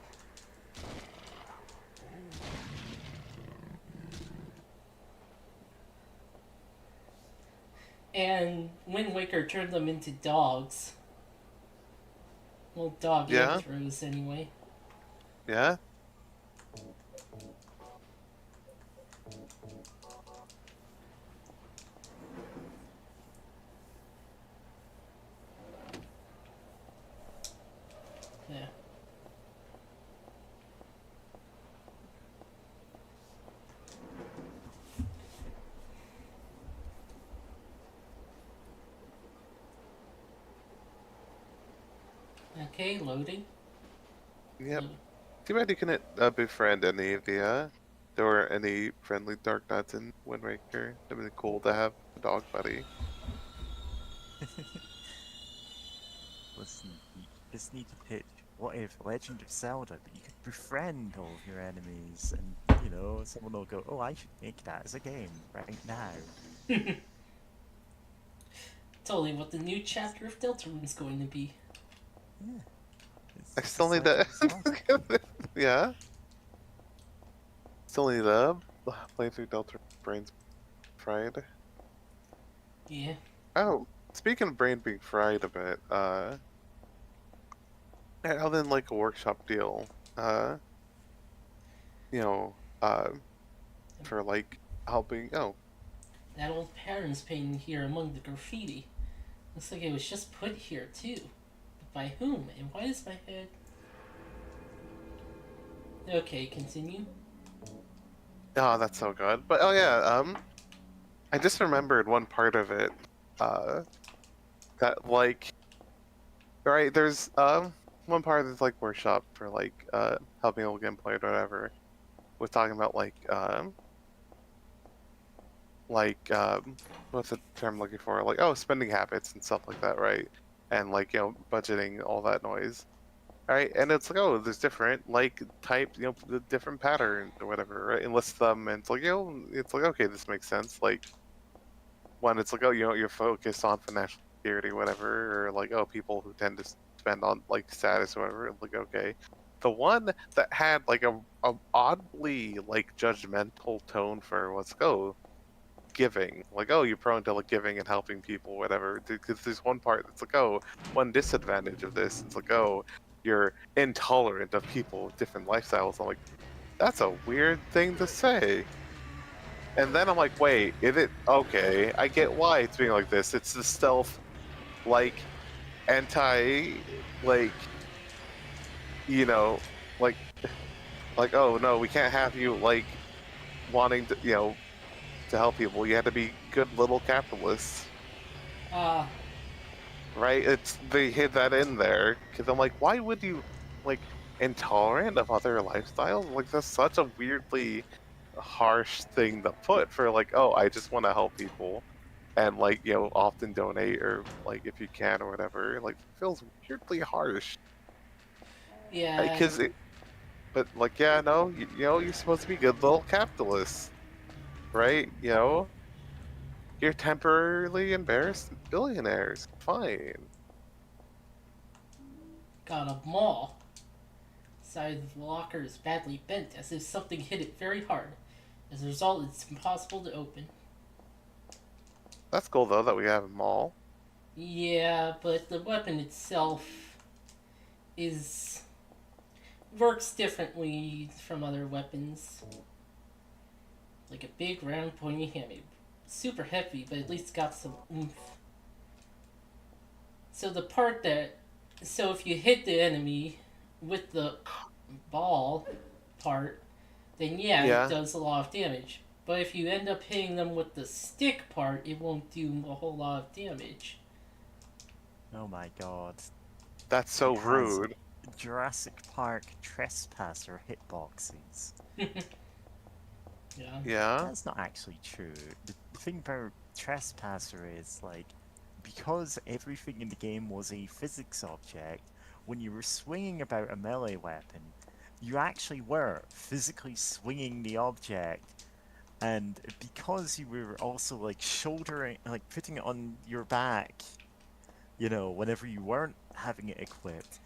And Wind Waker turned them into dogs. Well, dog Yeah. intros anyway. Yeah. Yeah. Okay, loading. Yep. Load. Too bad you couldn't befriend any of the. There were any friendly dark nuts in Wind Waker. It'd been cool to have a dog buddy. Listen, you just need to pitch what if Legend of Zelda, but you could befriend all of your enemies, and someone will go, "Oh, I should make that as a game right now." Totally what the new chapter of Deltarune's going to be. Yeah. I It's still just need Legend of Zelda. to. Yeah. Still need to play through Delta Brains Fried. Yeah. Oh, speaking of brain being fried a bit, other than like a workshop deal, you know, for like helping. Oh, That old pattern's painting here among the graffiti. Looks like it was just put here too. But by whom? And why is my head... Okay, continue. oh, that's so good. But oh yeah, I just remembered one part of it. That like, right? There's one part that's like workshop for like helping old get employed or whatever. Was talking about what's the term I'm looking for? Like, oh, spending habits and stuff like that, right? And like, budgeting, all that noise. Right? And it's like, oh, there's different like type, the different patterns or whatever, right? And list them, and it's like, it's like, okay, this makes sense. Like, one, it's like, oh, you're focused on financial security, whatever, or like, oh, people who tend to spend on like status or whatever. Like, okay, the one that had like a oddly like judgmental tone for what's giving, like, oh, you're prone to like giving and helping people, whatever, because there's one part that's like, oh, one disadvantage of this, it's like, oh, you're intolerant of people with different lifestyles. I'm like, that's a weird thing to say. And then I'm like, wait, is it okay? I get why it's being like this. It's the stealth, like, anti, like, like, oh no, we can't have you like wanting to, to help people. You had to be good little capitalists, Ah, right? They hid that in there because I'm like, why would you like intolerant of other lifestyles? Like, that's such a weirdly harsh thing to put for like, oh, I just want to help people, and like, often donate, or like if you can or whatever. Like, it feels weirdly harsh. yeah. Because but like, yeah, no, you're supposed to be good little capitalists, right? You're temporarily embarrassed billionaires. Fine. Got a mall. Side of the locker is badly bent, as if something hit it very hard. As a result, it's impossible to open. That's cool though that we have them all. Yeah, but the weapon itself works differently from other weapons. like a big round pointy hammer. Super heavy, but at least got some oomph. So the part that, so if you hit the enemy with the ball part, then yeah, Yeah. it does a lot of damage. But if you end up hitting them with the stick part, it won't do a whole lot of damage. Oh my god. That's so It has rude. Jurassic Park trespasser hitboxes. Yeah. Yeah. That's not actually true. The thing about trespasser is, like, because everything in the game was a physics object, when you were swinging about a melee weapon, you actually were physically swinging the object, and because you were also, like, shouldering, like, putting it on your back, you know, whenever you weren't having it equipped,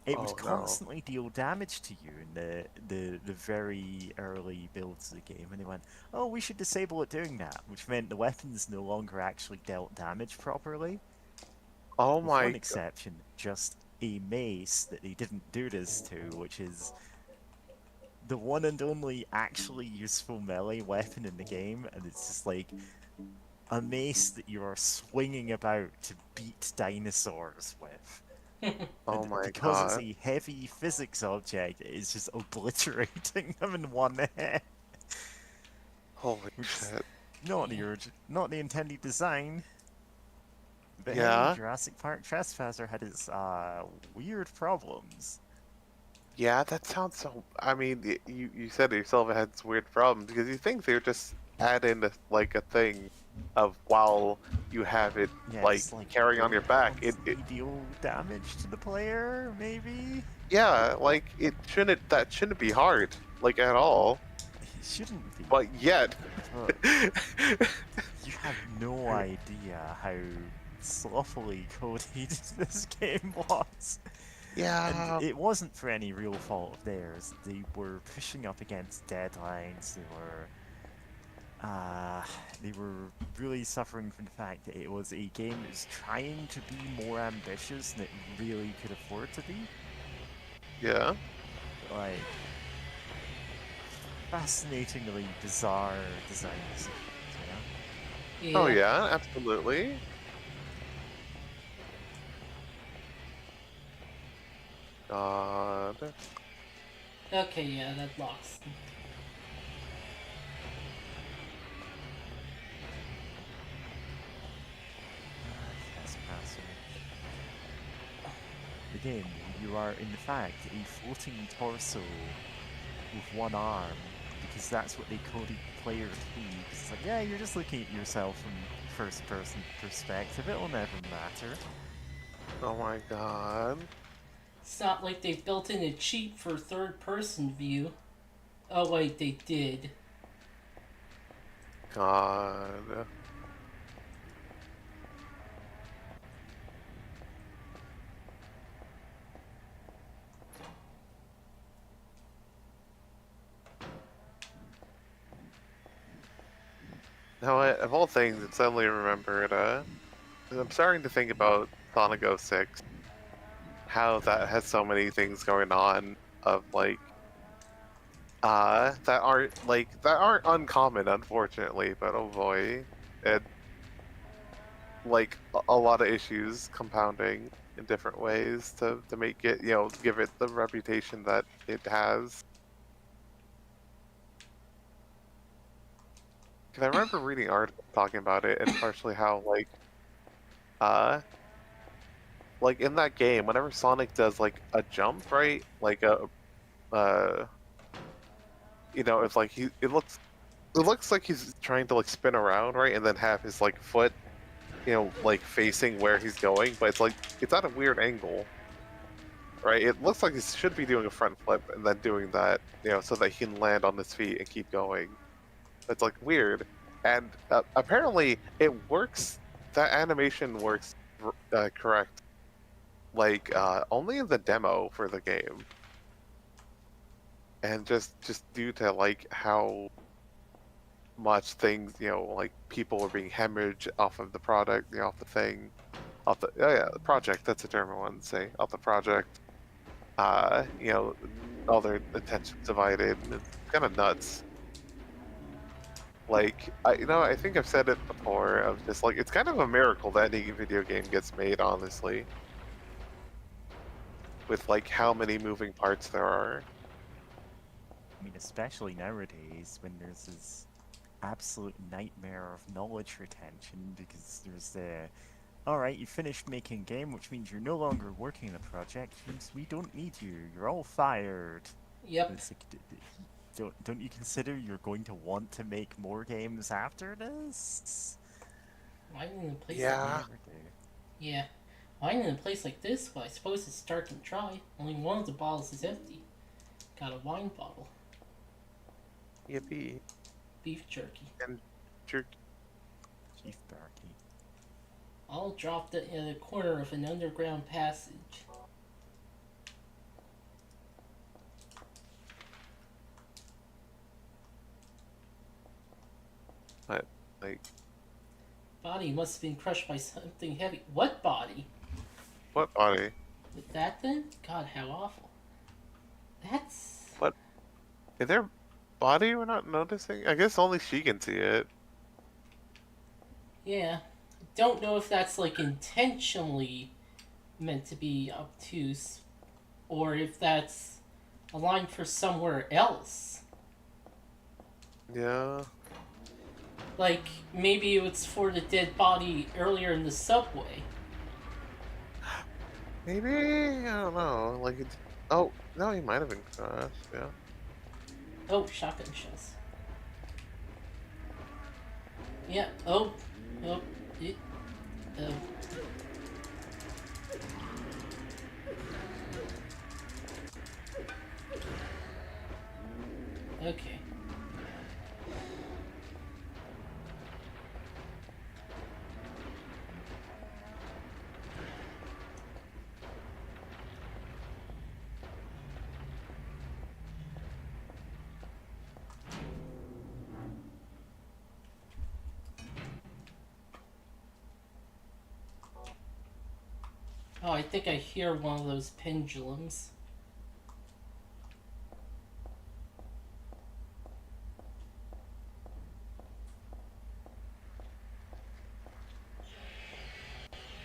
it would Oh, no. constantly deal damage to you in the very early builds of the game, and they went, oh, we should disable it doing that, which meant the weapons no longer actually dealt damage properly. Oh With my one exception, just a mace that they didn't do this to, which is the one and only actually useful melee weapon in the game, and it's just like a mace that you are swinging about to beat dinosaurs with. Oh And my because it's god. a heavy physics object, it's just obliterating them in one hit. Holy Which is shit. not the intended design. But Yeah. hey, Jurassic Park Trespasser had its weird problems. Yeah, that sounds so. I mean, you said it yourself. It had this weird problem because you think they would just add in like a thing of while you have it Yeah, like just, like, carrying on your back. It constantly deal damage to the player, maybe? yeah, like it shouldn't. That shouldn't be hard, like at all. It shouldn't be. But yet, But you have no idea how sloppily coded this game was. yeah. And it wasn't for any real fault of theirs. They were pushing up against deadlines. They were really suffering from the fact that it was a game that was trying to be more ambitious than it really could afford to be. Yeah. Like, fascinatingly bizarre design decisions, you know? Oh yeah, absolutely. God. Okay, yeah, that locks. Trespasser. Again, you are in fact a floating torso with one arm, because that's what they coded the player to be. It's like, yeah, you're just looking at yourself from first person perspective, it'll never matter. Oh my god. It's not like they built in a cheat for third person view. Oh wait, they did. God. Now, of all things, it suddenly remembered, I'm starting to think about Sonic 06. How that has so many things going on of, like, that aren't uncommon, unfortunately, but oh boy. It, like, a lot of issues compounding in different ways to make it, give it the reputation that it has. Because I remember reading articles talking about it, and partially how, like in that game, whenever Sonic does like a jump, right? Like it's like it looks like he's trying to like spin around, right, and then have his like foot, like facing where he's going, but it's like it's at a weird angle, right? It looks like he should be doing a front flip and then doing that, so that he can land on his feet and keep going. It's like weird, and apparently it works. That animation works correct, like only in the demo for the game, and just due to like how much things, like people were being hemorrhaged off of the product, off the thing, off the the project. That's the term I wanted to say. Off the project, all their attention divided. And it's kind of nuts. Like, I think I've said it before. Of just like, it's kind of a miracle that any video game gets made. Honestly, with like how many moving parts there are. I mean, especially nowadays when there's this absolute nightmare of knowledge retention because there's the, alright, you finished making a game, which means you're no longer working on the project, means we don't need you, you're all fired. Yep. And it's like, don't you consider you're going to want to make more games after this? Why in a place Yeah. like Yeah. Why in a place like this? Well, I suppose it's dark and dry. Only one of the bottles is empty. Got a wine bottle. Yippee! Beef jerky. Jerk. Chief Barky. All dropped in the corner of an underground passage. But like, Body must have been crushed by something heavy. What body? what body? With that then? God, how awful. That's... What? Is there body we're not noticing? I guess only she can see it. Yeah. Don't know if that's like intentionally meant to be obtuse or if that's a line for somewhere else. Yeah. Like, maybe it's for the dead body earlier in the subway. Maybe, I don't know. Like, it's. Oh, no, he might have been crushed. Yeah. Oh, shotgun shells. Yeah, oh. It, oh. Okay. Oh, I think I hear one of those pendulums.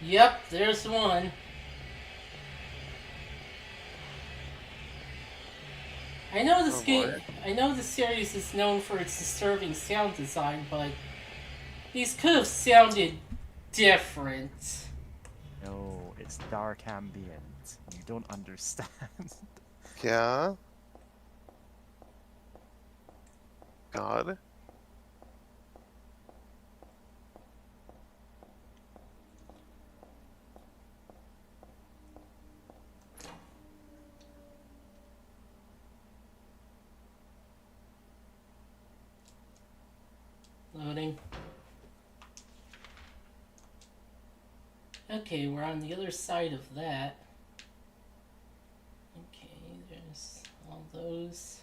Yep, there's one. I know this Oh, game. boy. I know the series is known for its disturbing sound design, but these could have sounded different. No, it's dark ambient. You don't understand. Yeah. God. Loading. Okay, we're on the other side of that. Okay, there's all those.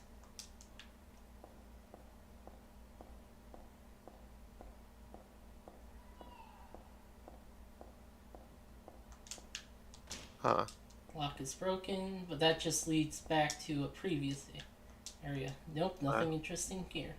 Huh. Lock is broken, but that just leads back to a previous area. Nope, nothing interesting here.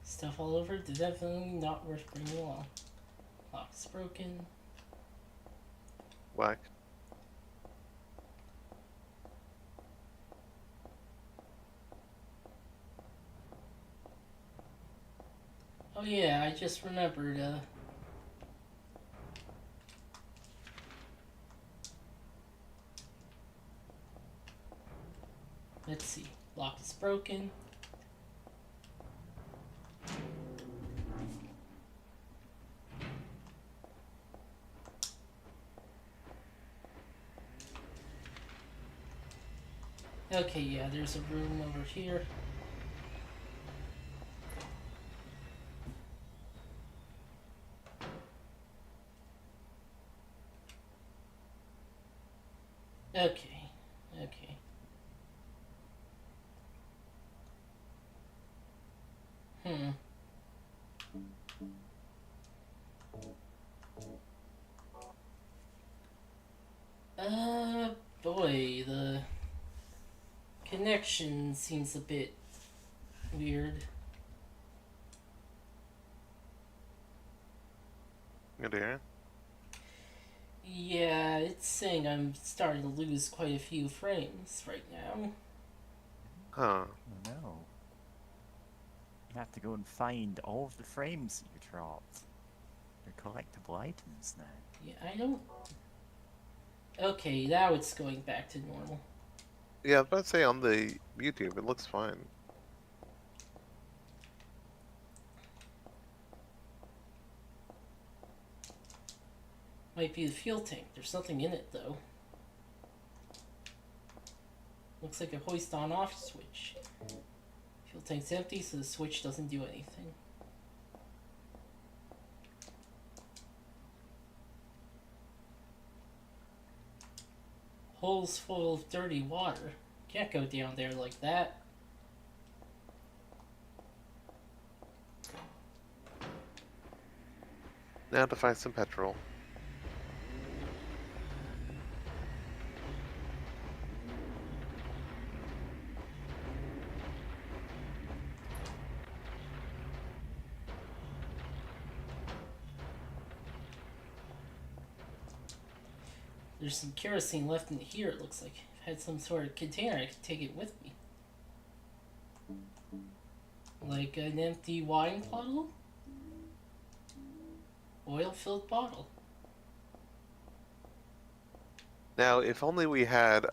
Stuff all over, definitely not worth bringing along. Lock's broken. Whack. Oh yeah, I just remembered, let's see. Lock is broken. Okay, yeah, there's a room over here. Okay, okay. Hmm. Boy, the connection seems a bit weird. Good to hear. Yeah, it's saying I'm starting to lose quite a few frames right now. Huh. Oh no. You have to go and find all of the frames that you dropped. They're collectible items now. Yeah, I don't. Okay, now it's going back to normal. Yeah, I was about to say on the YouTube, it looks fine. Might be the fuel tank. There's nothing in it though. Looks like a hoist on off switch. Fuel tank's empty, so the switch doesn't do anything. Hole's full of dirty water. Can't go down there like that. Now to find some petrol. There's some kerosene left in here, it looks like. If I had some sort of container, I could take it with me. Like an empty wine bottle? Oil-filled bottle. Now, if only we had,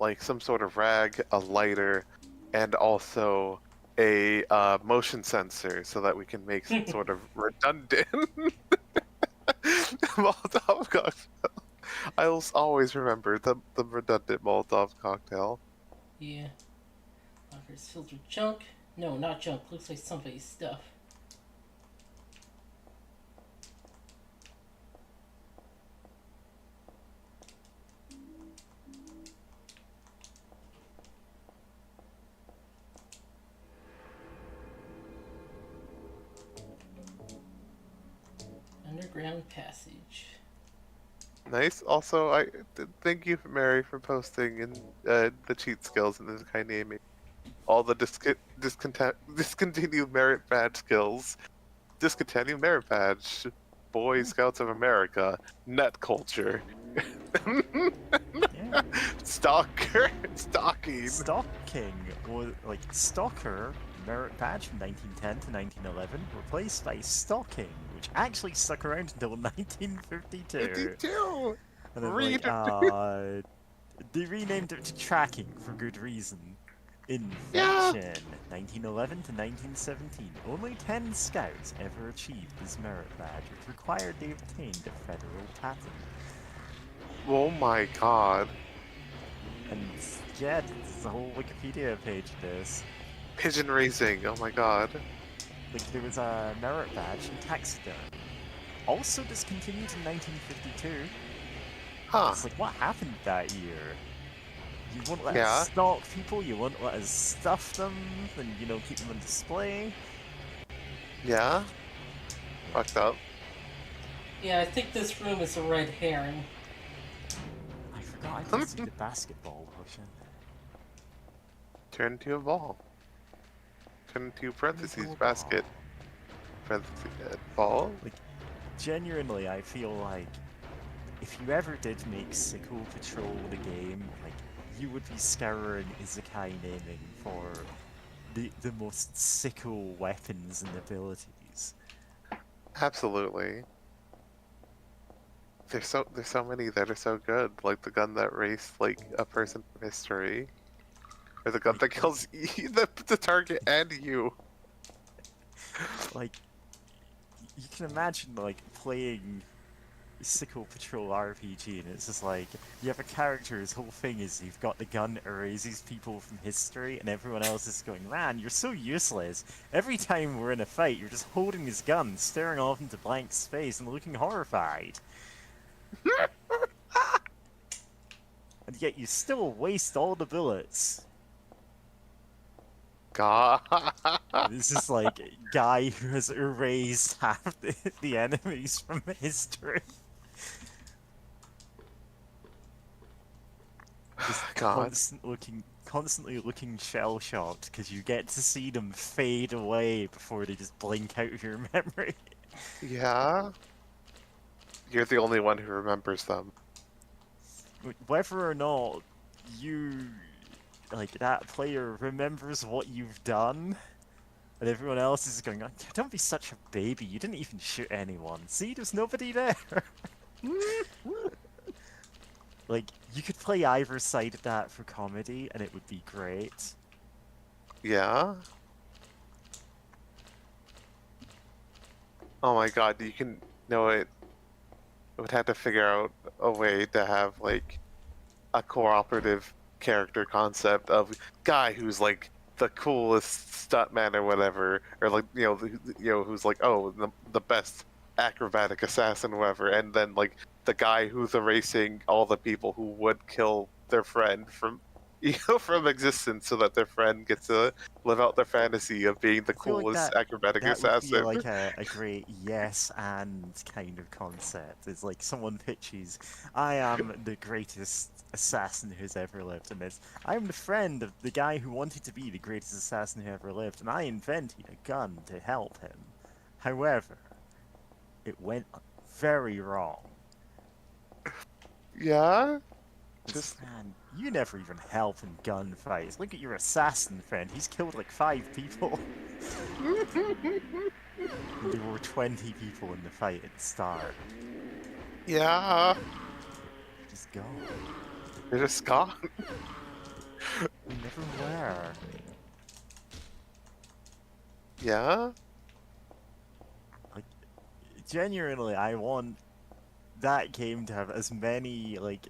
like some sort of rag, a lighter, and also a motion sensor so that we can make some sort of redundant Molotov cocktail. I'll always remember the redundant Molotov cocktail. Yeah. Locker's filled with junk. No, not junk. Looks like somebody's stuff. Underground passage. Nice. Also, thank you, Mary, for posting in the cheat skills in this kind of naming. All the discontinued merit badge skills. Discontinued merit badge. Boy Scouts of America. Net culture. Yeah. Stalker. Stalking. Stalking was like Stalker merit badge from 1910 to 1911, replaced by Stalking, which actually stuck around until 1952. 52. And then Read like, they renamed it to Tracking for good reason. Yeah. Invention, 1911 to 1917. Only 10 scouts ever achieved this merit badge, which required they obtained a federal patent. Oh my god. And yeah, there's a whole Wikipedia page of this. Pigeon raising. Oh my god. Like, there was a merit badge in taxidermy. Also discontinued in 1952. Huh. It's like, what happened that year? You won't let Yeah. us stalk people, you won't let us stuff them, and, you know, keep them on display. Yeah. Fucked up. Yeah, I think this room is a red herring. I forgot I didn't see the basketball version. Turn into a ball. Turn into parentheses Into a basket. Parentheses ball. Genuinely, I feel like if you ever did make Sicko Patrol the game, like, you would be scouring Isekai naming for the most sicko weapons and abilities. Absolutely. There's so many that are so good, like the gun that raced like a person from history, or the gun that kills the target and you. Like, you can imagine, like, playing Sicko Patrol RPG, and it's just like, you have a character, his whole thing is you've got the gun that erases people from history, and everyone else is going, man, you're so useless. Every time we're in a fight, you're just holding his gun, staring off into blank space, and looking horrified. And yet you still waste all the bullets. god. This is like a guy who has erased half the enemies from history. Just God. constantly looking shell shocked because you get to see them fade away before they just blink out of your memory. Yeah. You're the only one who remembers them. Whether or not you, like, that player remembers what you've done, and everyone else is going, "Oh, don't be such a baby, you didn't even shoot anyone. See, there's nobody there." Like, you could play either side of that for comedy, and it would be great. Yeah. Oh my god, you can know it. Would have to figure out a way to have like a cooperative character concept of guy who's like the coolest stuntman or whatever, or like who's like the best acrobatic assassin or whatever, and then like the guy who's erasing all the people who would kill their friend from from existence so that their friend gets to live out their fantasy of being the I feel like coolest acrobatic that would be assassin. like a great yes and kind of concept. It's like someone pitches, I am the greatest assassin who's ever lived, and it's, I'm the friend of the guy who wanted to be the greatest assassin who ever lived, and I invented a gun to help him. However, it went very wrong. Yeah. Just, man, you never even help in gunfights. Look at your assassin friend. He's killed like 5 people. And there were 20 people in the fight at the start. Yeah. Just gone. They're just gone. They never were. Yeah. Like, genuinely, I want that game to have as many, like,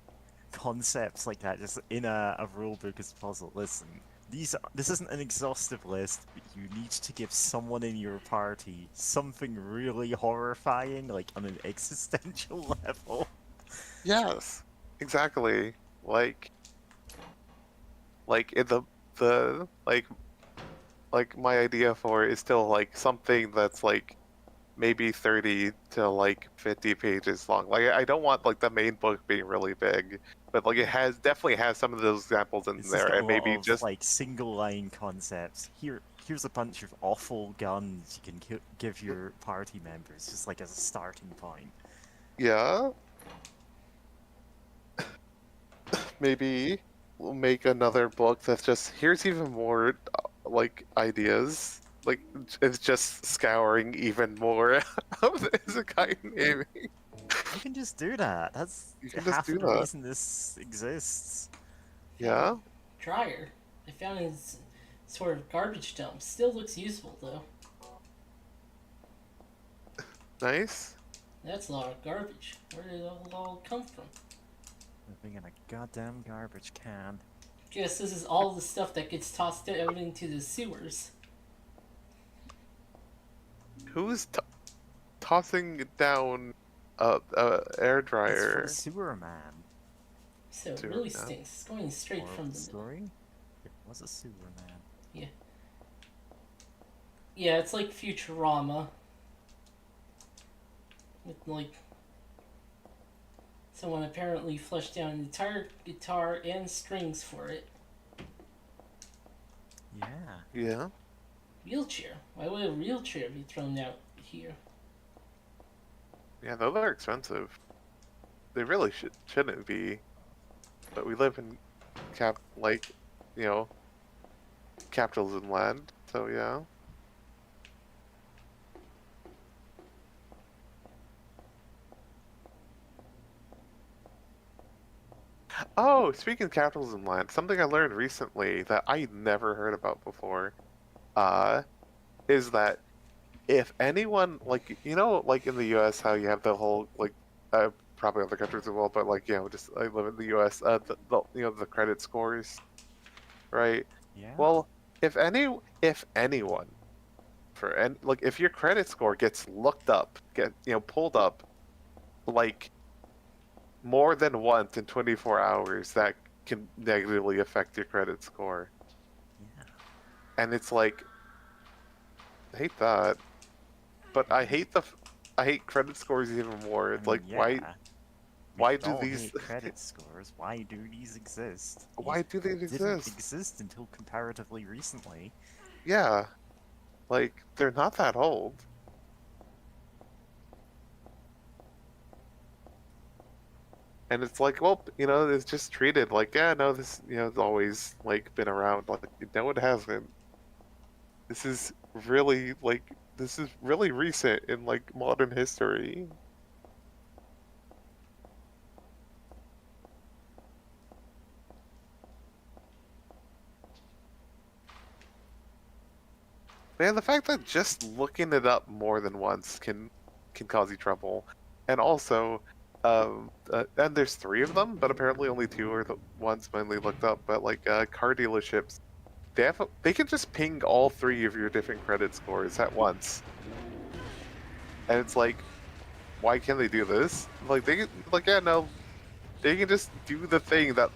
concepts like that just in a rulebook as possible. Listen, this isn't an exhaustive list, but you need to give someone in your party something really horrifying, like on an existential level. Yes. Exactly. Like in the like my idea for it is still like something that's like maybe 30 to like 50 pages long. Like I don't want like the main book being really big, but like it definitely has some of those examples in It's there, just got a and maybe lot of, just like single line concepts. Here's a bunch of awful guns you can give your party members, just like as a starting point. yeah. Maybe we'll make another book that's just here's even more like ideas. Like it's just scouring even more of the Isekai naming. You can just do that. That's You can just half do of the that. reason this exists. Yeah. Dryer. I found his sort of garbage dump. Still looks useful though. Nice. That's a lot of garbage. Where did it all come from? Living in a goddamn garbage can. Guess this is all the stuff that gets tossed out into the sewers. Who's tossing down air It's dryer? for the sewer man. So it Sewer really man. stinks. It's going straight Moral from of the the story? It was a sewer man. Yeah, it's like Futurama. With like someone apparently flushed down an entire guitar and strings for it. Yeah. Yeah. Wheelchair. Why would a wheelchair be thrown out here? Yeah, those are expensive. They really shouldn't be. But we live in capitalism land, so yeah. Oh, speaking of capitalism land, something I learned recently that I never heard about before, is that if anyone like like in the U.S. how you have the whole like probably other countries as well, but like just I live in the U.S. The credit scores, right? Yeah. Well, if anyone like if your credit score gets looked up, pulled up, like more than once in 24 hours, that can negatively affect your credit score. Yeah. and it's like, I hate that. But I hate I hate credit scores even more. I It's mean, like, yeah. We why should do all these, hate credit scores. Why do these exist? why These do they didn't exist? exist until comparatively recently. Yeah, like they're not that old. And it's like, well, it's just treated like, yeah, no, this, it's always like been around. Like, no, it hasn't. This is this is really recent in like modern history. Man, the fact that just looking it up more than once can cause you trouble, and also, and there's three of them, but apparently only two are the ones mainly looked up. But like car dealerships, they can just ping all three of your different credit scores at once, and it's like, why can't they do this? Like yeah, no, they can just do the thing that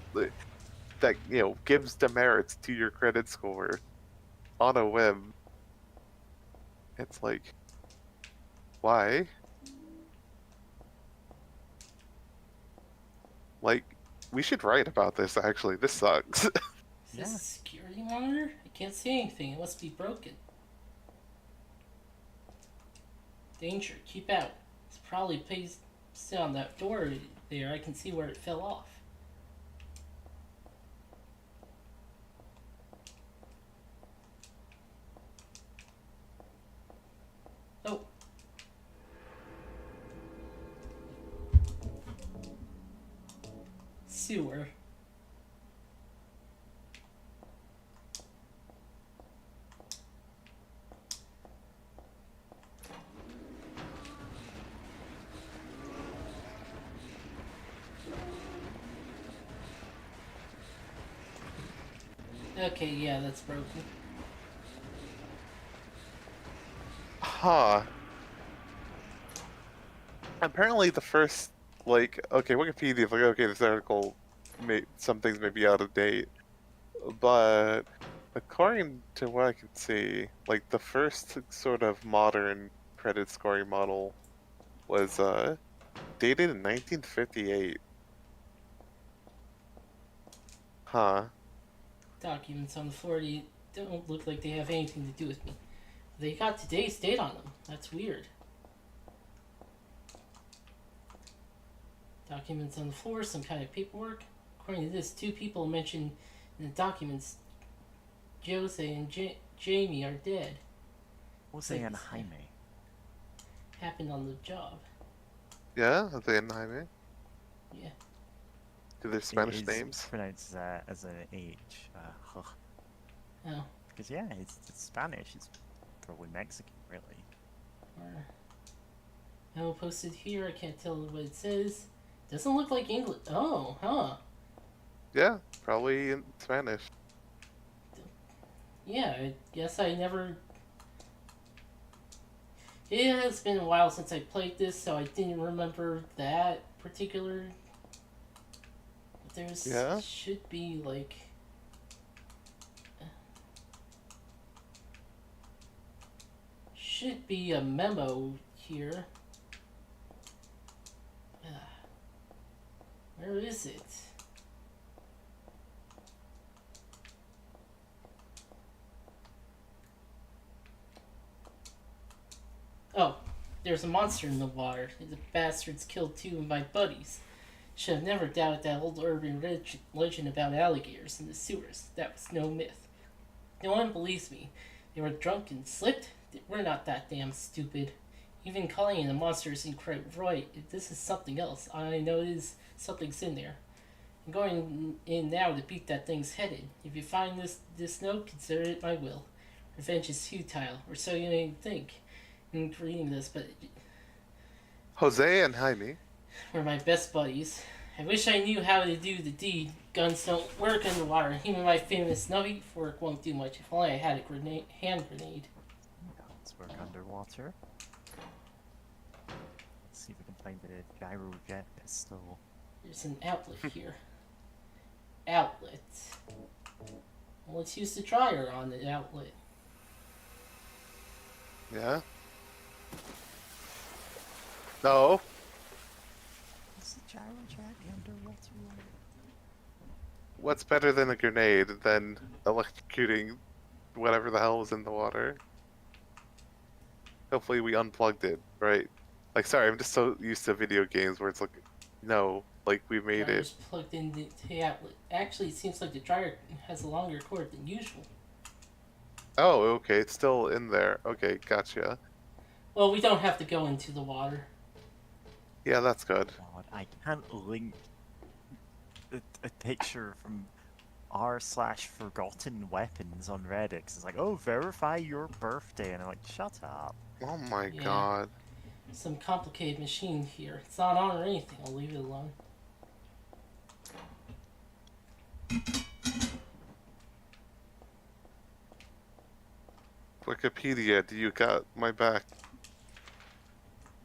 gives demerits to your credit score on a whim. It's like, why? Like, we should write about this, actually. This sucks. Is Yeah. this a security monitor? I can't see anything. It must be broken. Danger. Keep out. It's probably pasted on that door there. I can see where it fell off. Oh. Sewer. Okay, yeah, that's broken. Huh. Apparently the first, okay, Wikipedia, like, okay, this article, some things may be out of date, but according to what I can see, like, the first sort of modern credit scoring model was, dated in 1958. Huh. Documents on the floor don't look like they have anything to do with me. They got today's date on them. That's weird. Documents on the floor, some kind of paperwork. According to this, two people mentioned in the documents, Jose and Jamie, are dead. Jose and Jaime. Happened on the job. Yeah, they in Jaime. Yeah. Do their Spanish It is names? pronounced as an H. Huh. Oh. Because yeah, it's Spanish. It's probably Mexican, really. Or no posted here. I can't tell what it says. Doesn't look like English. Oh, huh. Yeah, probably in Spanish. Yeah, I guess I never. It has been a while since I played this, so I didn't remember that particular. There's should be like. Should be a memo here. Where is it? Oh, there's a monster in the water. The bastards killed two of my buddies. Should have never doubted that old urban legend about alligators in the sewers. That was no myth. No one believes me. They were drunk and slipped? We're not that damn stupid. Even calling it a monster isn't quite right. If this is something else, I know it is something's in there. I'm going in now to beat that thing's head in. If you find this note, consider it my will. Revenge is futile, or so you may think in reading this, but Jose and Jaime. were my best buddies. I wish I knew how to do the deed. Guns don't work underwater. Even my famous knife fork won't do much. If only I had a hand grenade. Guns work underwater. Let's see if we can find the gyrojet pistol. There's an outlet here. Outlet. Well, let's use the dryer on the outlet. Yeah. No. Is the gyrojet the underwater one? What's better than a grenade than electrocuting whatever the hell was in the water? Hopefully we unplugged it, right? Like, sorry, I'm just so used to video games where it's like, no, like we made it. Dryer's plugged into the outlet. Actually, it seems like the dryer has a longer cord than usual. Oh, okay, it's still in there. Okay, gotcha. Well, we don't have to go into the water. Yeah, that's good. God, I can't link a picture from r/forgotten weapons on Reddit. 'Cause it's like, oh, verify your birthday, and I'm like, shut up. Oh my Yeah. god. Some complicated machine here. It's not on or anything. I'll leave it alone. Wikipedia, do you got my back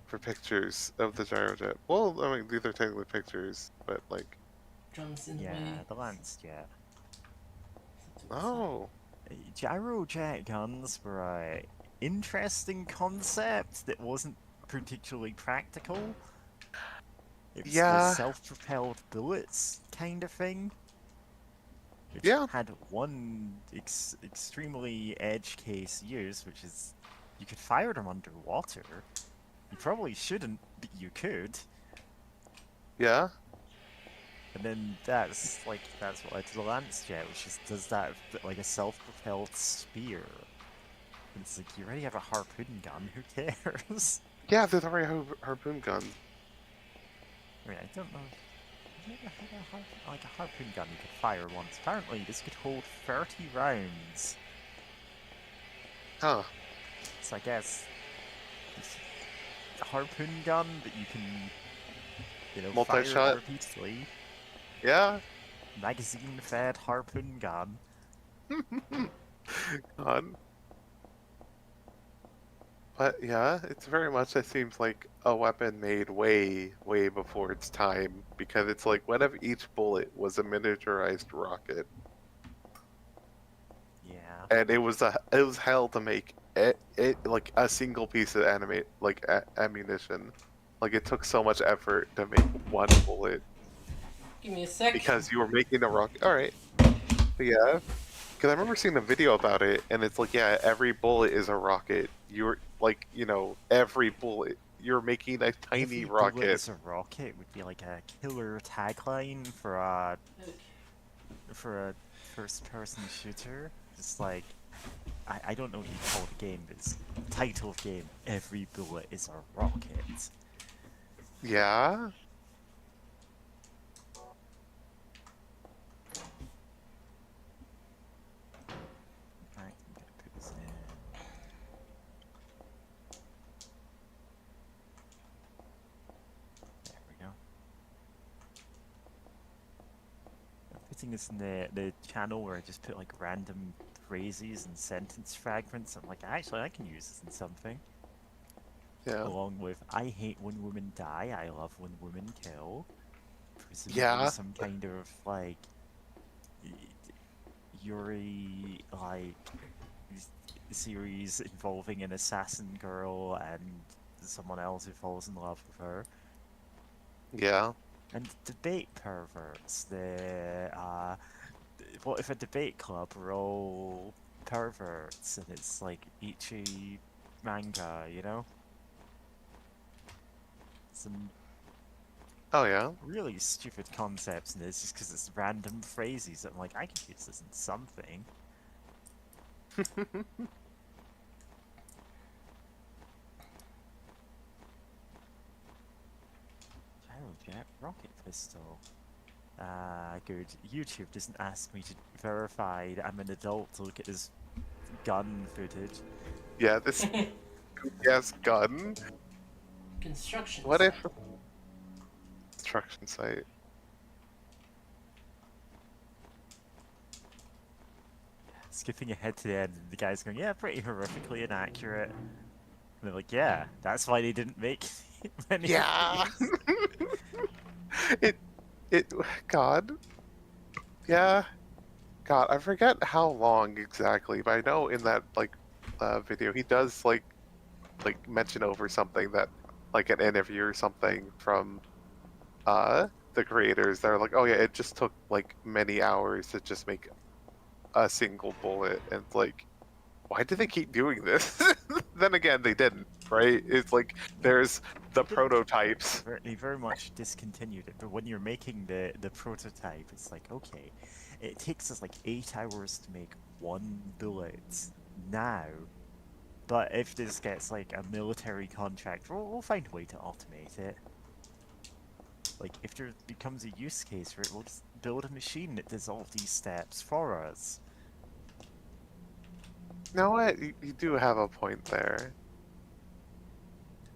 for pictures of the gyrojet? Well, I mean, these are technically pictures, but like, Drums in the Yeah, way. the lance jet. oh, Gyrojet guns were a interesting concept that wasn't particularly practical. It was Yeah. the self-propelled bullets kind of thing. Which Yeah. had one extremely edge case use, which is you could fire them underwater. You probably shouldn't, but you could. yeah, And then that's what led to the lance jet, which just does that but like a self-propelled spear. And it's like you already have a harpoon gun. Who cares? yeah. There's already a harpoon gun. I mean, I don't know. Have you ever had a harpoon gun you could fire once? Apparently, this could hold 30 rounds. Huh? So I guess it's a harpoon gun that you can, fire Multi-shot? repeatedly. Yeah. Magazine-fed harpoon gun. God. But yeah, it's very much, it seems like a weapon made way, way before its time, because it's like, what if each bullet was a miniaturized rocket? Yeah. And it was hell to make it like a single piece of ammunition. Like it took so much effort to make one bullet Give me a second. because you were making a rocket. All right, but yeah, because I remember seeing a video about it, and it's like, yeah, every bullet is a rocket. You're like, every bullet you're making a tiny Every bullet rocket. is a rocket would be like a killer tagline for a first-person shooter. It's like I don't know what you call the game, but it's the title of the game. Every bullet is a rocket. Yeah. Right, I'm gonna put this in. There we go. I'm putting this in the channel where I just put like random phrases and sentence fragments. I'm like, actually, I can use this in something. Yeah. Along with, I hate when women die, I love when women kill. Presumably Yeah. some kind of like Yuri series involving an assassin girl and someone else who falls in love with her. Yeah. And debate perverts. What if a debate club are all perverts and it's like ichi manga, Some Oh yeah. really stupid concepts in this just because it's random phrases. I'm like, I could use this in something. Gyrojet rocket pistol. Good. YouTube doesn't ask me to verify that I'm an adult to look at this gun footage. Yeah. This yes gun. Construction. What site. if construction site? Skipping ahead to the end, the guy's going, yeah, pretty horrifically inaccurate. And they're like, yeah, that's why they didn't make many of Yeah. these." it God. Yeah. God, I forget how long exactly, but I know in that video he does mention over something that like an interview or something from the creators. They're like, oh yeah, it just took like many hours to just make a single bullet, and it's like, why do they keep doing this? Then again, they didn't, right? It's like there's the They didn't. prototypes. They very much discontinued it, but when you're making the prototype, it's like, okay, it takes us like 8 hours to make one bullet now, but if this gets like a military contract, we'll find a way to automate it. Like, if there becomes a use case for it, we'll just build a machine that does all these steps for us. You know what? You do have a point there.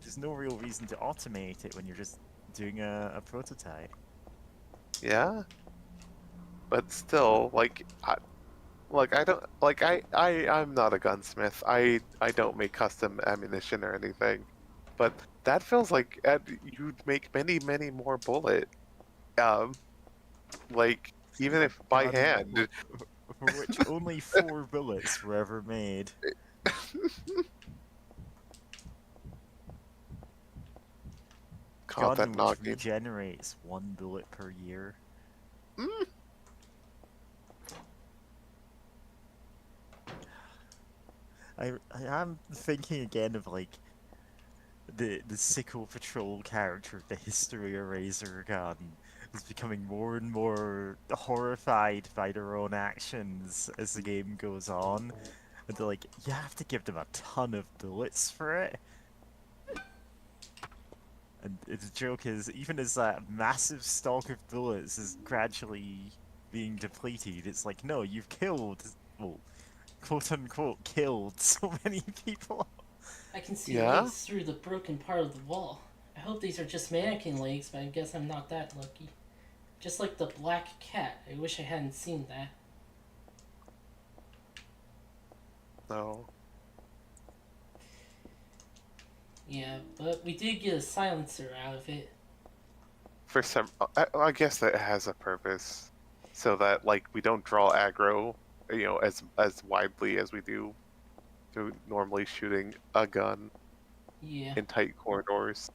There's no real reason to automate it when you're just doing a prototype. Yeah, but still, I'm not a gunsmith. I don't make custom ammunition or anything, but that feels like you'd make many more bullet. Um, like even if by Gun hand. for which only 4 bullets were ever made. God, that Gun which knocking. regenerates 1 bullet per year. Mm. I am thinking again of like the Sickle Patrol character, the History Eraser gun, is becoming more and more horrified by their own actions as the game goes on. And they're like, you have to give them a ton of bullets for it. And the joke is, even as that massive stock of bullets is gradually being depleted, it's like, no, you've killed, well, quote unquote, killed so many people. I can see Yeah? legs through the broken part of the wall. I hope these are just mannequin legs, but I guess I'm not that lucky. Just like the black cat. I wish I hadn't seen that. No. Yeah, but we did get a silencer out of it. For some, I guess that has a purpose, so that like we don't draw aggro, as widely as we do through normally shooting a gun Yeah. in tight corridors.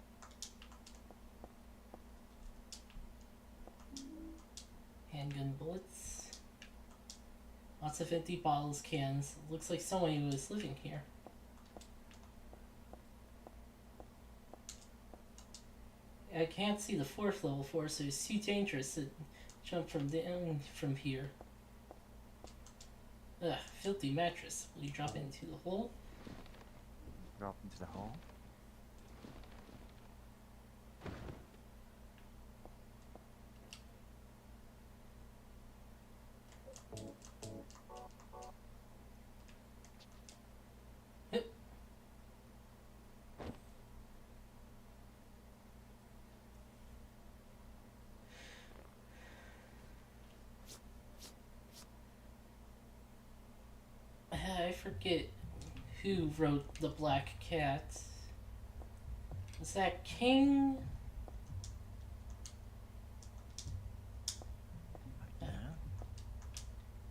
Handgun bullets. Lots of empty bottles, cans. Looks like someone was living here. I can't see the 4th level floor, so it's too dangerous to jump down from here. Ugh, filthy mattress. Will you drop into the hole? Drop into the hole. I forget who wrote The Black Cat. Was that King? Yeah.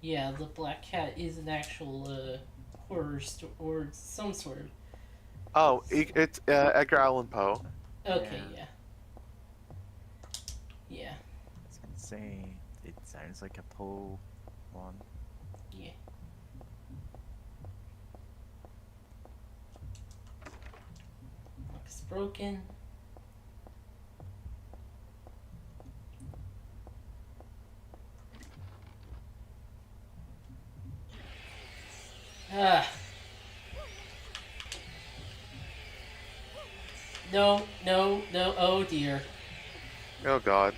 Yeah, The Black Cat is an actual horror story or some sort of. Oh, it's Edgar Allan Poe. Okay, yeah. Yeah, I was gonna say, it sounds like a Poe one. yeah. Lock's broken. Ah. No, no, no, oh dear. Oh God.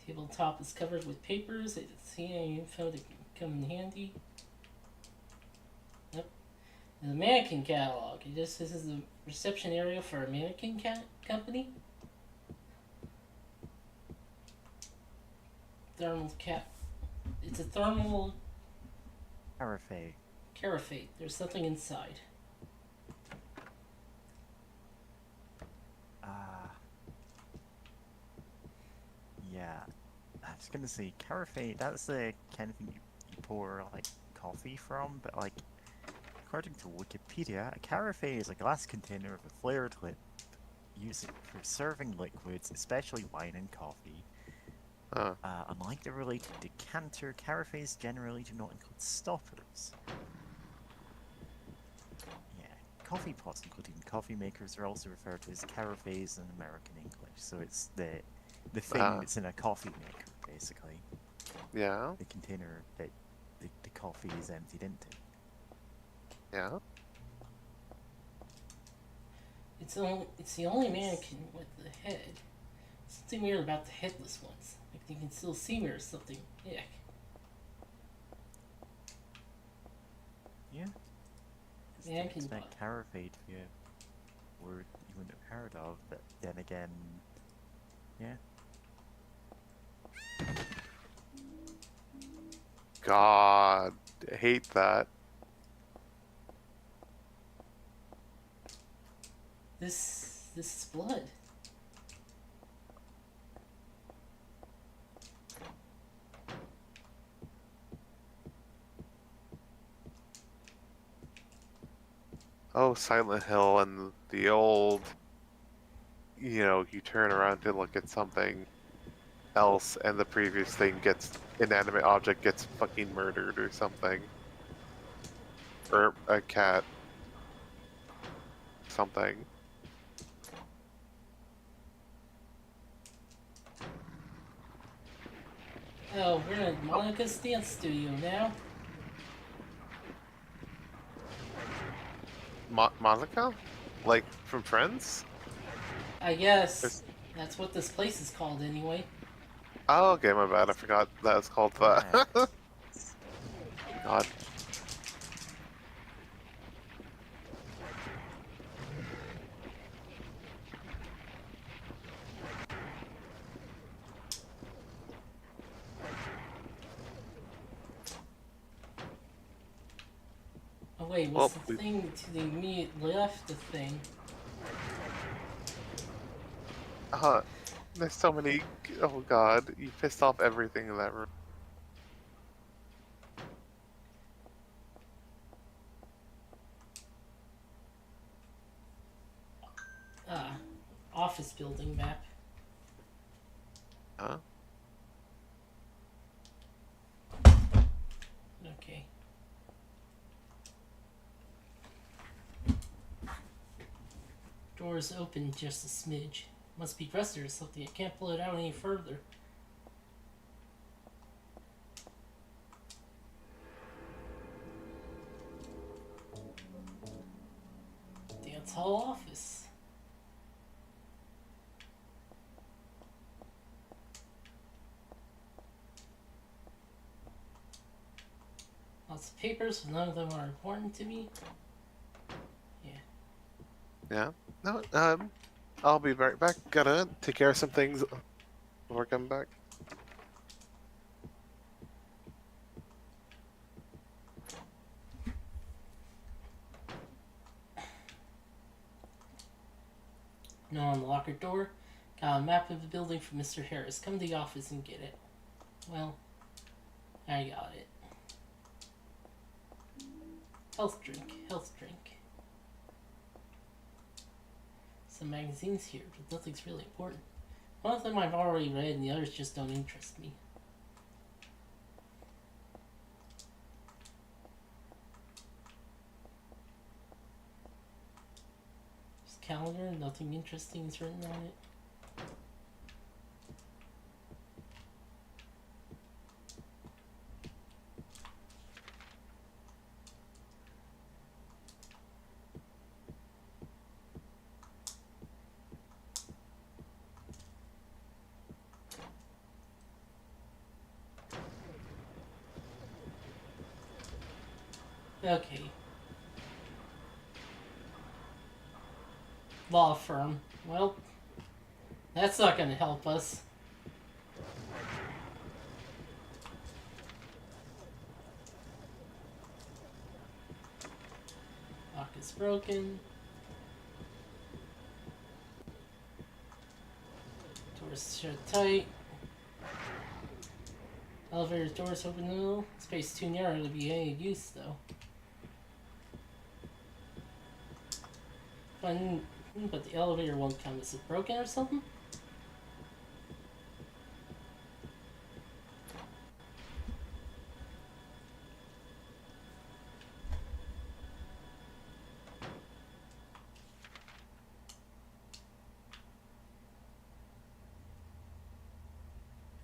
Tabletop is covered with papers. I didn't see any info to come in handy. Yep. The mannequin catalog. This is the reception area for a mannequin company. thermal cap. It's a thermal Carafe. carafe. There's something inside. Yeah. I was gonna say, carafe, that's the kind of thing you pour, like, coffee from, but, like, according to Wikipedia, a carafe is a glass container with a flared lid used for serving liquids, especially wine and coffee. Huh. Unlike the related decanter, carafes generally do not include stoppers. Yeah, coffee pots, including coffee makers, are also referred to as carafes in American English. So it's the thing Ah. that's in a coffee maker, basically. Yeah. The container that the coffee is emptied into. Yeah. It's the only mannequin with the head. Something weird about the headless ones. Like they can still see me or something. Heck. Yeah. Just Yeah, I didn't can expect carafe to be a word you wouldn't have heard of, but then again, yeah. God, I hate that. This is blood. Oh, Silent Hill and the old, you turn around to look at something else and the previous thing inanimate object gets fucking murdered or something. Or a cat. Something. Oh, we're in Monica's dance studio now. Monica? Like, from Friends? I guess There's- that's what this place is called anyway. Oh, okay, my bad. I forgot that was called that. Correct. God. Oh wait, Well, what's the thing to the immediate left of thing? There's so many. Oh God, you pissed off everything in that room. Office building map. Huh? Okay. Door's open just a smidge. Must be rusted or something. I can't pull it out any further. Dance hall office. Lots of papers, but none of them are important to me. Yeah. No. I'll be right back. Gotta take care of some things before I come back. No on the locker door. Got a map of the building from Mr. Harris. Come to the office and get it. Well, I got it. Health drink. Health drink. Some magazines here, but nothing's really important. One of them I've already read, and the others just don't interest me. This calendar, nothing interesting is written on it. Okay. Law firm. Well, that's not gonna help us. is broken. Doors shut tight. Elevator doors open in the middle. Space too narrow to be any use, though. Fun, but the elevator won't come. Is it broken or something?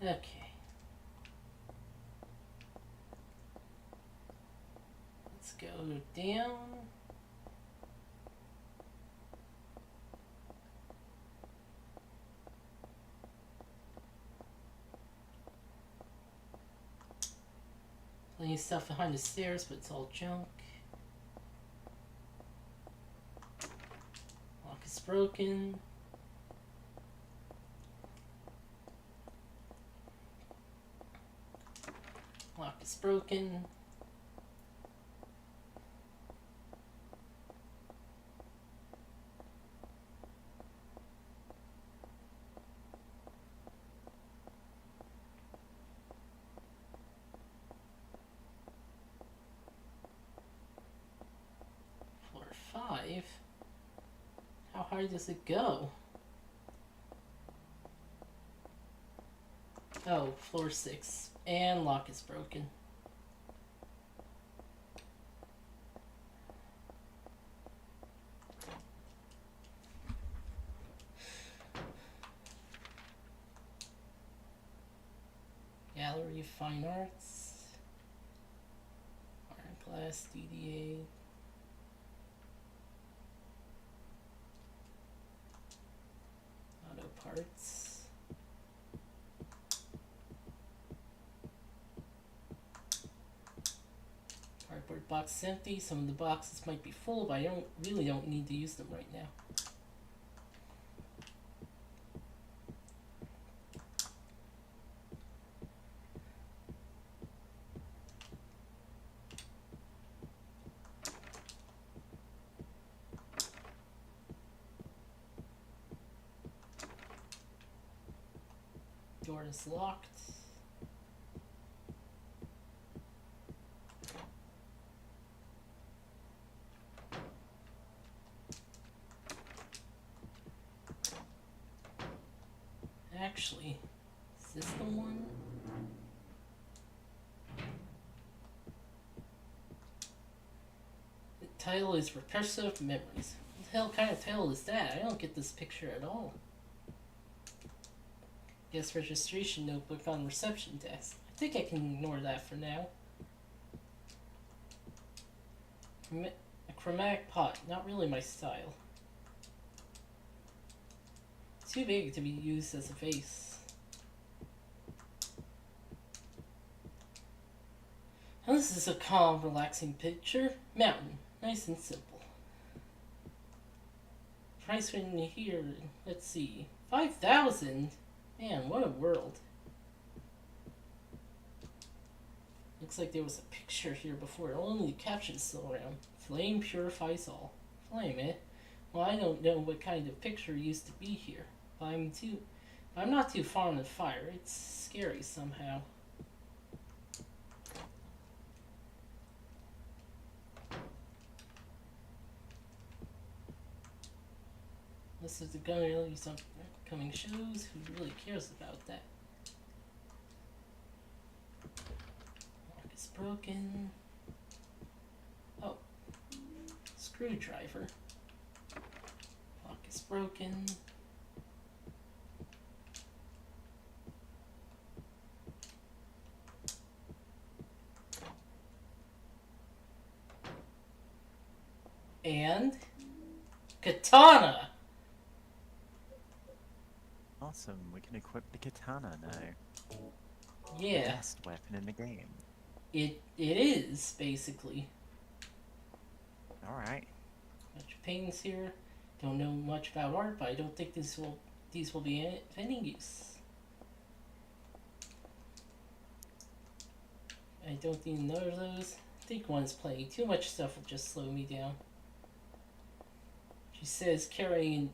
Okay. Let's go down. Plenty of stuff behind the stairs, but it's all junk. Lock is broken. Lock is broken. Floor 5? How high does it go? Oh, floor 6. And lock is broken. Gallery of Fine Arts. Art Glass, DDA. Auto Parts. Cardboard box is empty. Some of the boxes might be full, but I really don't need to use them right now. Door is locked. Actually, is this the one? The title is Recursive Memories. What the hell kind of title is that? I don't get this picture at all. Guest registration notebook on reception desk. I think I can ignore that for now. A chromatic pot, not really my style. Too big to be used as a vase. Now this is a calm, relaxing picture. Mountain, nice and simple. Price when you hear, let's see, 5,000. Man, what a world. Looks like there was a picture here before, only the caption's still around. Flame purifies all. Flame, eh? Well, I don't know what kind of picture used to be here. But I'm not too fond of fire. It's scary somehow. This is the gun release on upcoming shows. Who really cares about that? Lock is broken. Oh. Screwdriver. Lock is broken. And katana. Awesome, we can equip the katana now. Yeah, Best weapon in the game. it is basically. Alright. Bunch of paintings here. Don't know much about art, but I don't think these will be of any use. I don't need another of those. I think one's playing. Too much stuff will just slow me down. She says carrying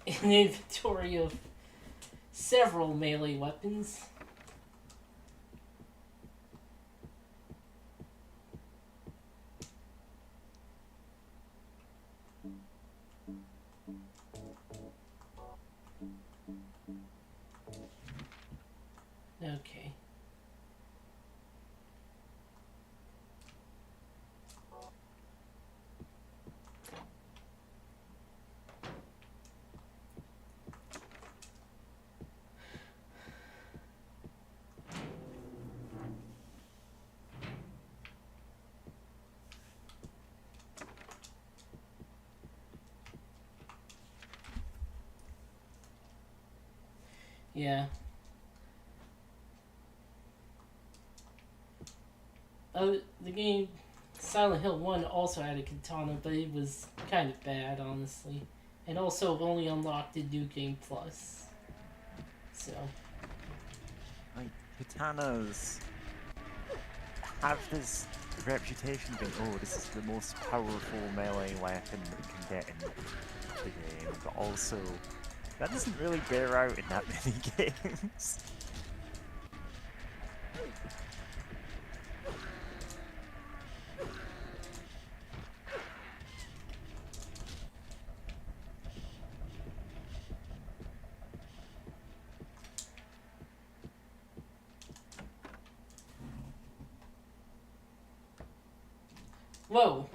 an inventory of several melee weapons. Okay. Yeah. The game Silent Hill 1 also had a katana, but it was kind of bad, honestly. And also only unlocked in New Game Plus. So, Like, katanas have this reputation being, oh, this is the most powerful melee weapon that you can get in the game, but also, that doesn't really bear out in that many games. whoa!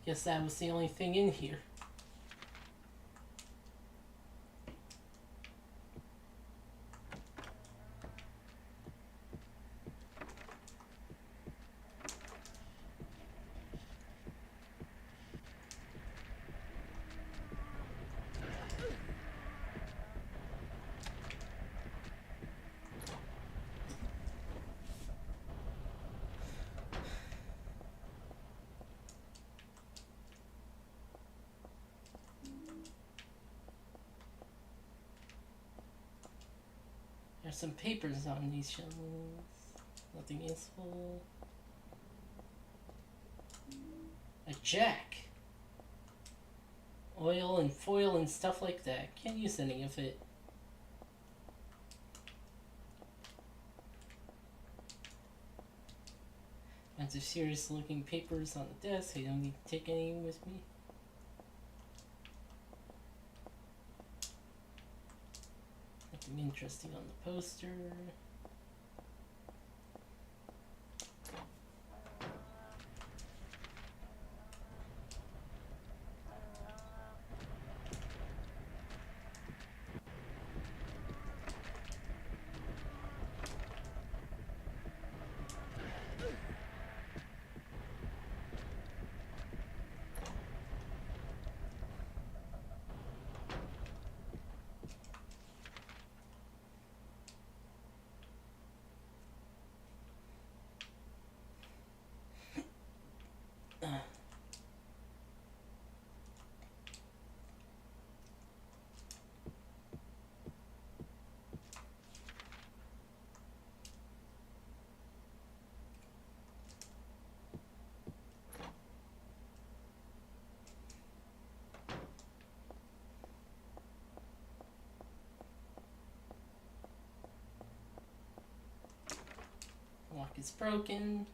Guess that was the only thing in here. There's some papers on these shelves. Nothing useful. A jack. Oil and foil and stuff like that. Can't use any of it. Bunch of serious looking papers on the desk. I don't need to take any with me. Nothing interesting on the poster. Lock is broken.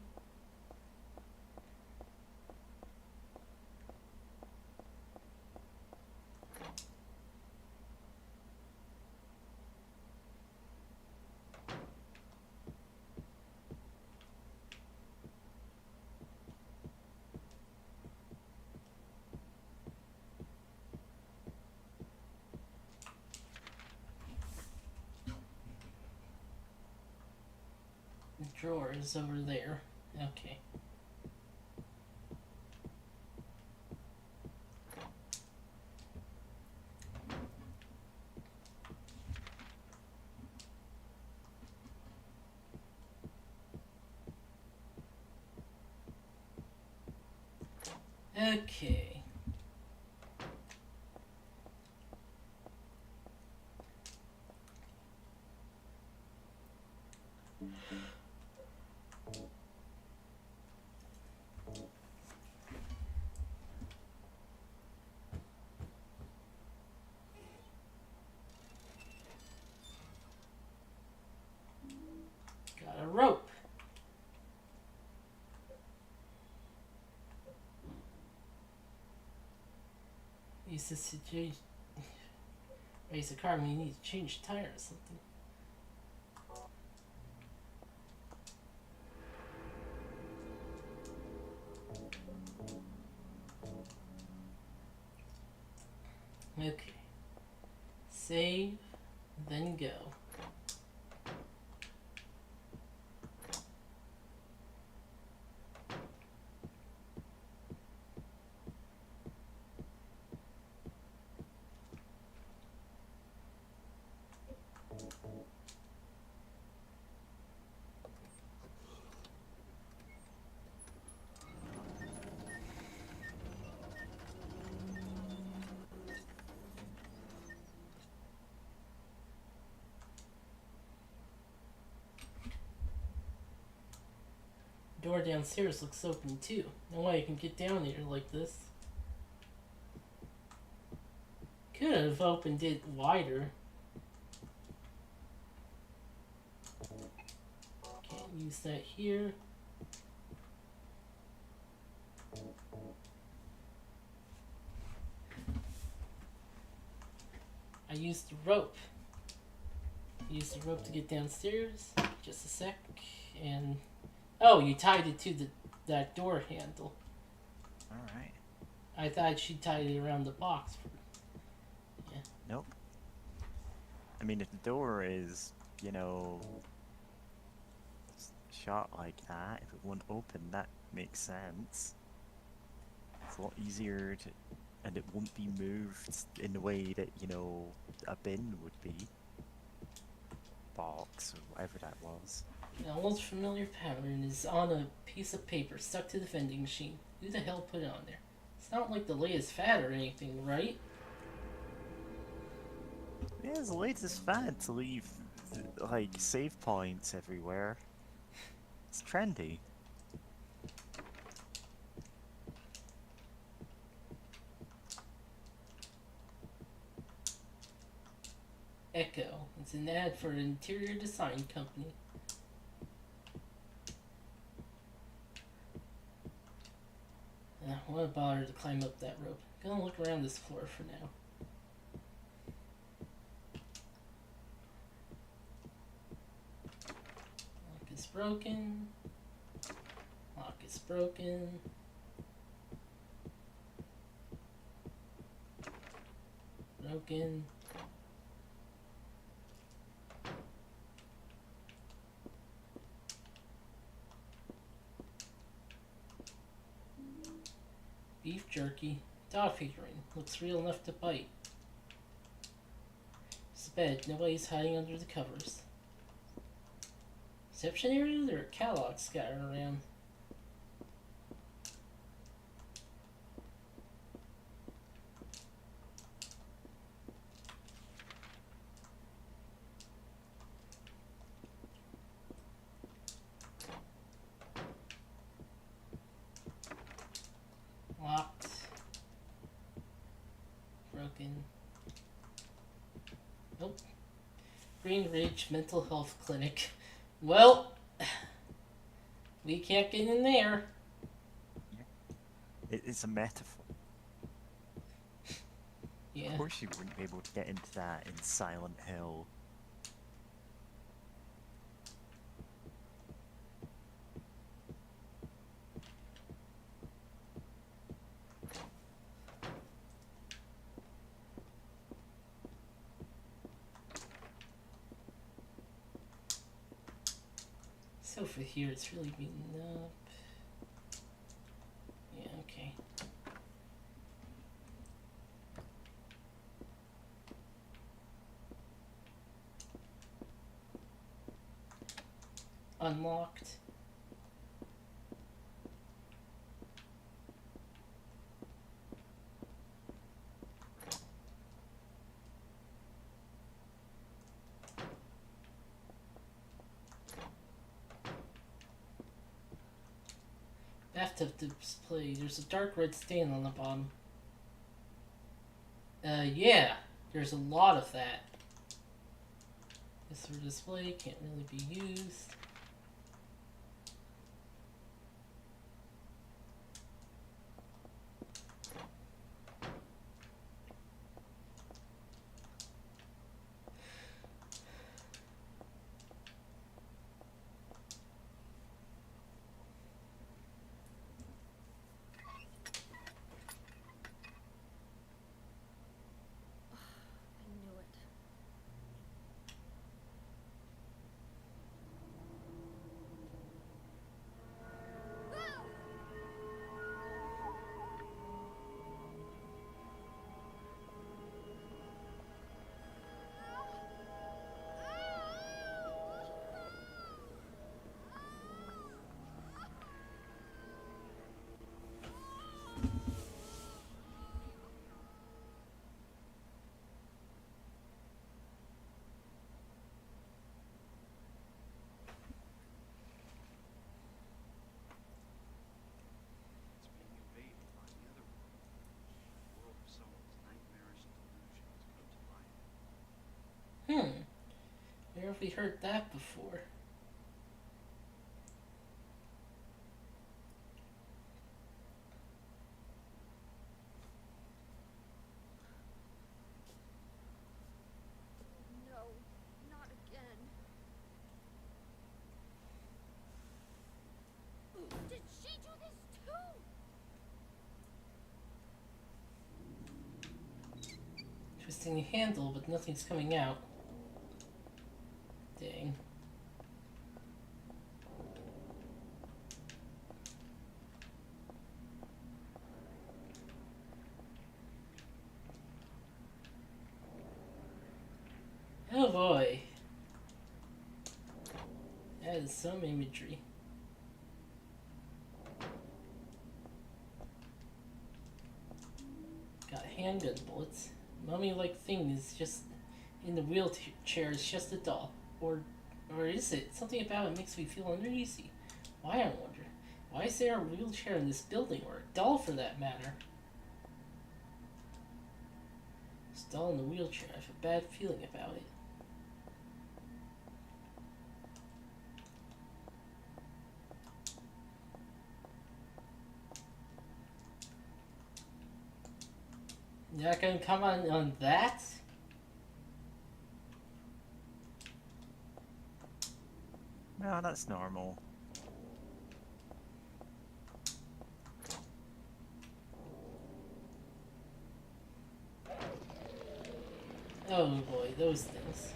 drawer is over there. Okay. Okay. Got a rope. Use this to change. Raise the car when you need to change a tire or something. Okay. Save, then go. Door downstairs looks open too. No way I can get down here like this. Could have opened it wider. Can't use that here. I used the rope. Use the rope to get downstairs. Just a sec. And oh, you tied it to that door handle. Alright. I thought she tied it around the box. Yeah. Nope. I mean, if the door is, you know, shut like that, if it won't open, that makes sense. It's a lot easier to, and it won't be moved in the way that, you know, a bin would be. Box, or whatever that was. An old familiar pattern is on a piece of paper stuck to the vending machine. Who the hell put it on there? It's not like the latest fad or anything, right? Yeah, it's the latest fad to leave, like, save points everywhere. It's trendy. Echo. It's an ad for an interior design company. I won't bother to climb up that rope. Gonna look around this floor for now. Lock is broken. Lock is broken. Broken. Beef jerky. Dog figurine. Looks real enough to bite. It's a bed. Nobody's hiding under the covers. Reception area? There are catalogs scattered around. Locked. Broken. Nope. Green Ridge Mental Health Clinic. Well, we can't get in there. It's a metaphor. Yeah. Of course you wouldn't be able to get into that in Silent Hill. over here. It's really beaten up. Yeah, okay. Unlocked. Bathtub display. There's a dark red stain on the bottom. Yeah. There's a lot of that. This sort of display can't really be used. I knew it. It's being invaded by the other world. A world of someone's nightmarish delusions come to life. Where have we heard that before? No, not again. Did she do this too? Twisting the handle, but nothing's coming out. Dang. Oh boy. That is some imagery. Got handgun bullets. Mummy-like thing is just in the wheelchair is just a doll. Or is it? Something about it makes me feel uneasy. Why, I wonder? Why is there a wheelchair in this building, or a doll for that matter? This doll in the wheelchair, I have a bad feeling about it. You're not gonna come on that? No, that's normal. Oh boy, those things.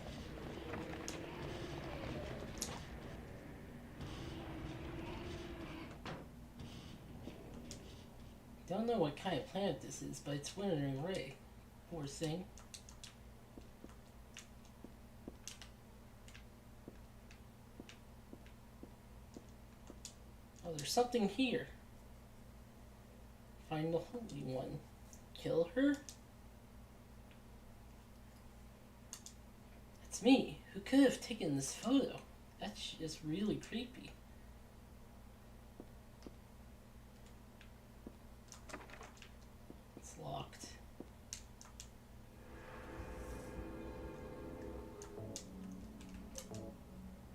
Don't know what kind of planet this is, but it's wintering ray. Poor thing. Oh, there's something here. Find the Holy One. Kill her? It's me. Who could have taken this photo? That's just really creepy. It's locked.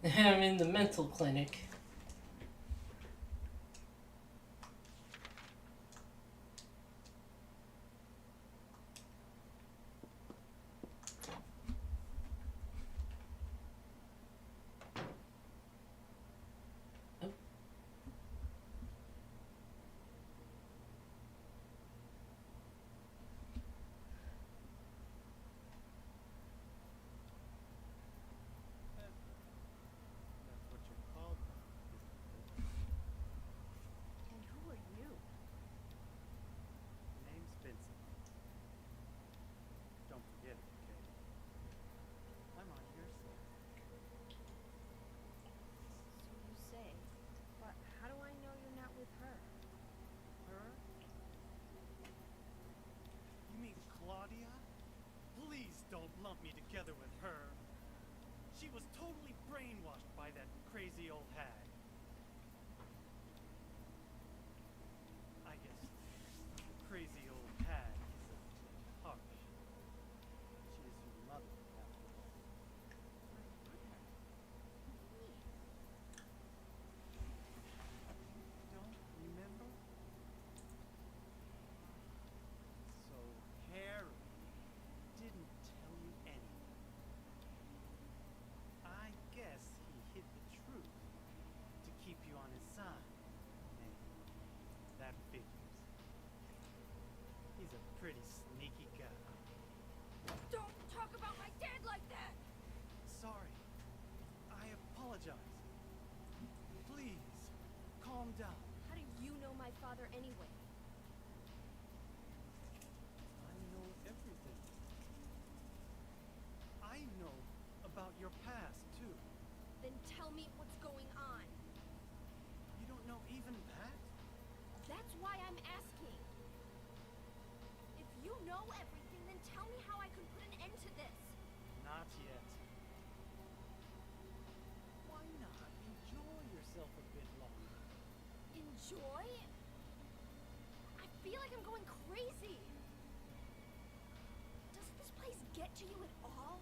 I'm in the mental clinic. That's what you're called now. She was totally brainwashed by that crazy old hag. I guess crazy old hag is a bit harsh. She is your mother, after all. Don't remember? So Harry didn't tell you anything. I guess he hid the truth to keep you on his side. And that figures. He's a pretty sneaky guy. Don't talk about my dad like that! Sorry. I apologize. Please, calm down. How do you know my father anyway? I know everything. I know about your past, too. Then tell me what's going on. You don't know even that? That's why I'm asking. If you know everything, then tell me how I could put an end to this. Not yet. Why not enjoy yourself a bit longer? Enjoy? I feel like I'm going crazy. Does this place get to you at all?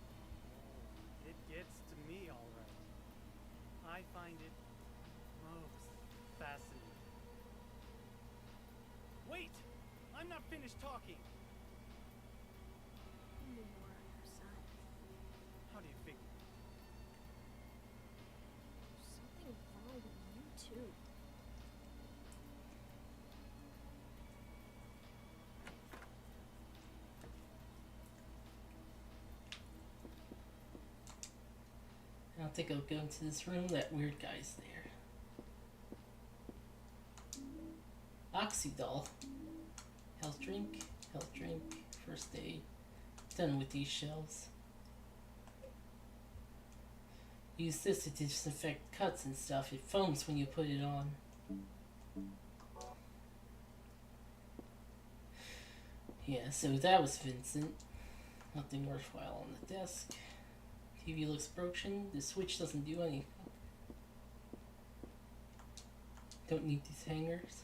It gets to me, all right. I find it most fascinating. Wait! I'm not finished talking. You knew more on your son. How do you figure? There's something wrong with you too. I don't think I'll go into this room. That weird guy's there. Oxydol. Health drink. Health drink. First aid. Done with these shells. Use this to disinfect cuts and stuff. It foams when you put it on. Yeah, so that was Vincent. Nothing worthwhile on the desk. TV looks broken. The switch doesn't do anything. Don't need these hangers.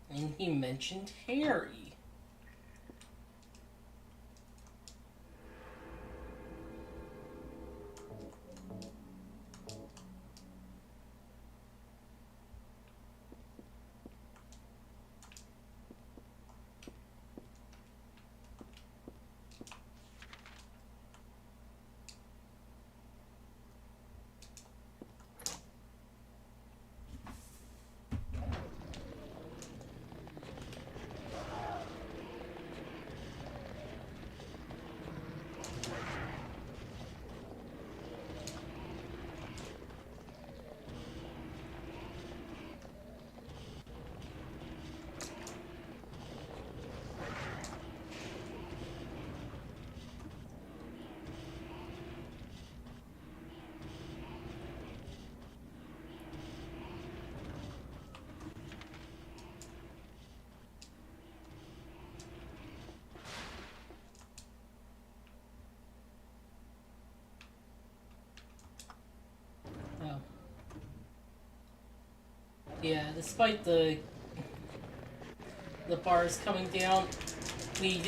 And he mentioned Harry. Oh. Yeah, despite the bars coming down, we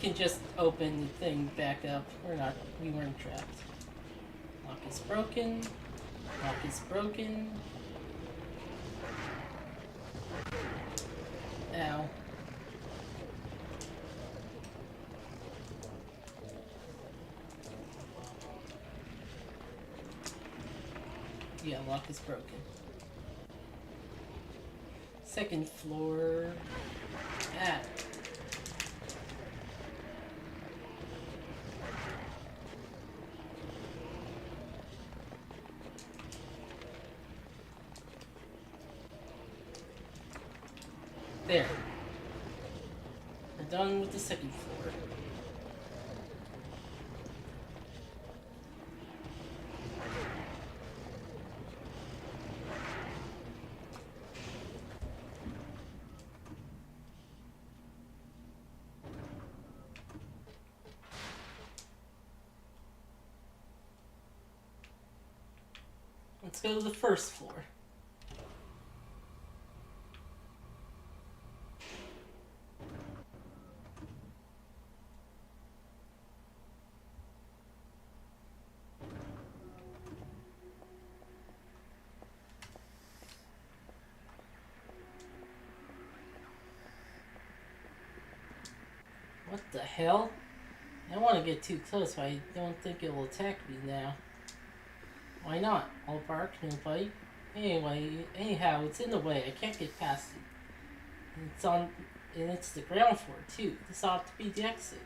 can just open the thing back up. We weren't trapped. Lock is broken. Lock is broken. Ow. Yeah, lock is broken. Second floor. Ah. There. We're done with the second floor. go to the first floor. What the hell? I don't want to get too close, but I don't think it will attack me now. Why not? I'll bark, no bite. Anyhow, it's in the way. I can't get past it. And it's the ground floor too. This ought to be the exit.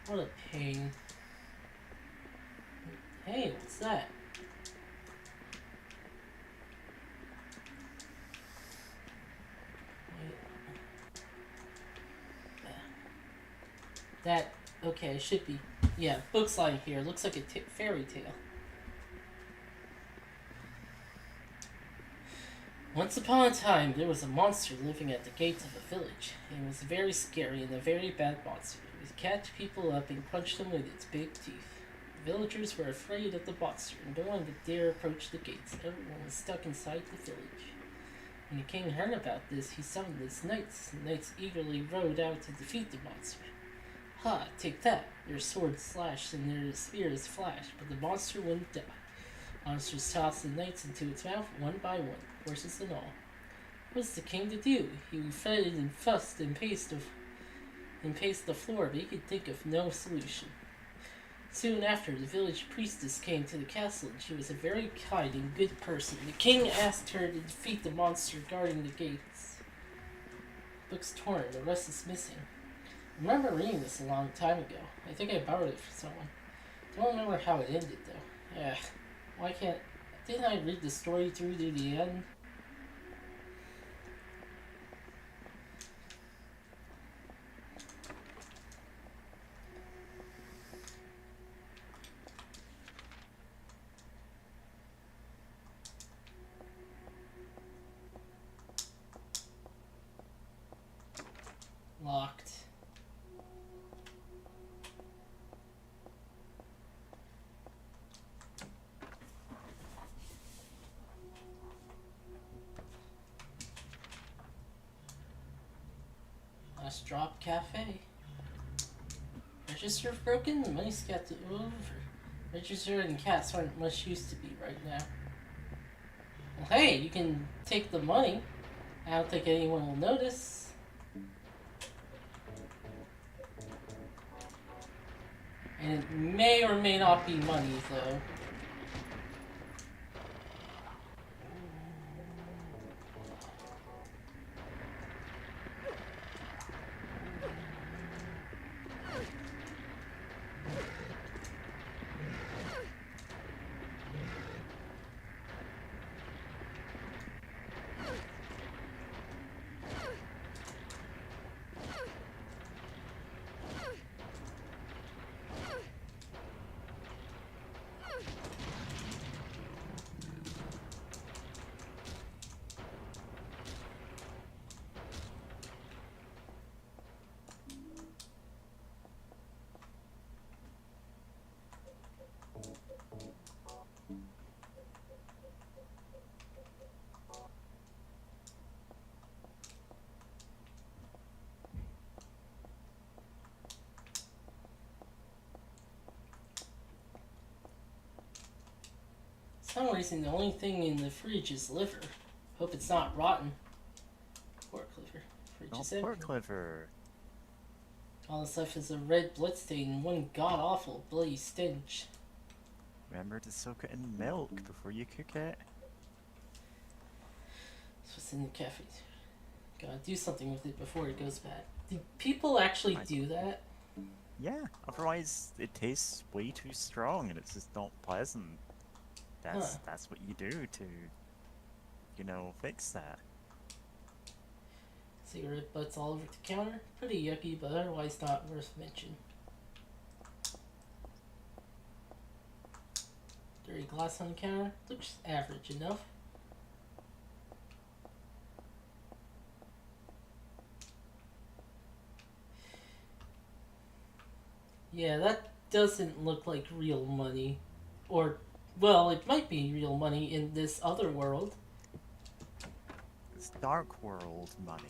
What a pain. Hey, what's that? That, okay, it should be. Yeah, book slide here. Looks like a fairy tale. Once upon a time, there was a monster living at the gates of a village. It was very scary and a very bad monster. It would catch people up and crunch them with its big teeth. The villagers were afraid of the monster and no one would dare approach the gates. Everyone was stuck inside the village. When the king heard about this, he summoned his knights. The knights eagerly rode out to defeat the monster. Ha, take that. Their swords slashed and their spears flashed, but the monster wouldn't die. The monster tossed the knights into its mouth one by one, horses and all. What was the king to do? He fretted and fussed and paced the floor, but he could think of no solution. Soon after, the village priestess came to the castle, and she was a very kind and good person. The king asked her to defeat the monster guarding the gates. The book's torn, the rest is missing. I remember reading this a long time ago. I think I borrowed it from someone. Don't remember how it ended though. Yeah. Why can't... Didn't I read the story through to the end? Locked. Last Drop Cafe. Register broken? The money's got to over. Register and cats aren't much use to be right now. Well, hey, you can take the money. I don't think anyone will notice. And it may or may not be money, though. For some reason, the only thing in the fridge is liver. Hope it's not rotten. Pork liver. Fridge is empty. Pork liver. All that's left is a red bloodstain and one god-awful bloody stench. Remember to soak it in milk before you cook it. That's what's in the cafe. Gotta do something with it before it goes bad. Do people actually do that? Yeah, otherwise it tastes way too strong and it's just not pleasant. That's what you do to, you know, fix that. Cigarette butts all over the counter. Pretty yucky, but otherwise not worth mention. Dirty glass on the counter. Looks average enough. Yeah, that doesn't look like real money. Or Well, it might be real money in this other world. It's Dark World money.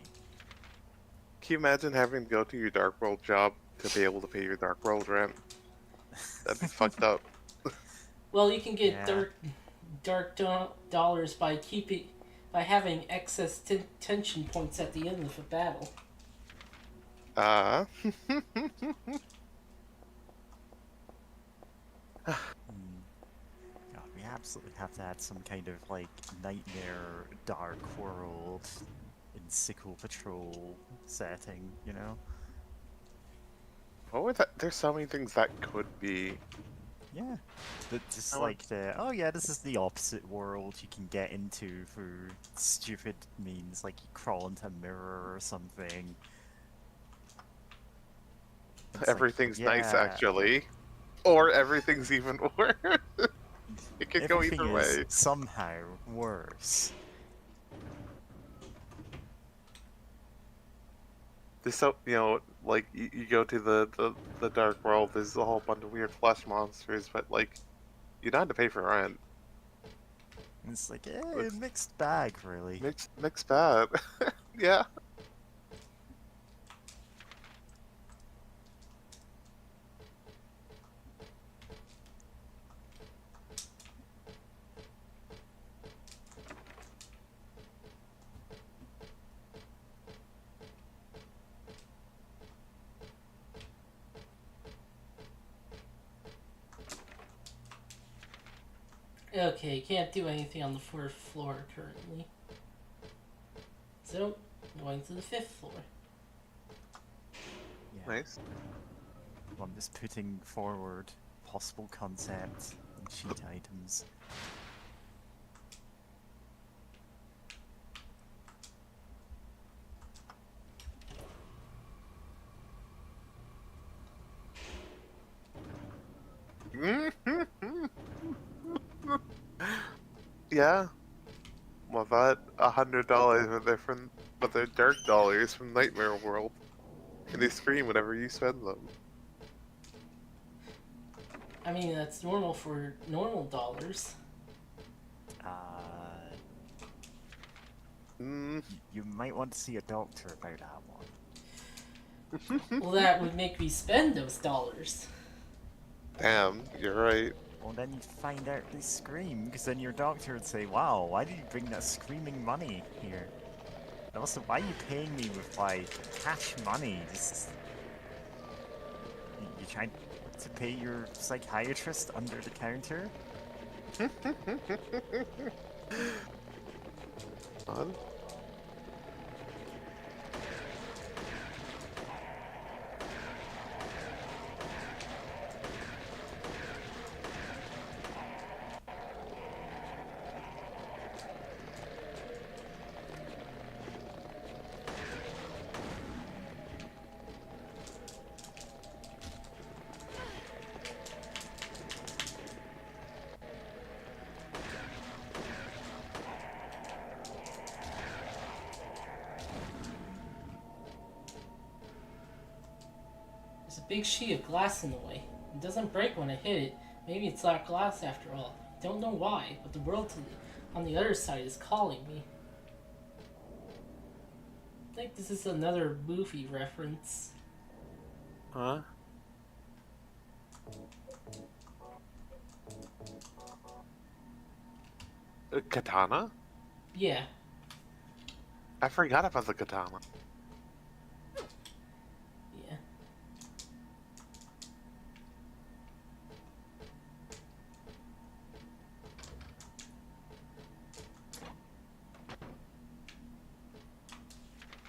Can you imagine having to go to your Dark World job to be able to pay your Dark World rent? That'd be fucked up. Well, you can get Yeah. dollars by having excess tension points at the end of a battle. Uh, Hmm. God, we absolutely have to add some kind of like nightmare Dark World in Sickle Patrol setting, you know? what would that? There's so many things that could be. Yeah. But just I want- like oh yeah, this is the opposite world you can get into for stupid means, like you crawl into a mirror or something. It's like, Everything's nice, yeah, actually. Or everything's even worse. It could go everything either is way. somehow worse. There's so, like, you go to the Dark World, there's a whole bunch of weird flesh monsters, but, like, you don't have to pay for rent. It's like, It's- mixed bag, really. Mixed bad. Yeah. Okay, can't do anything on the 4th floor currently. So, going to the 5th floor. Yeah. Nice. I'm just putting forward possible concepts and cheat items. Yeah. Well, that $100 but they're dark dollars from Nightmare World, and they scream whenever you spend them. I mean, that's normal for normal dollars. You might want to see a doctor about that one. Well, that would make me spend those dollars. Damn, you're right. Well, then you'd find out they scream, because then your doctor would say, wow, why did you bring that screaming money here? And also, why are you paying me with, like, cash money? You trying to pay your psychiatrist under the counter? Fun. There's a big sheet of glass in the way. It doesn't break when I hit it. Maybe it's not glass after all. I don't know why, but the world on the other side is calling me. I think this is another movie reference. Huh? Katana? Yeah. I forgot about the katana. Yeah.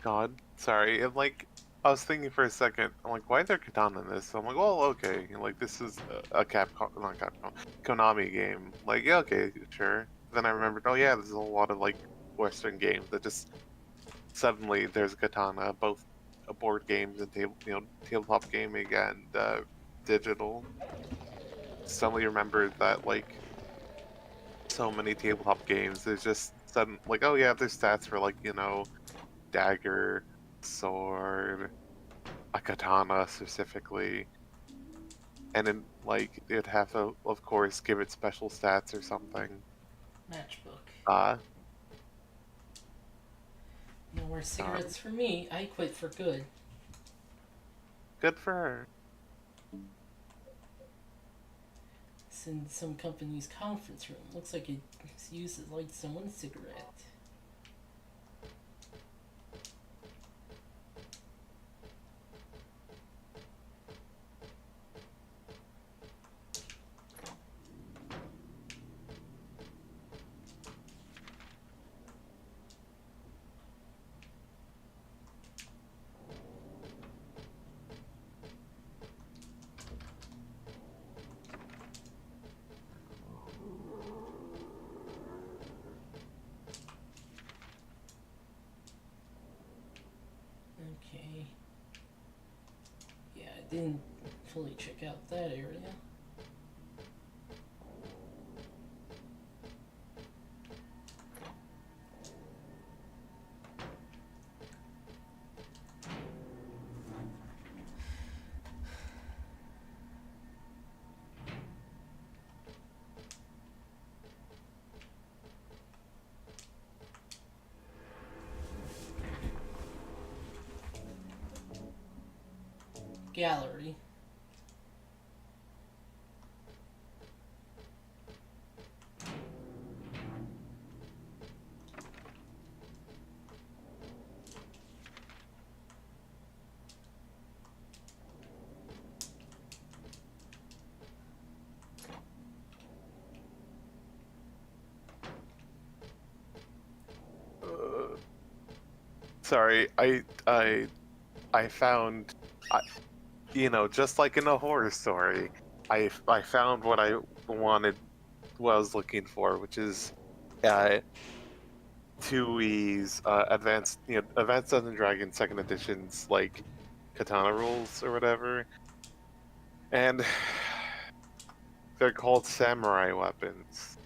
God, sorry. And like, I was thinking for a second. I'm like, why is there katana in this? I'm like, well, okay. Like, this is a Capcom, not Capcom, Konami game. Like, yeah, okay, sure. Then I remembered, oh yeah, there's a lot of like Western games that just suddenly there's a katana, both board games and tabletop gaming and digital. Suddenly remembered that like so many tabletop games, there's just sudden like, oh yeah, there's stats for like dagger, sword, a katana specifically. and then like it'd have to, of course, give it special stats or something. Matchbook. Uh, No more cigarettes for me. I quit for good. good for her. It's in some company's conference room. Looks like it's used to light someone's cigarette. Okay. Yeah, I didn't fully check out that area. Gallery. Sorry, I found, just like in a horror story, I found what I wanted, what I was looking for, which is, TUI's Advanced Dungeons and Dragons Second Edition's like katana rules or whatever, and they're called samurai weapons.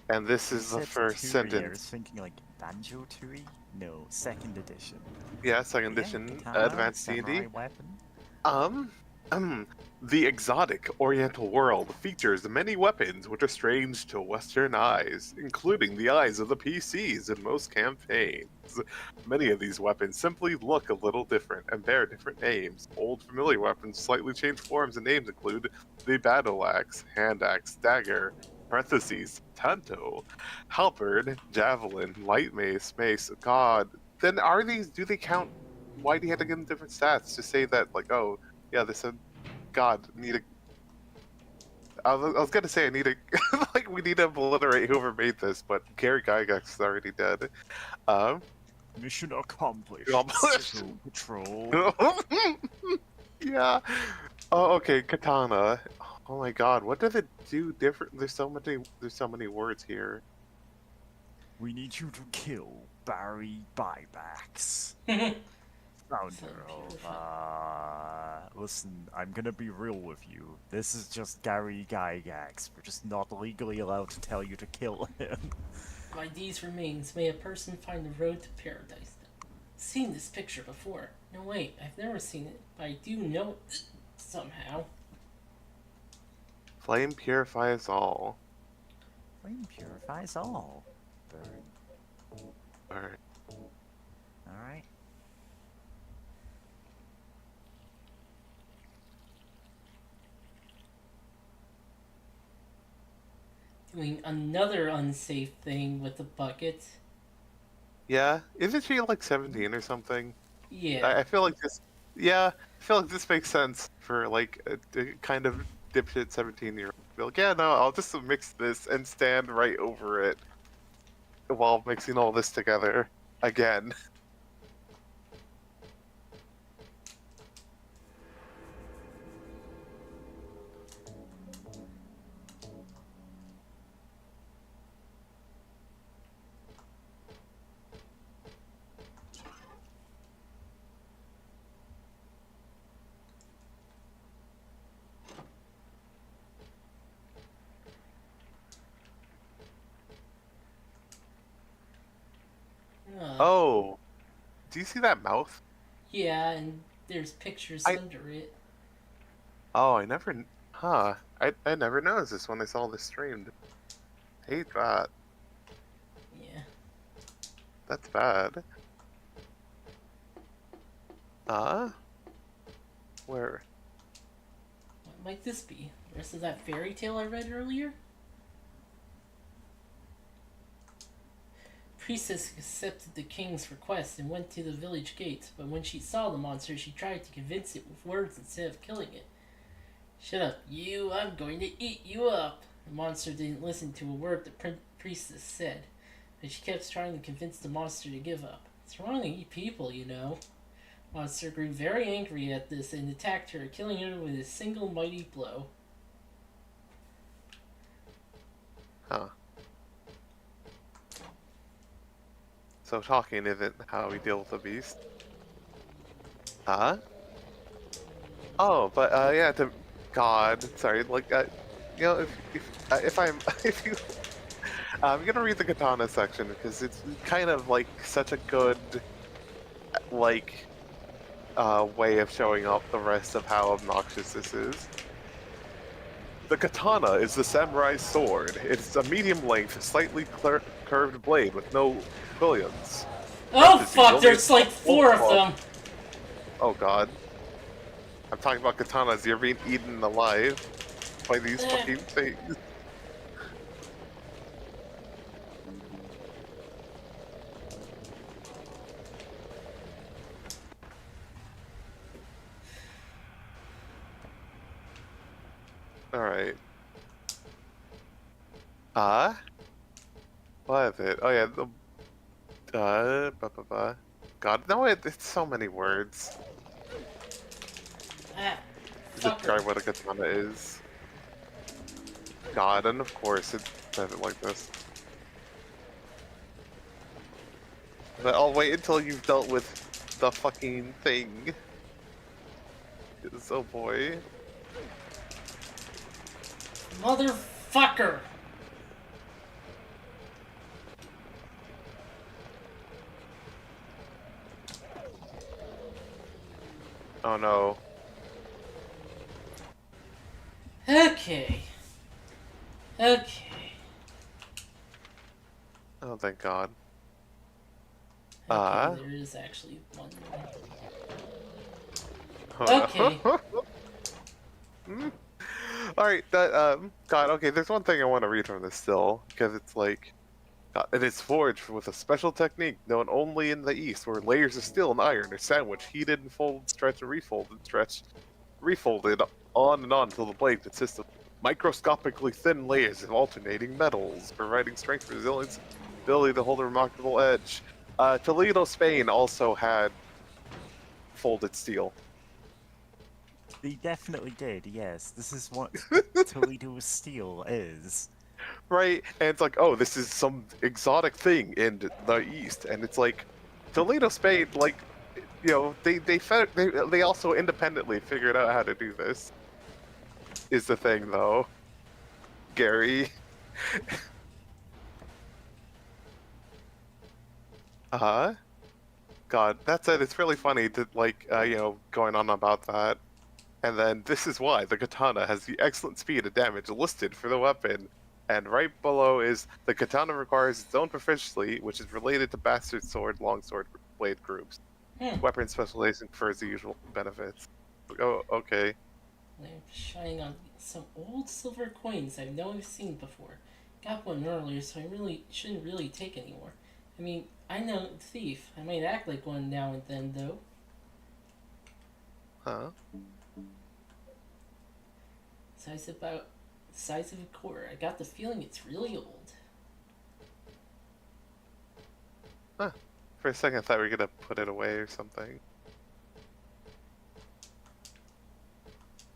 And this is the Said first Tui, I sentence. was thinking like Banjo Tui? No, second edition. Yeah, second Yeah, edition, katana, Advanced D&D. samurai weapon. The exotic Oriental world features many weapons which are strange to Western eyes, including the eyes of the PCs in most campaigns. Many of these weapons simply look a little different and bear different names. Old familiar weapons slightly changed forms and names include the battle axe, hand axe, dagger, parentheses, tanto, halberd, javelin, light mace, mace. God, then do they count? Why do you have to give them different stats to say that, like, oh, yeah, they said, God, I was gonna say I need to, like, we need to obliterate whoever made this, but Gary Gygax is already dead. Mission accomplished. Accomplished. Special patrol. Yeah. Oh, okay, katana. Oh my God, what does it do different? There's so many words here. We need you to kill Barry Buybacks. Founder of, listen, I'm gonna be real with you. This is just Gary Gygax. We're just not legally allowed to tell you to kill him. By these remains may a person find the road to paradise. Seen this picture before. No, wait, I've never seen it, but I do know it somehow. Flame purifies all. Flame purifies all. Burn. Alright. Alright. Doing another unsafe thing with the bucket. Yeah, isn't she like 17 or something? Yeah. I feel like this. Yeah, I feel like this makes sense for like a kind of dipshit 17-year-old. Be like, yeah, no, I'll just mix this and stand right over it while mixing all this together again. Oh, do you see that mouth? Yeah, and there's pictures I- under it. Oh, I never. Huh. I never noticed this when I saw this streamed. Hate that. Yeah. That's bad. Where? What might this be? The rest of that fairy tale I read earlier? Priestess accepted the king's request and went to the village gates, but when she saw the monster, she tried to convince it with words instead of killing it. Shut up, you! I'm going to eat you up! The monster didn't listen to a word the priestess said, but she kept trying to convince the monster to give up. It's wrong to eat people, you know. The monster grew very angry at this and attacked her, killing her with a single mighty blow. Huh. So talking isn't how we deal with the beast. Huh? Oh, but yeah. God, sorry. Like, you know, if I'm if you, I'm gonna read the katana section because it's kind of like such a good, like, way of showing off the rest of how obnoxious this is. The katana is the samurai's sword. It's a medium-length, slightly curved blade with no quillions. Oh Practice fuck, usually there's like 4 of them! Oh god. I'm talking about katanas, you're being eaten alive by these fucking things. Alright. What is it? Oh yeah, God, no, it's so many words Ah, to fucker. describe what a katana is. God, and of course it says it like this. But I'll wait until you've dealt with the fucking thing. Oh boy. Motherfucker! Oh no. Okay. Okay. Oh, thank God. Okay, there is actually one more. Oh, Okay. no. Alright, that, God, okay, there's one thing I want to read from this still, because it's like, it is forged with a special technique known only in the East, where layers of steel and iron are sandwiched, heated, and folded, stretched, and refolded on and on until the blade consists of microscopically thin layers of alternating metals, providing strength, resilience, ability to hold a remarkable edge. Toledo, Spain also had folded steel. They definitely did, yes. This is what Toledo steel is. Right? And it's like, oh, this is some exotic thing in the East, and it's like, Toledo, Spain, like, you know, they also independently figured out how to do this. Is the thing, though, Gary. God, that said, it's really funny to like, you know, going on about that. And then this is why the katana has the excellent speed and damage listed for the weapon. And right below is the katana requires its own proficiency, which is related to bastard sword, longsword, blade groups. Weapon specialization confers the usual benefits. Oh, okay. I'm shining on some old silver coins I've never seen before. Got one earlier, so I shouldn't really take anymore. I mean, I know a thief. I might act like one now and then, though. Huh? Size about the size of a quarter. I got the feeling it's really old. Huh. For a second, I thought we were gonna put it away or something.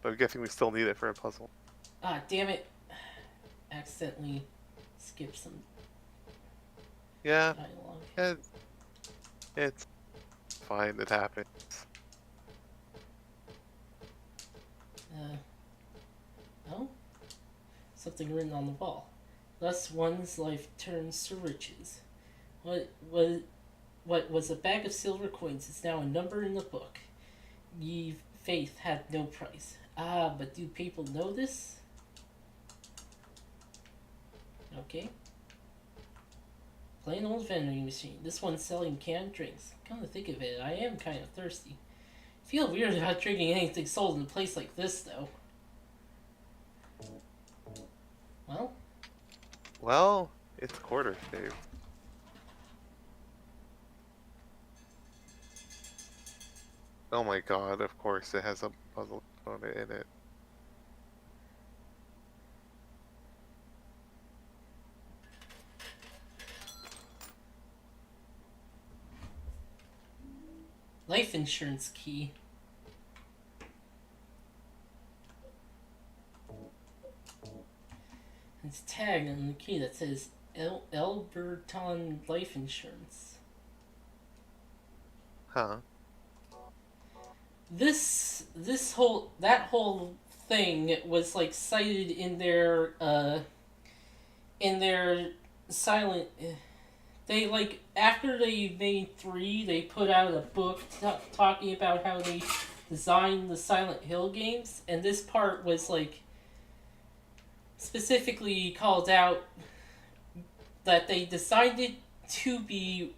But I'm guessing we still need it for a puzzle. Ah, damn it. Accidentally skipped some Yeah, dialogue. it's fine. It happens. Oh? Something written on the wall. Thus one's life turns to riches. What was a bag of silver coins is now a number in the book. Ye faith had no price. Ah, but do people know this? Okay. Plain old vending machine. This one's selling canned drinks. Come to think of it, I am kind of thirsty. Feel weird about drinking anything sold in a place like this, though. Well, Well, it's quarter shave. Oh my god, of course it has a puzzle component in it. life insurance key. It's tagged on the key that says Elberton Life Insurance. Huh. This whole thing was like cited in their silent. They like after they made 3, they put out a book talking about how they designed the Silent Hill games, and this part was like specifically called out that they designed it to be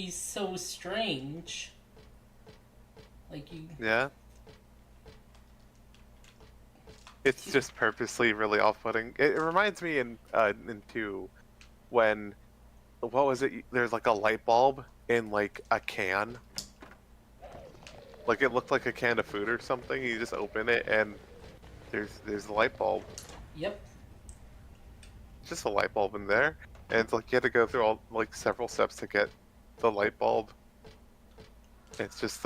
so strange. Like you. Yeah. It's just purposely really off-putting. It reminds me in 2 when what was it? There's like a light bulb in like a can. Like it looked like a can of food or something. You just open it and there's the light bulb. Yep. Just a light bulb in there, and it's like you had to go through all like several steps to get the light bulb. It's just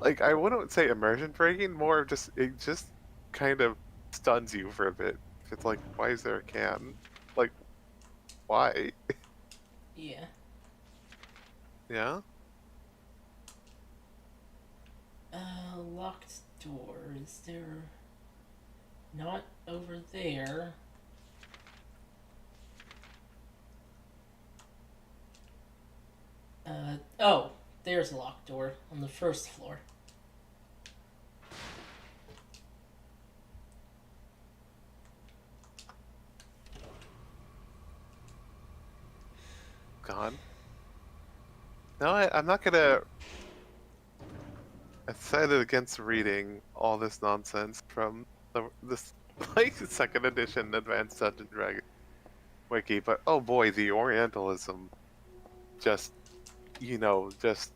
like I wouldn't say immersion breaking, more of just it just kind of stuns you for a bit. It's like, why is there a can? Like, why? Yeah. Yeah. Locked door. Is there? Not over there. Oh, there's a locked door on the first floor. God. No, I'm not gonna. I decided against reading all this nonsense from this like 2nd edition Advanced Dungeon Dragon wiki, but oh boy, the Orientalism, just just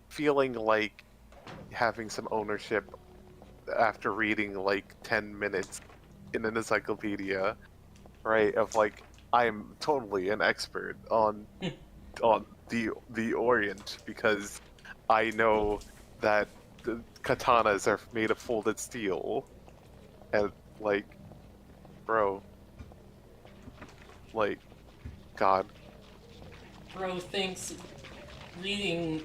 feeling like having some ownership after reading like 10 minutes in an encyclopedia, right? Of like I'm totally an expert on the Orient because I know that the katanas are made of folded steel, and like, bro, like, God. Bro thinks reading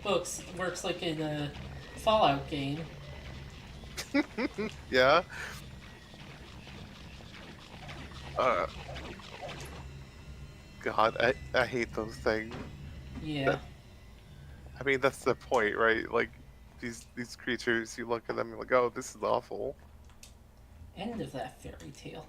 books works like in a Fallout game. Yeah. God, I hate those things. Yeah. I mean, that's the point, right? Like, these creatures, you look at them and like, oh, this is awful. End of that fairy tale.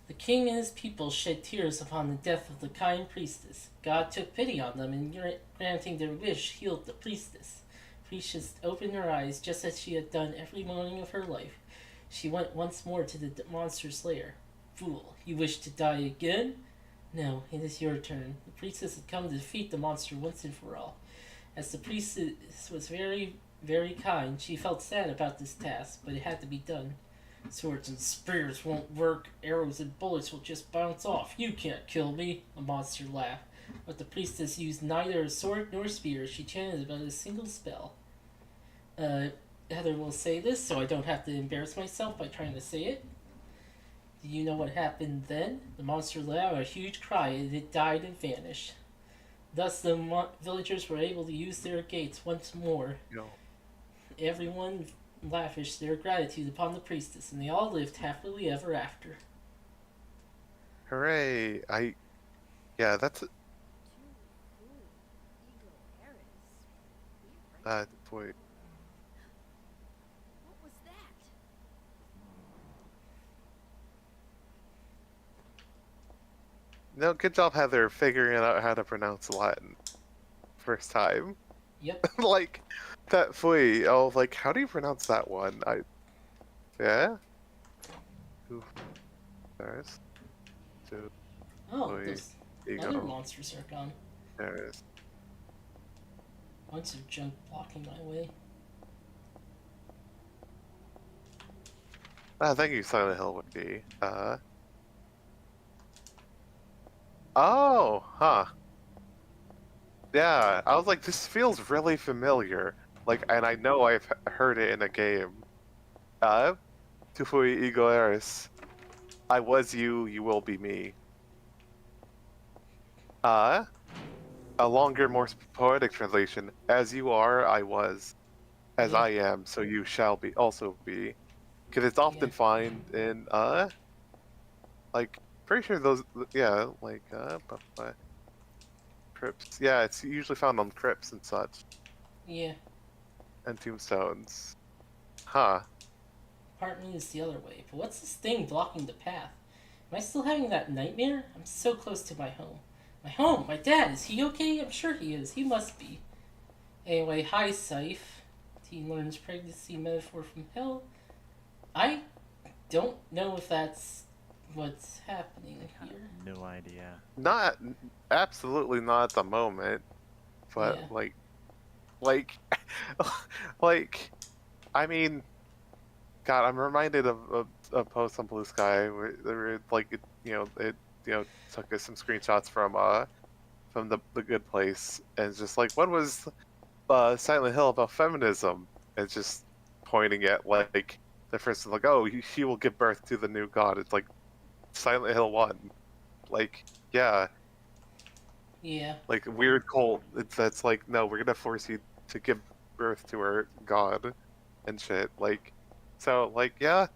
The king and his people shed tears upon the death of the kind priestess. God took pity on them and, granting their wish, healed the priestess. Priestess opened her eyes just as she had done every morning of her life. She went once more to the monster's lair. Fool, you wish to die again? No, it is your turn. The priestess had come to defeat the monster once and for all. As the priestess was very, very kind, she felt sad about this task, but it had to be done. Swords and spears won't work. Arrows and bullets will just bounce off. You can't kill me, the monster laughed. But the priestess used neither a sword nor spear. She chanted about a single spell. Heather will say this, so I don't have to embarrass myself by trying to say it. Do you know what happened then? The monster let out a huge cry and it died and vanished. Thus the villagers were able to use their gates once more. No. Everyone lavished their gratitude upon the priestess, and they all lived happily ever after. Hooray! Yeah, that's. Boy. What was that? No, good job, Heather, figuring out how to pronounce Latin. First time. Yep. Like, that fui. Oh, like, how do you pronounce that one? Yeah? Oof. There's. Two. Oh, Fui. those Ego. other monsters are gone. There's. Bunch of junk blocking my way. Ah, thank you, Silent Hill Wiki. Oh, huh. Yeah, I was like, this feels really familiar. Like, and I know I've heard it in a game. Tu fui ego eres. I was you, you will be me. A longer, more poetic translation. As you are, I was. As Yeah. I am, so you shall be also be. Because it's often Yeah. found in, like, pretty sure those, yeah, like, crypts. Yeah, it's usually found on crypts and such. Yeah. And tombstones. Huh. Apartment is the other way. But what's this thing blocking the path? Am I still having that nightmare? I'm so close to my home. My home! My dad! Is he okay? I'm sure he is. He must be. Anyway, hi, Scythe. Teen learns pregnancy metaphor from hell. I don't know if that's what's happening here. No idea. Not, absolutely not at the moment. But, Yeah. like, like, I mean, God, I'm reminded of a post on Blue Sky where like, it took us some screenshots from the Good Place, and it's just like, what was Silent Hill about feminism? And it's just pointing at like the first like, oh, she will give birth to the new god. It's like Silent Hill 1, like, yeah, Yeah. like weird cult. That's like, no, we're gonna force you to give birth to our god and shit. Like, so like, yeah.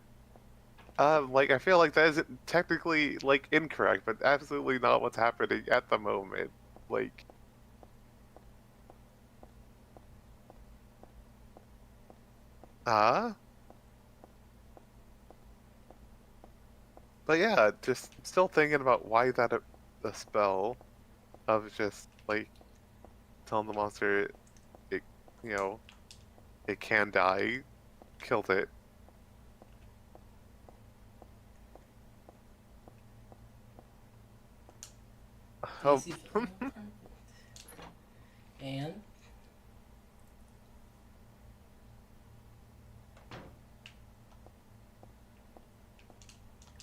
Like, I feel like that is technically like incorrect, but absolutely not what's happening at the moment. Like, but yeah, just still thinking about why that a spell of just like telling the monster it, you know, it can die, killed it. Oh, Easy for me. And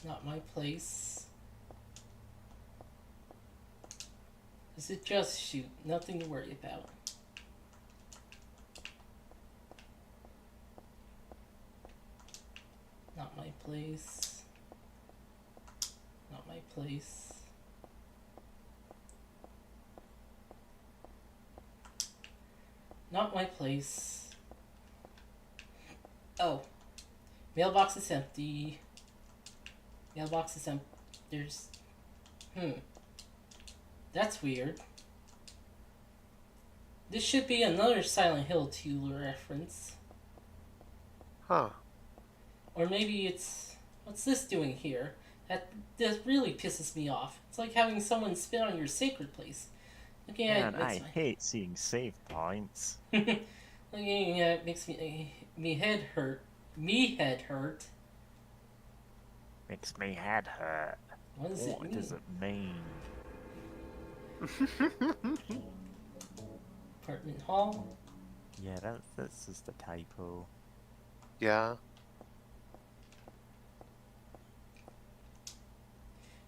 not my place. Is it just shoot? Nothing to worry about. Not my place. Not my place. Not my place. Oh. Mailbox is empty. Mailbox is empty. There's... That's weird. This should be another Silent Hill 2 reference. huh. Or maybe it's... What's this doing here? That really pisses me off. It's like having someone spit on your sacred place. Looking at Man, it I makes hate seeing save points. Looking at it makes me head hurt. Me head hurt. Makes me head hurt. What does What it does mean? it mean? Apartment hall. Yeah, that's just a typo. Yeah.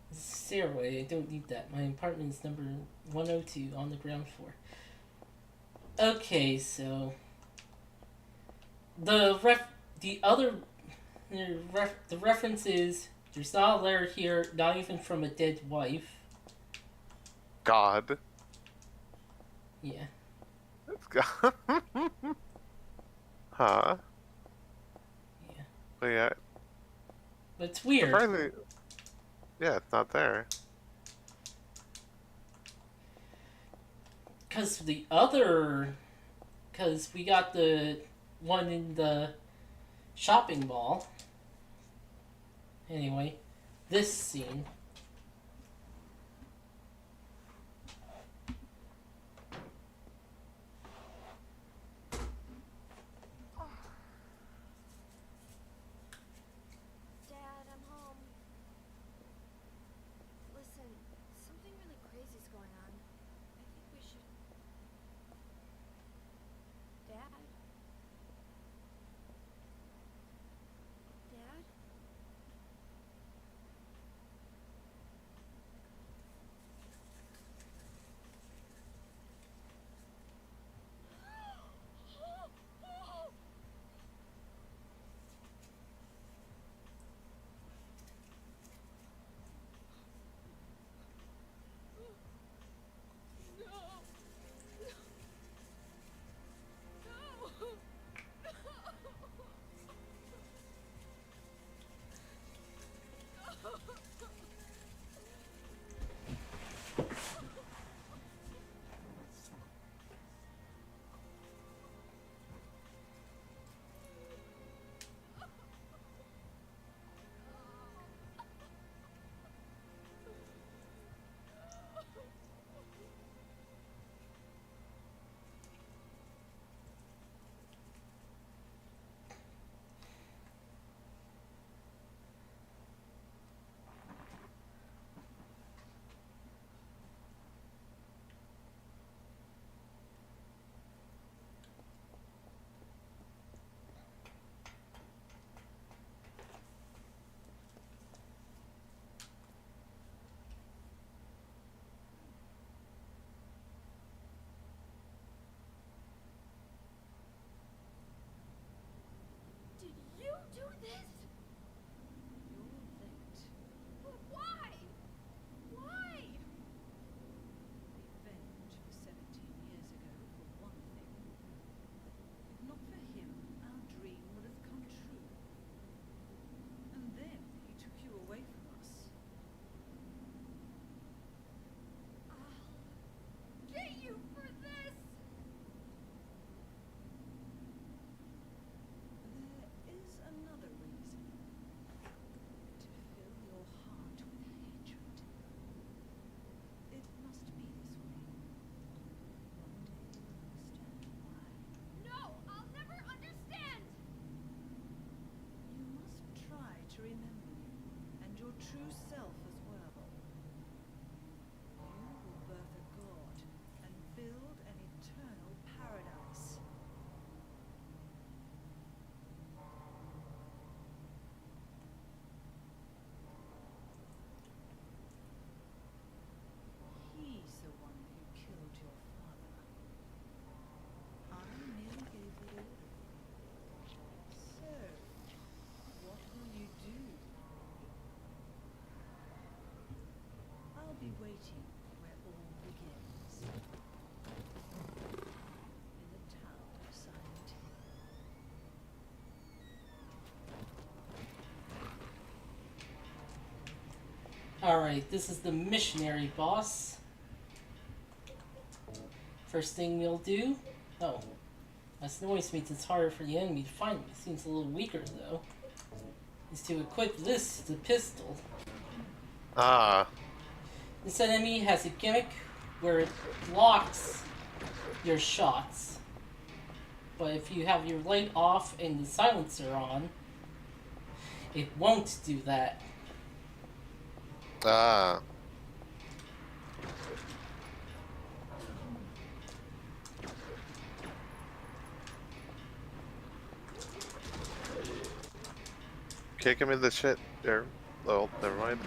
This is a stairway. I don't need that. My apartment is number 102 on the ground floor. Okay, so the reference is there's not a letter here, not even from a dead wife. God. Yeah. It's God. Huh. Yeah. But yeah, But it's weird. surprisingly, yeah, it's not there. Because the other because we got the one in the shopping mall. Anyway, this scene. Dad, I'm home. Listen, something really crazy's going on. I think we should. Dad? Dad? Did you do this? You're late. But why? Why? Revenge for 17 years ago, for one thing. If not for him, our dream would have come true. And then he took you away from us. I'll get you for this! There is another reason. To fill your heart with hatred. It must be this way. One day you'll understand why. No, I'll never understand! You must try to remember you, and your true self as well. You will birth a god, and build an eternal paradise. He's the one who killed your father. I merely gave the order. So, what will you do? I'll be waiting where all begins. In the town of Silent Hill. Alright, this is the missionary boss. First thing we'll do. Oh. That's noise means it's harder for the enemy to find me. Seems a little weaker though. Is to equip this to the pistol. Ah, This enemy has a gimmick where it blocks your shots. But if you have your light off and the silencer on, it won't do that. ah. Kick him in the shit. There. Oh, never mind.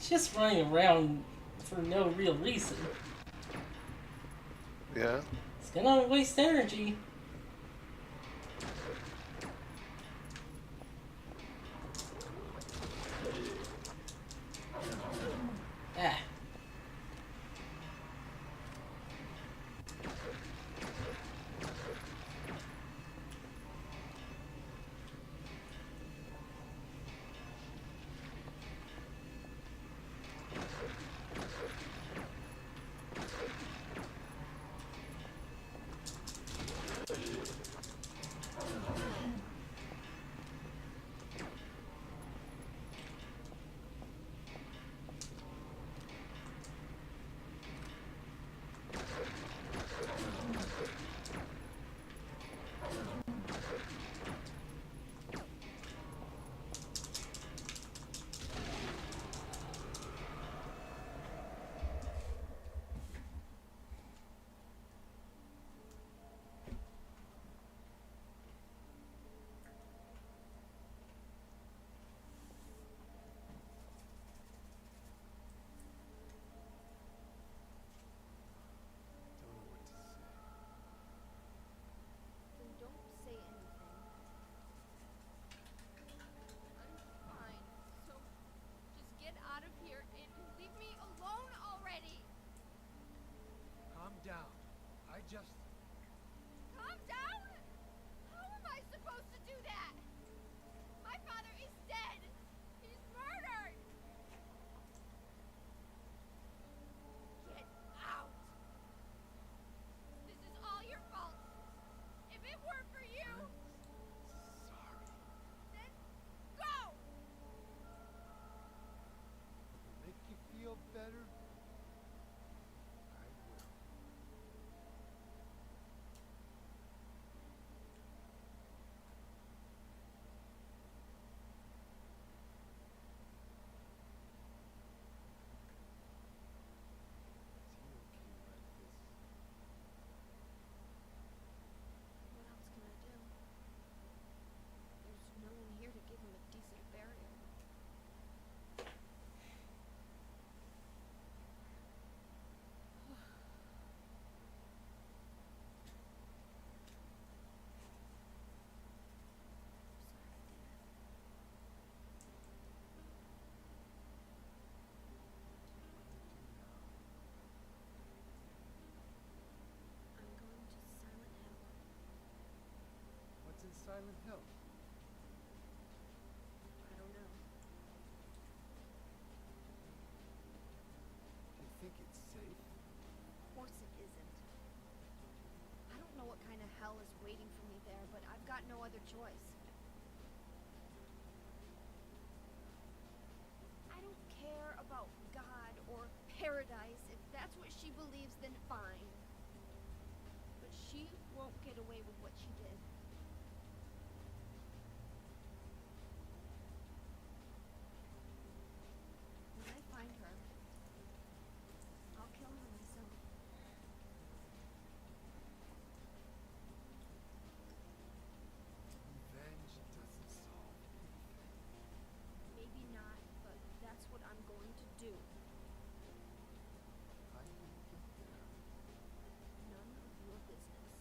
Just running around for no real reason. Yeah. It's gonna waste energy. just... Calm down! How am I supposed to do that? My father is dead! He's murdered! Get out! This is all your fault! If it weren't for you, Sorry. then go! Make you feel better? I will. Is he okay like this? What else can I do? There's no one here to give him a decent burial. I'm going to Silent Hill. What's in Silent Hill? I don't know. Do you think it's safe? Of course it isn't. I don't know what kind of hell is waiting for me there, but I've got no other choice. I don't care about God or paradise. If that's what she believes, then fine. But she won't get away with what she did. When I find her, I'll kill her myself. Revenge doesn't solve anything. Maybe not, but that's what I'm going to do. I can get there. None of your business.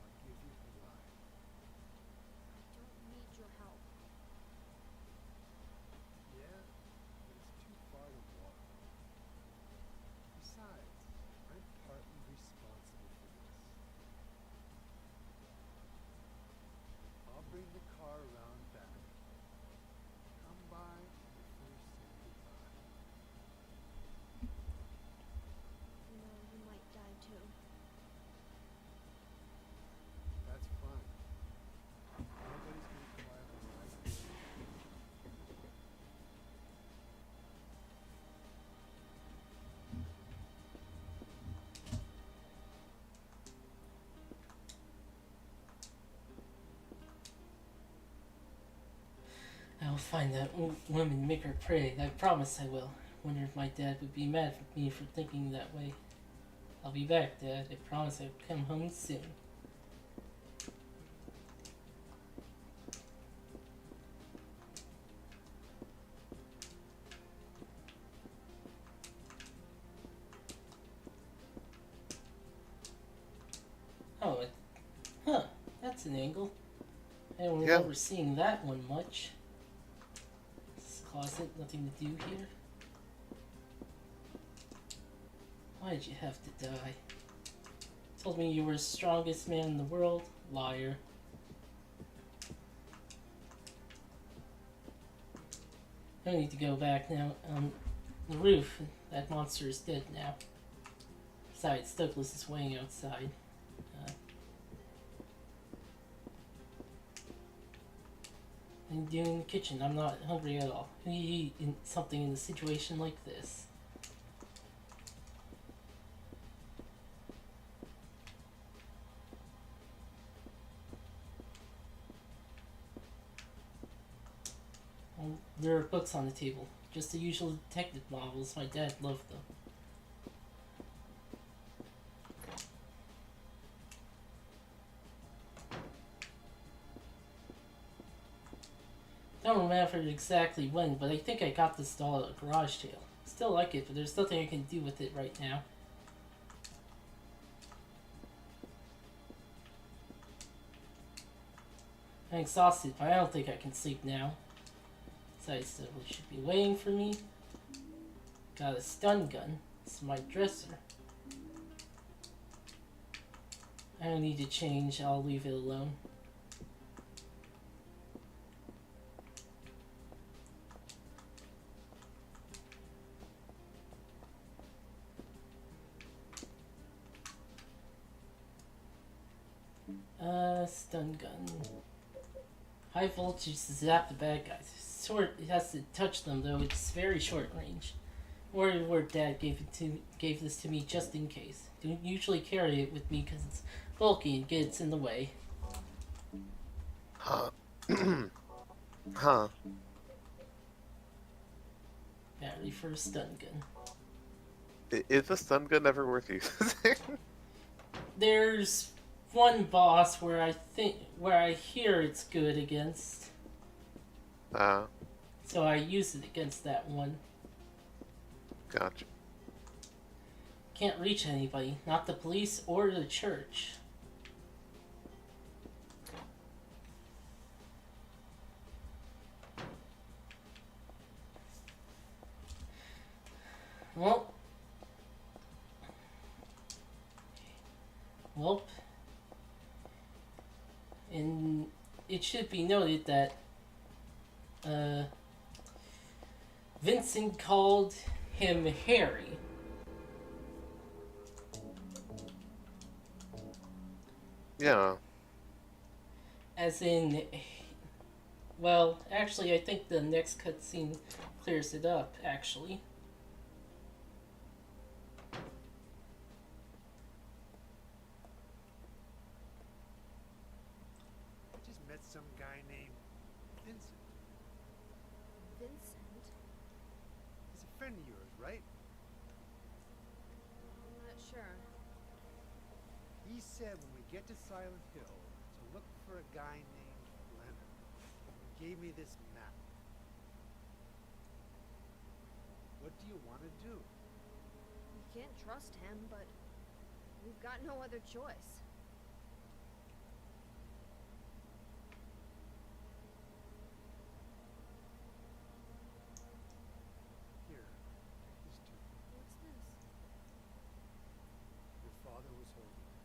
I'll give you the line. I don't need your help. Yeah, but it's too far to walk. Besides, I'm partly responsible for this. I'll bring the car around back. Come by before you say goodbye. You know, you might die too. That's fine. Nobody's gonna cry when I do. I'll find that woman and make her pray. I promise I will. Wonder if my dad would be mad at me for thinking that way. I'll be back, Dad. I promise I'll come home soon. Oh, huh. That's an angle. I don't Yeah. remember seeing that one much. This closet, nothing to do here. Why did you have to die? Told me you were the strongest man in the world. Liar. I need to go back now. The roof. That monster is dead now. Besides, Douglas is waiting outside. And doing in the kitchen. I'm not hungry at all. Who eat something in a situation like this? There are books on the table. Just the usual detective novels. My dad loved them. Don't remember exactly when, but I think I got this doll at a garage sale. Still like it, but there's nothing I can do with it right now. I'm exhausted, but I don't think I can sleep now. Besides, Douglas should be waiting for me. Got a stun gun. It's my dresser. I don't need to change. I'll leave it alone. Stun gun. High voltage to zap the bad guys. Sword, it has to touch them though. It's very short range. Worry where Dad gave this to me just in case. Don't usually carry it with me because it's bulky and gets in the way. Huh. Huh. Battery for a stun gun. Is the stun gun ever worth using? There's one boss where I hear it's good against, so I use it against that one. Gotcha. Can't reach anybody, not the police or the church. Well, and it should be noted that Vincent called him Harry. Yeah. As in, well, actually, I think the next cutscene clears it up, actually. I just met some guy named Vincent. Vincent? He's a friend of yours, right? I'm not sure. He said when we get to Silent Hill to look for a guy named Leonard. He gave me this map. What do you want to do? We can't trust him, but we've got no other choice. Here, take this too. What's this? Your father was holding it.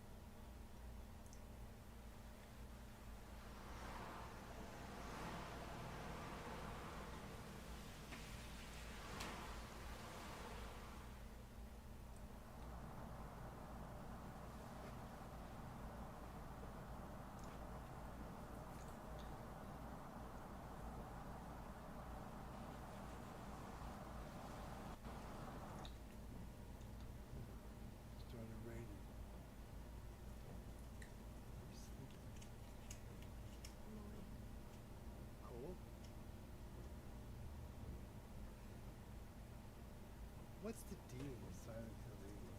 Started raining. Are you sleeping? Cold? What's the deal with Silent Hill anyway?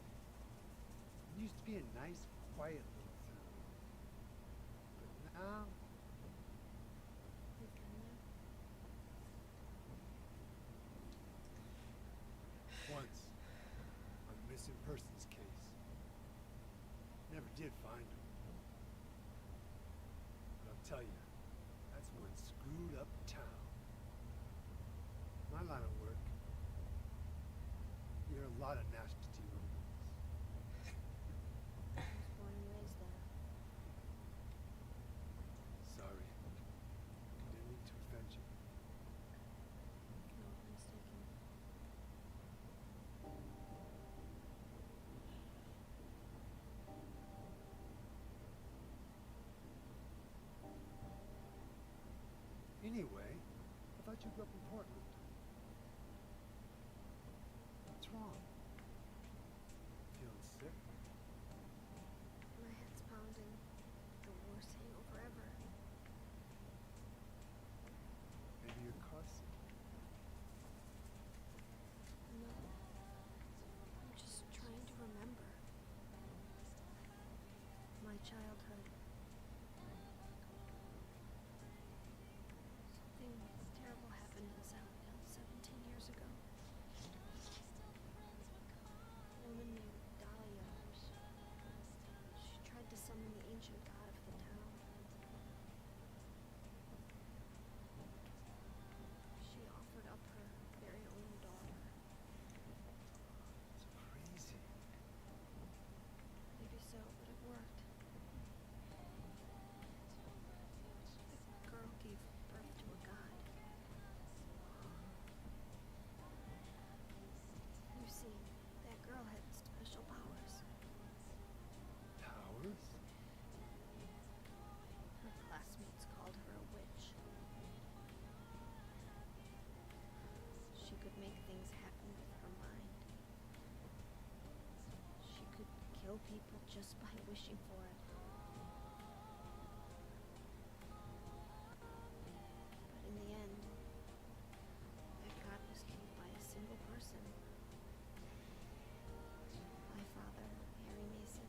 It used to be a nice, quiet little town. But now, once, on a missing persons case, never did find him. But I'll tell you, that's one screwed up town. My line of work, you hear a lot of nasty rumors. I was born and raised there. Sorry. Didn't mean to offend you. No, mistaken. Anyway, I thought you grew up in Portland. What's wrong? Feeling sick? My head's pounding. The worst hangover ever. Maybe you're car sick. No. I'm just trying to remember. My childhood. Something terrible happened in South kill people just by wishing for it. But in the end, that god was killed by a single person. My father, Harry Mason.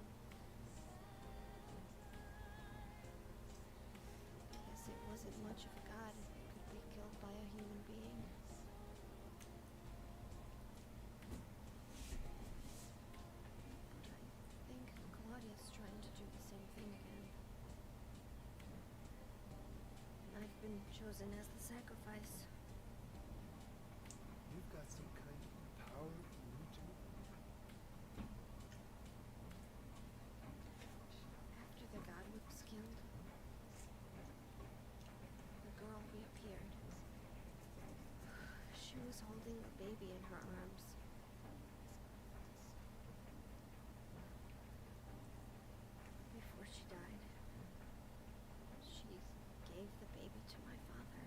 I guess it wasn't much of a god if it could be killed by a human being. But I think Claudia's trying to do the same thing again. And I've been chosen as the sacrifice. You've got some kind of power in you too. After the god was killed, the girl reappeared. She was holding a baby in her arms. Before she died, she gave the baby to my father.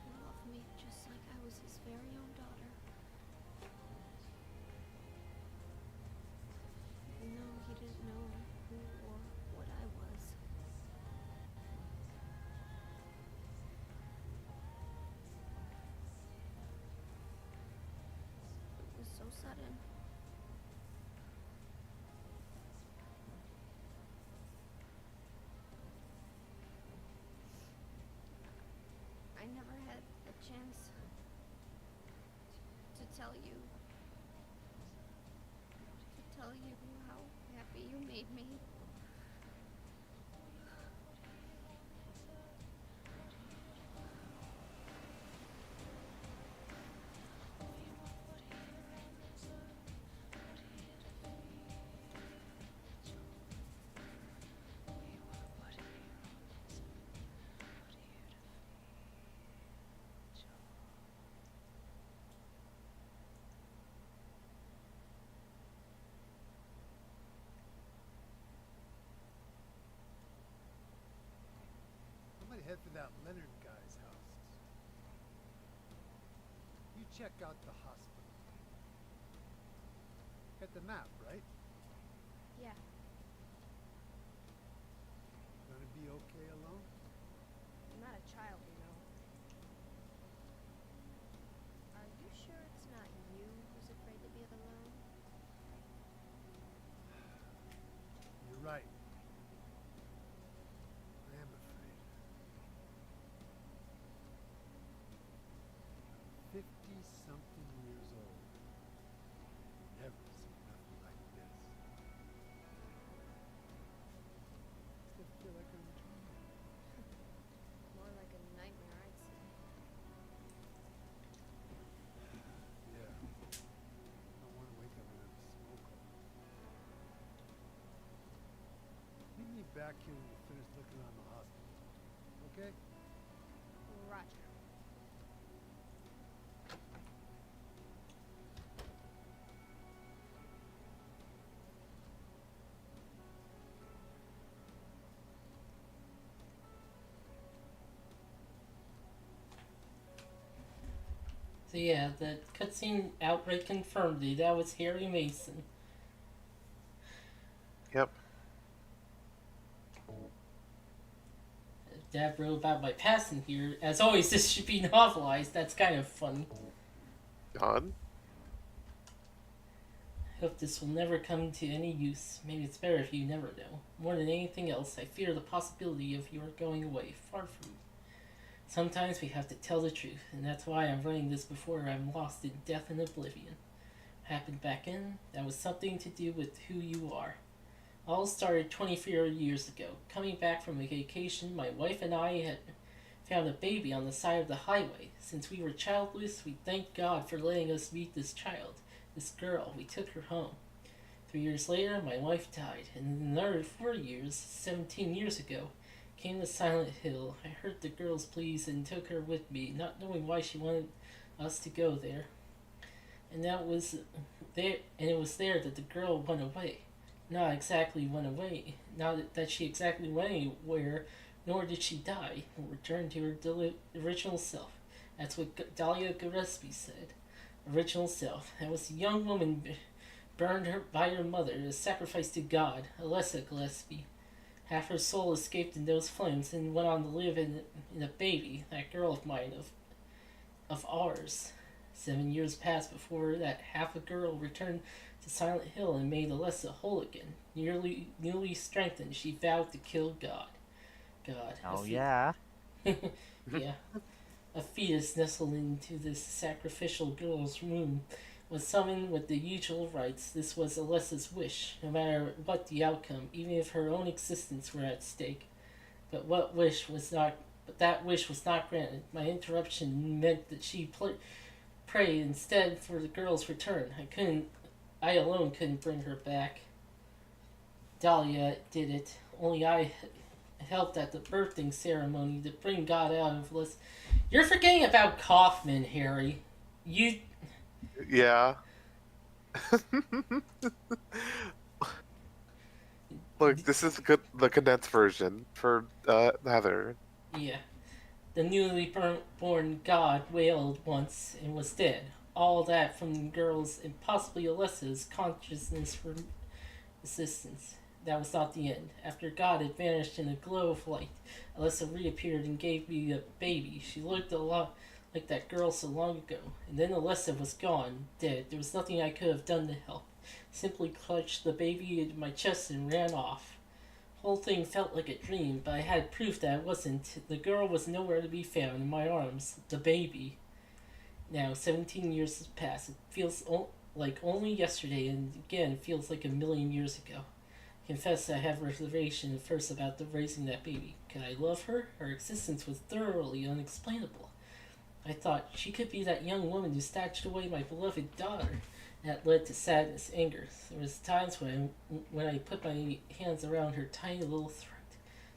He loved me just like I was his very own daughter. Even though he didn't know who or what I was. It was so sudden. I never had a chance to tell you how happy you made me. I might head for that Leonard guy's house. You check out the hospital. Got the map, right? Yeah, Gonna be okay alone? I'm not a child, you know. Are you sure it's not you who's afraid to be alone? You're right. I am afraid. 50-something years old. Never seen nothing like this. Still feel like I'm dreaming. More like a nightmare, I'd say. Yeah. Don't want to wake up and have smoke all night. Meet me back here when you finish looking around the hospital. Okay? Roger. So yeah, that cutscene outright confirmed it. That was Harry Mason. Yep. Dad wrote about my past in here. As always, this should be novelized. That's kind of funny. Done. I hope this will never come to any use. Maybe it's better if you never know. More than anything else, I fear the possibility of your going away, far from me. Sometimes we have to tell the truth, and that's why I'm writing this before I'm lost in death and oblivion. Happened back in, that was something to do with who you are. All started 24 years ago. Coming back from a vacation, my wife and I had found a baby on the side of the highway. Since we were childless, we thanked God for letting us meet this child, this girl. We took her home. 3 years later, my wife died, and in another 4 years, 17 years ago, came to Silent Hill. I heard the girl's pleas and took her with me, not knowing why she wanted us to go there. And it was there that the girl went away. Not exactly went away. Not that she exactly went anywhere. nor did she die or return to her original self. That's what Dahlia Gillespie said. Original self. That was a young woman burned her by her mother as sacrifice to God, Alessa Gillespie. Half her soul escaped in those flames and went on to live in a baby, that girl of mine, of ours. 7 years passed before that half a girl returned to Silent Hill and made Alessa whole again. Newly strengthened, she vowed to kill God. God. Oh yeah. Yeah. A fetus nestled into this sacrificial girl's womb was summoned with the usual rites. This was Alessa's wish, no matter what the outcome, even if her own existence were at stake. But that wish was not granted. My interruption meant that she prayed instead for the girl's return. I alone couldn't bring her back. Dahlia did it. Only I helped at the birthing ceremony to bring God out of Alessa. You're forgetting about Kaufman, Harry. Yeah. Look, this is the condensed version for Heather. Yeah. The newly born God wailed once and was dead. All that from the girl's and possibly Alessa's consciousness for assistance. That was not the end. After God had vanished in a glow of light, Alessa reappeared and gave me a baby. She looked a lot like that girl so long ago. And then Alessa was gone, dead. There was nothing I could have done to help. Simply clutched the baby into my chest and ran off. The whole thing felt like a dream, but I had proof that it wasn't. The girl was nowhere to be found in my arms. The baby. Now, 17 years has passed. It feels like only yesterday, and again, it feels like a million years ago. Confess I have reservation at first about the raising that baby. Could I love her? Her existence was thoroughly unexplainable. I thought she could be that young woman who snatched away my beloved daughter. That led to sadness, anger. There was times when I put my hands around her tiny little throat.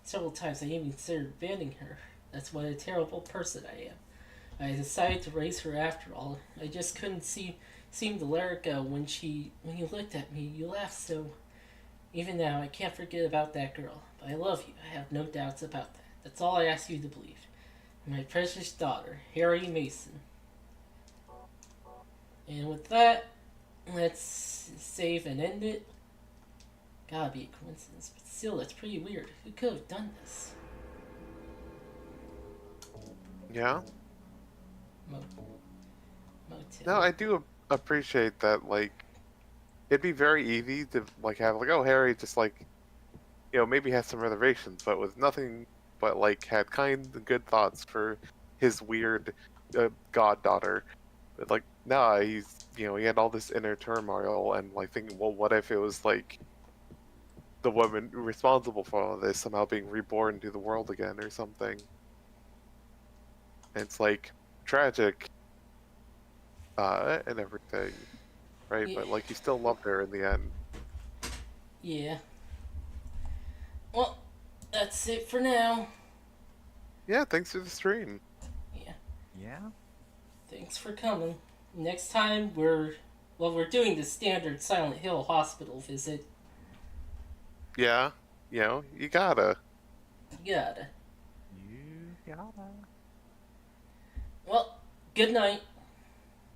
Several times I even considered abandoning her. That's what a terrible person I am. I decided to raise her after all. I just couldn't seem to let her go. When you looked at me, you laughed so. Even now, I can't forget about that girl. But I love you. I have no doubts about that. That's all I ask you to believe. My precious daughter, Harry Mason. And with that, let's save and end it. Gotta be a coincidence, but still, that's pretty weird. Who could have done this? Yeah. Motel. No, I do appreciate that. Like, it'd be very easy to like have like, oh, Harry just like, maybe has some reservations, but with nothing but like had kind and good thoughts for his weird goddaughter. But like, nah, he's he had all this inner turmoil and like thinking, well, what if it was like the woman responsible for all this somehow being reborn to the world again or something? And it's like tragic, and everything, right? Yeah. But like, you still loved her in the end. Yeah. Well, that's it for now. Yeah, thanks for the stream. Yeah. Yeah. Thanks for coming. Next time we're doing the standard Silent Hill hospital visit. Yeah, you gotta. You gotta. You gotta. Well, good night.